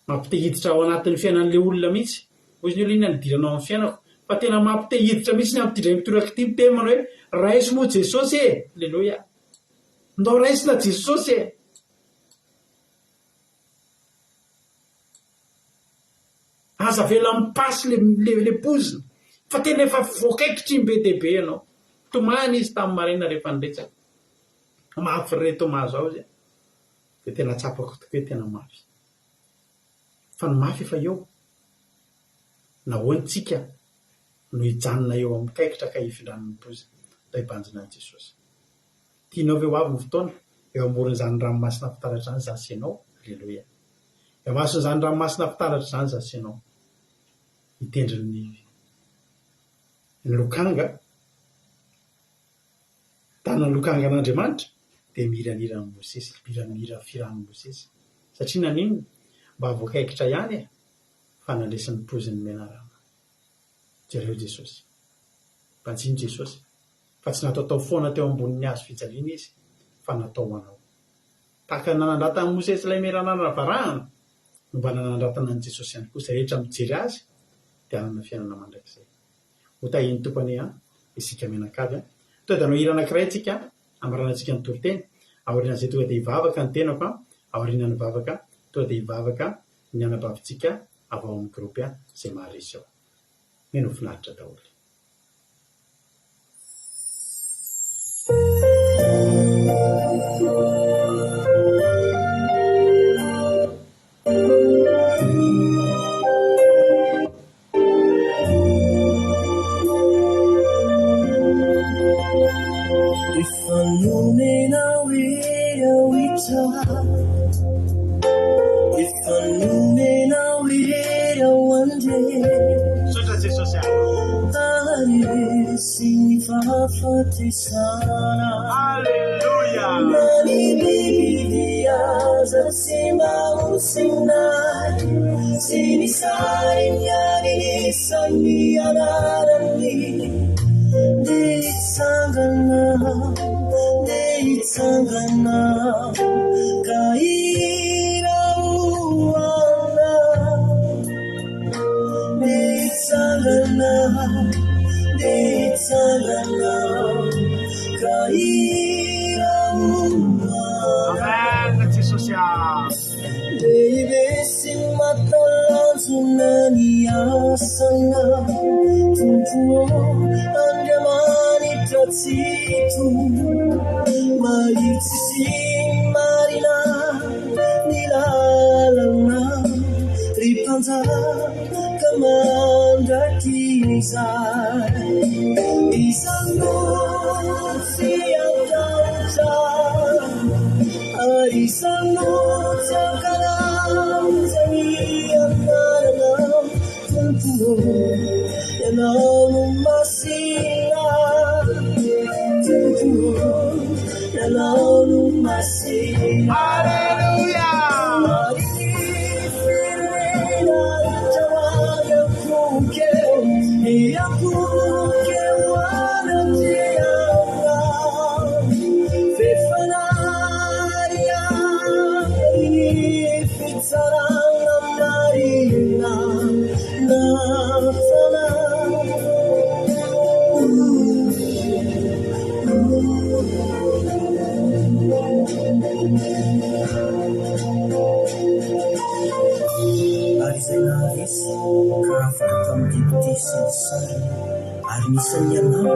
Mampitehiditra ao anatin'ny fiainan'ilay olona mihitsy. Hoy ny olona inona nidiranao amin'ny fiainako. Fa tena mampitehiditra mihitsy ny ampitidray mitoraka ity miteny manao hoe raisy moa Jesosy e. Alleloia. Ndao raisina Jesosy e. Aza vela mipasy le pozina. Fa tena efa voakaikitry ny be dia be ianao. Tomany izy tamin'ny maraina rehefa niretsaka. Mafy re Tomaso ao izy. Dia tena tsapako tokoa tena mafy. Fa ny mafy efa eo. Nahoantsika no hijanona eo amin'ny kaikitra ka hifindran'ny pozina. Da hibanjina an'i Jesosy. Tianao ve ho avy ny fotoana eo amoron'izany ranomasina fitaratra izany zasy ianao. Alleloia. Eo amason'izany ranomasina fitaratra izany zasy ianao. Hitendry ny lokanga. Tanana lokanga an'Andriamanitra dia miranira ny Mosesy, miranira firahan'i Mosesy. Satria nanino mba voakaikitra ihany fa nandresiny poziny menarana. Jereo Jesosy. Mbanjiny Jesosy. Fa tsy nataotao foana teo ambonin'ny hazo fijaliana izy, fa natao anao. Tahaka nanandratana Mosesy ilay menarana varahana, no mba nanandratana an'i Jesosy ihany koa. Izay rehetra mijery azy dia hanana fiainana mandrakizay. Ho tahiny tompany isika menankavy. Toa dia anao hira anankiray tsika amaranantsika ny toriteny. Aorian'izay tonga dia hivavaka ny tenako, aorian'ny vavaka tonga dia hivavaka ny anabavintsika avy ao amin'ny gropy izay maharesy ao. Meno finaritra daholo. Sotra Jesosy Alleluia. It's Amen Jesosy Lehibe sy matalanjona ny asana Tompo Andriamanitra tsito Mahitsy sy marina ny lalana ry mpanjaka mandraky izay Izano sy ataotra Arisano Tsakarangzani Anarana Tunturo Yananu Masina Tunturo Yananu Masina Hallelujah Marifirena Jawaya Kuke Yakuke Wana Tianga Fefana Sarana Marina Natana Arizenaris Kafakam Diptisi Arinisanya Nama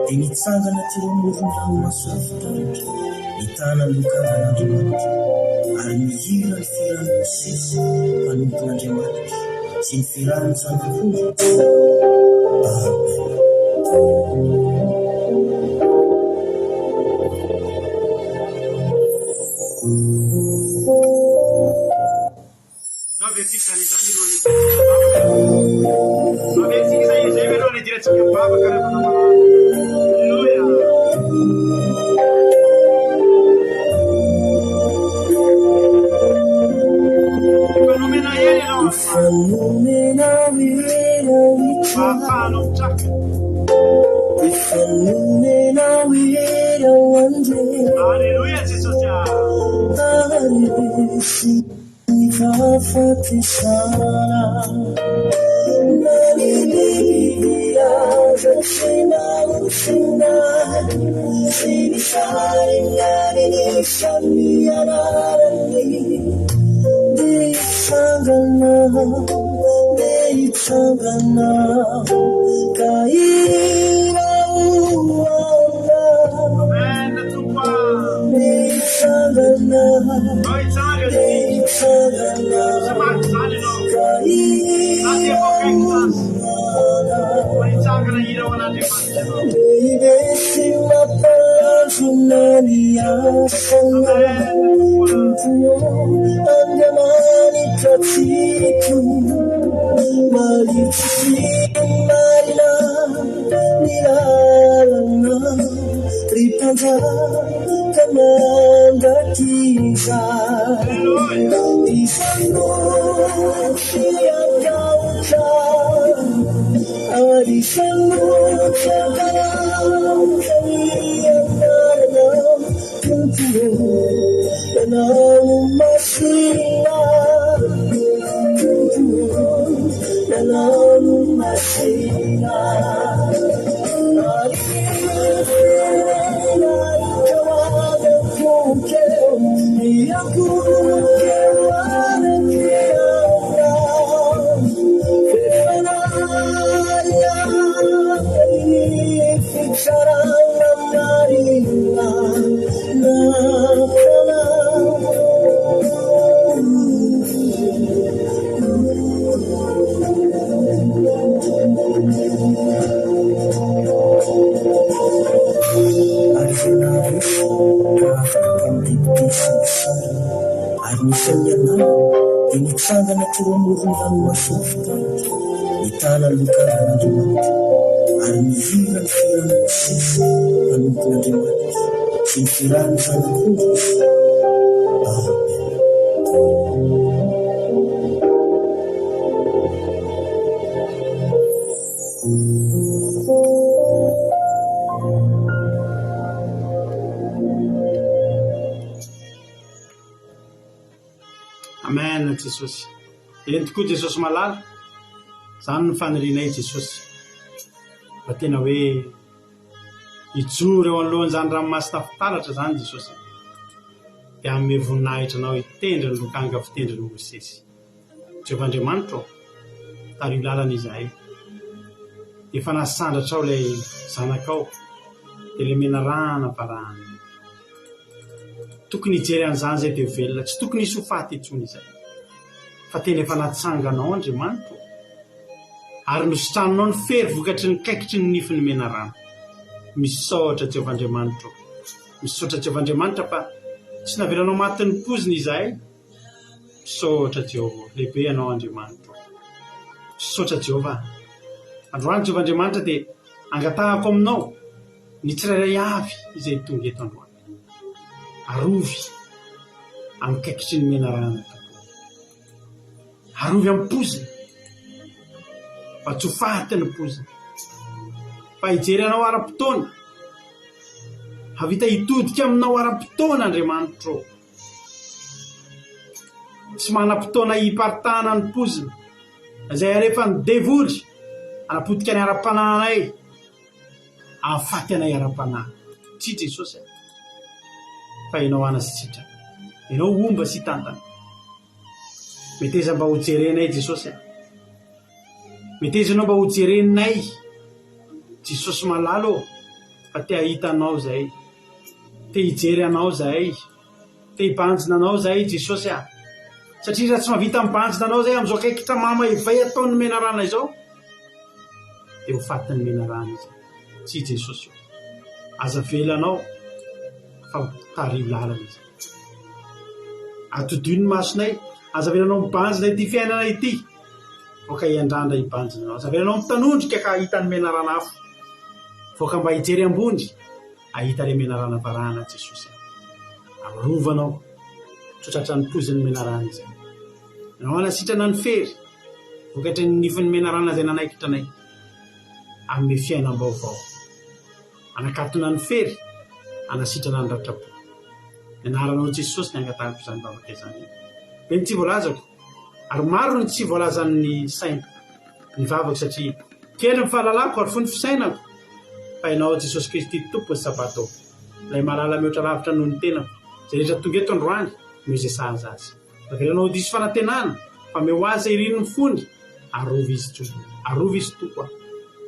Dinitsangana Tirumurna Masaftan Itana Lukana Dumati Armihira firan sisi panumpuna jemati sin firan sana pun Hallelujah, Jesus. Dinitsangana tirumurna masofta itana lukana dumati armihira firan sisi panumpuna dumati sin firan sana kudus. Amen Jesosy. Eny tokoa Jesosy malala. Zany ny fanirinay Jesosy. Mba tena hoe ijoro eo anoloan'izany ranomasy tafitaratra zany Jesosy. dia amin'ny voninahitra anao hitendry ny lokanga fitendry ny Mosesy. Jehovah'Andriamanitra tario lalana izahay. Dia efa nasandratra ao ilay zanakao dia ilay menarana varahana. Tokony hijery an'izany izay dia velona, tsy tokony hisy ho faty intsony izay. Fa tena efa natsanganao Andriamanitra, ary nositranonao ny fery vokatry ny kaikitry ny nifiny menarana. Misaotra Jehovah'Andriamanitra, misaotra Jehovah'Andriamanitra fa tsy navelanao maty ny poziny izahay. Misaotra Jehovah, lehibe ianao Andriamanitra. Misaotra Jehovah. Androany Jehovah'Andriamanitra dia angatahako aminao ny tsirairay avy izay tonga eto androany. Arovy amin'ny kaikitry ny menarana tokoa. Arovy amin'ny poziny, fa tsy ho faty ny poziny. Fa hijery anao ara-potoana, havita hitodika aminao ara-potoana Andriamanitra. Tsy manam-potoana hiparitahana ny poziny, izay rehefa ny devoly anapotika ny ara-pananay, ahafaty anay ara-panahy. Tsy Jesosy, fa ianao ana sy sitrana, ianao omba sy tantana. Meteza mba ho jerenay Jesosy, meteza ianao mba ho jerenay Jesosy malalo, fa te hahita anao zahay, te hijery anao zahay, te hibanjina anao zahay Jesosy. Satria raha tsy mahavita mibanjina anao zahay amin'izao kaikitra mama ivay ataon'ny menarana izao, dia ho fatin'ny menarana izay. Tsy Jesosy, aza velanao fa tario lalana izy. Atodio ny masonay, aza velanao mibanjina ity fiainana ity, voaka hiandrandra hibanjina anao. Aza velanao mitanondrika ka hahita ny menarana hafa, voaka mba hijery ambony, ahita ilay menarana varahana Jesosy. Arovanao, tsotratra ny poziny menarana izay. Ianao anasitrana ny fery, vokatry ny nifiny menarana izay nanaikitra anay amin'ny fiainam-baovao. Anakatona ny fery, anasitrana ny ratrapo. Ianaranao Jesosy ny angatahako izany vavaka izany. Be ny tsy voalazako, ary maro ny tsy voalazan'ny saina ny vavaka, satria kely ny fahalalako ary fony fisainako. Fa ianao Jesosy Kristy tompony sabato, ilay malala mihoatra lavitra noho ny tenako, izay rehetra tonga eto androany mizesahana azy. Avelanao diso fanantenana, fa meo azy iriny ny fony, arovy izy tsoa, arovy izy tokoa,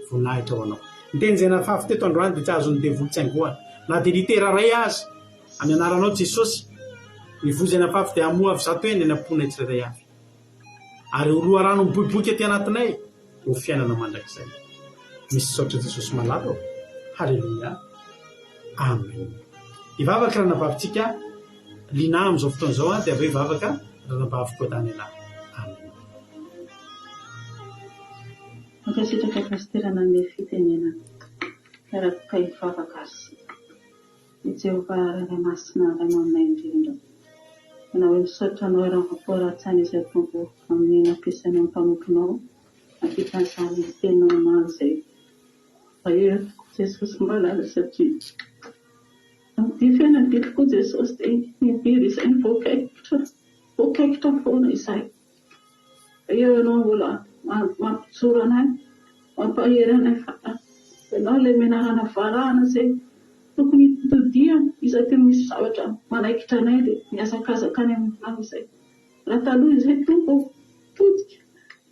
voninahitra ho anao. Ny teny izay nafafy teto androany dia tsy azony devoly tsaingoana, na dia litera ray azy amin'ny anaranao Jesosy. Ny vozy izay nafafy dia hamoa avy zato eny ny amponay tsirairay avy, ary ho loha rano miboiboika aty anatinay ho fiainana mandrakizay. Misaotra Jesosy malalo. Halleluia, amen. Ivavaka ranabavitsika lina amin'izao fotoana izao, dia avy eo ivavaka ranabavy Kodaniela. Amen. Mankasitraka pasiterana amin'ny fitenena miaraka ivavaka azy. Jehovah ray masina ray manana indrindra. Ianao hoe misaotra anao raha voaporatsany izay tompo amin'ny nampiasainao ny mpanomponao, nampitan'izany tenao maro izay. Eo Jesosy malala satria amin'ny fiainana dia tokoa Jesosy dia mibiry izay ny voakaikitra foana izay. Eo ianao mbola mampijoro anay, mampahery anay fa ianao ilay menarana varahana izay tokony hitodiana izay tena misy zavatra manaikitra anay dia miazakazaka any aminao izay. Raha taloha izay tompo todika,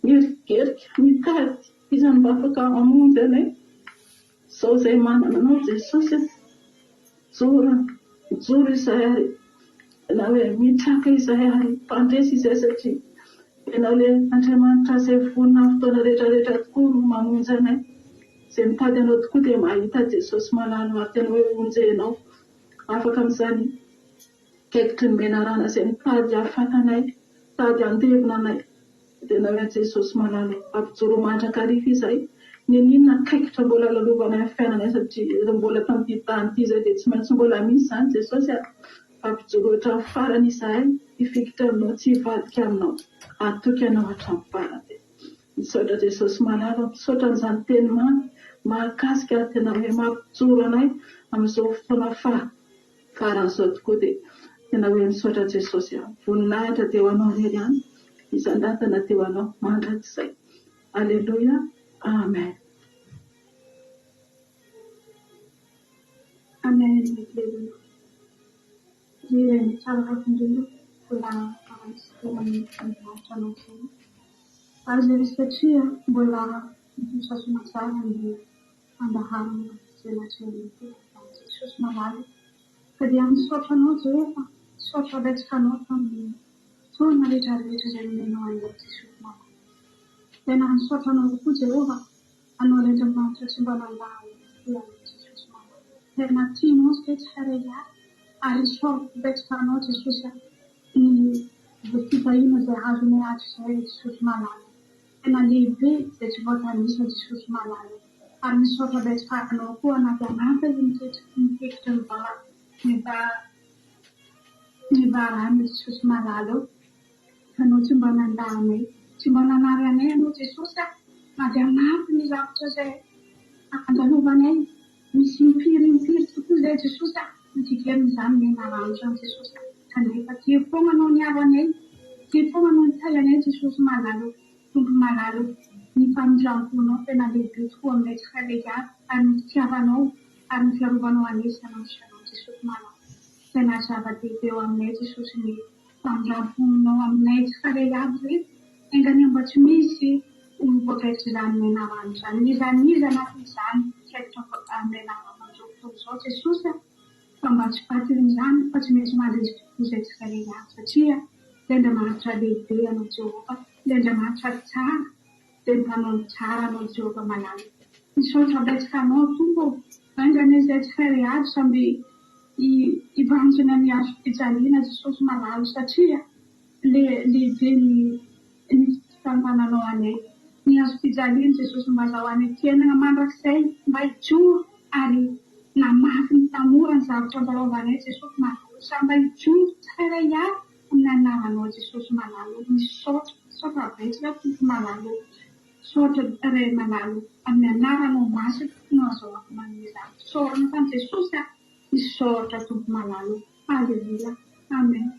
miherikerika, mitady izany mba afaka hamonjy anay. Izao izay manana anao Jesosy, joro izay ary ianao hoe mitraka izay ary mpandresy izay, satria ianao ilay Andriamanitra izay vonina fotoana rehetrarehetra tokoa no mamonjy anay. Izay mitady anao tokoa dia mahita Jesosy malalo ary tena hoe onjenao afaka amin'izany kaikitry ny menarana izay mitady hahafatanay, mitady handevina anay. Tena hoe Jesosy malalo ampijoro mandrakariva izay. Ninona kaikitra mbola lalovana amin'ny fiainanay, satria mbola tamin'ity tany ity izay dia tsy maintsy mbola misy izany Jesosy, ampijoro hatramin'ny farany izahay, hifikitra aminao, tsy hivadika aminao, atoky anao hatramin'ny farany. Misaotra Jesosy malalo, misaotra an'izany teny mahakasika tena hoe mampijoro anay amin'izao fotoana faran'izao tokoa. Dia tena hoe misaotra Jesosy, voninahitra dia ho anao irery ihany, isan-datana dia ho anao mandrakizay. Alleluia, amen. Amen. tsara dulu bola tranong sini. Harus dari kecil bola itu sasuna di andahan sila itu Yesus malalu. Kadian sotano Jehova, sotano kano kami. So nari cari jadi menuai Yesus malalu. Dan an sotano ku Jehova, anu le jemaat sesimbalan lalu Yesus malalu. Dan nanti mus kecari ya, arisol kano Yesus ya. Bukti bayi masih harus mengajar Yesus malalu. Dan alibi sejumlah Yesus malalu. Kami sudah besar menunggu anak yang ada untuk tempat nibaran Yesus malalu. Kanu cimbanan dami, cimbanan ariane nu Yesus ya. Ada yang apa ni waktu saya ada nubanai misimpir itu saya Yesus ya. Jika misalnya nalar Yesus ya. Kanu pasti penganunya banai, penganunya saya ni Yesus malalu, tunggu malalu. Ni panjang kuno penali itu tuan sekali ya, an siapa anis sama Yesus malam. Karena sahabat itu Yesus ini panjang kuno sekali ya, enggak yang baca misi untuk kejalan menawancan. Nizan nafisan cekcok menawan untuk Yesus ya. Pembaca pasti nizan baca misi ada Yesus sekali ya, saja. Dan dalam tradisi yang mencoba, dan dalam cara dan kamu cara mencoba malam. So sampai kamu tunggu, dan saya cari sampai ibaratnya ni harus dijadi nanti sos malam saja. Li ini tanpa naluane, ni harus dijadi nanti sos malam. Tiada yang mandrak saya baik cu hari nama tamu ansar contoh wane sos malam sampai cu cari ya mengenal nanti sos malam. Ni so apa itu malam. Suatu dari malalu, anda nara mau masuk ngaso manisa. Seorang kan susah, suatu malalu. Haleluya, amin.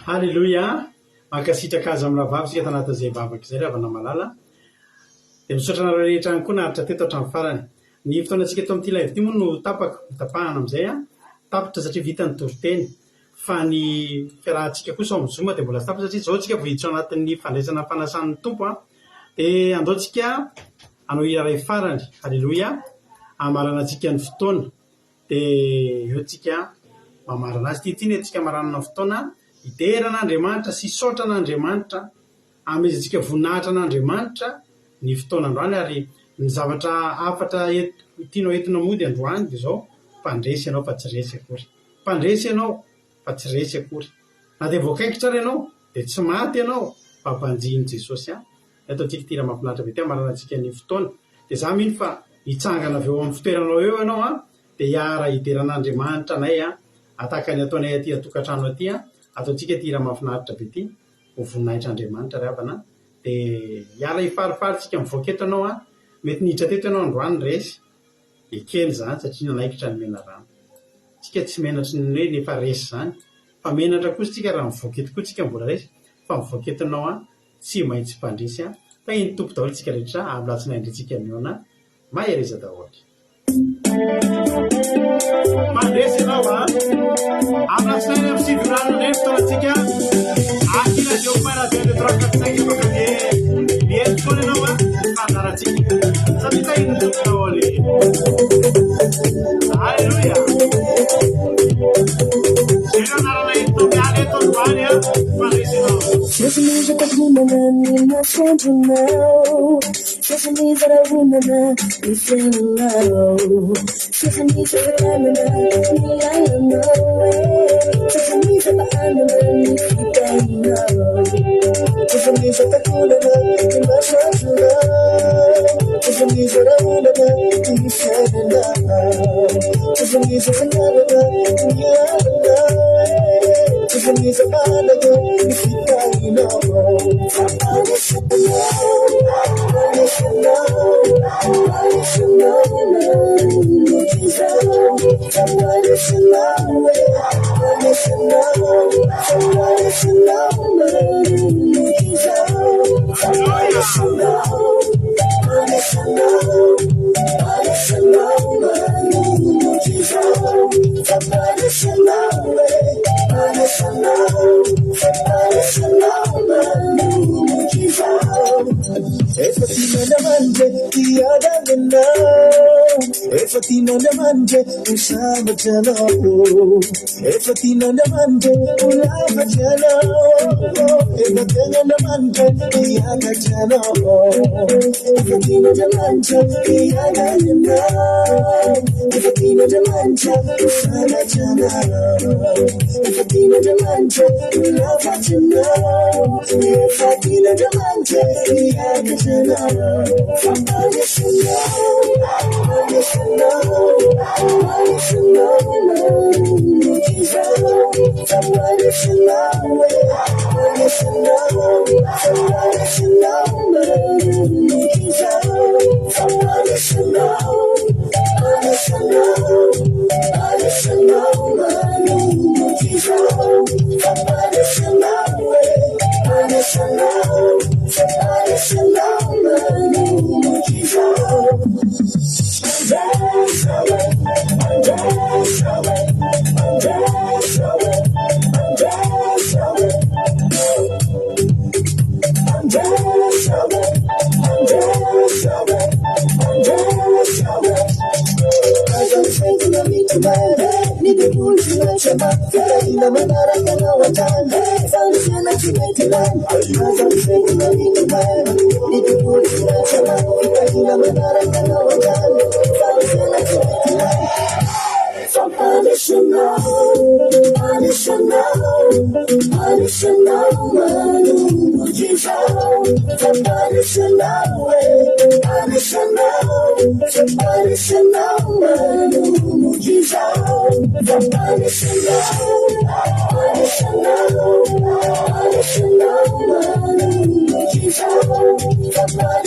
Haleluya. Makasih kaza mravavy sika tanata zay vavaka zay ravana malala. Dia misaotra rehetra ihany koa naharitra teto hatramin'ny farany. Ny fotoanantsika eto amin'ity live ity moa no tapahana amin'izay tapitra satria vita ny toriteny. Fa ny fiarahantsika kosa amin'ny Zoom dia mbola tsy tapitra satria izao tsika vohiditra anatin'ny fandraisana fanasan'ny tompo dia andaontsika hanao iray farany. Haleluya. Amarana antsika ny fotoana dia eo tsika mamarana azy tiany tsika maranana fotoana hideran'Andriamanitra sy hisaotra an'Andriamanitra amezantsika voninahitra an'Andriamanitra ny fotoana androany. Ary ny zavatra afatra tianao entina mody androany dia izao mpandresy ianao fa tsy resy akory. Mpandresy ianao fa tsy resy akory. Na dia voakaiky tsara ianao dia tsy maty ianao fa mpanjiny Jesosy. Atao tsika tira mahafinaritra be ty marana antsika ny fotoana. Dia za mino fa hitsangana avy eo amin'ny fitoeranao eo ianao dia hiara hideran'Andriamanitra anay ataka ny ataonay aty atokantrano aty ataontsika tira mahafinaritra be ty ho voninahitr'Andriamanitra ry havana. Dia hiara hifarifaritsika mivoaka eto ianao mety niditra teto ianao androany resy ekely zany satria nanaikitra ny mena rano. Tsika tsy menatry ny hoe nefa resy zany fa menatra kosa tsika raha mivoaka eto koa tsika mbola resy fa mivoaka eto ianao tsy maintsy mpandresy fa iny tompo daholo tsika rehetra amlatsina indritsika miona mahereza daholo. Mandresy ianao amlatsina iny amin'ny sivirano ny fotoanantsika akila dio maradia troakatsaiky baka dia miety foana ianao fandarantsika satria ta iny tompo daholo. Haleluya. Zero anarana eto miala eto androany mandresy ianao. Just me that the woman in my friend to know. Just me that I woman we feel low. Just me that I me I know. Just me that I know if you don't know. Just me that the woman in my friend to know. Just me that I woman we feel low. Just me that I know we I know. Just me that I know if you don't know. Somebody should know, somebody should know, somebody should know, somebody should know, somebody should know, somebody should know, somebody should know, somebody should know, somebody should know, somebody should know, Efatinandamante usamatana Efatinandamante ulafatana Efatinandamante iyakatana Efatinandamante iyagayana Efatinandamante usamatana Efatinandamante ulafatana Efatinandamante iyakatana Somebody should know, somebody should know, somebody should know, somebody should know, somebody should know, somebody should know, somebody should know, somebody should know, somebody should know, somebody should know, somebody should know, dance away, dance away, dance away, dance away, dance away, dance away, dance away. As I'm thinking of me tonight, need to pull you out your back. In the manara can know what time. Something that you make tonight. As I'm thinking of me tonight, need to pull you out your back. In the manara can know what time. Something that you make tonight. Somebody should know, somebody should know, somebody should know, somebody should know, somebody should know, somebody should know, somebody should know, somebody should know, somebody should know, somebody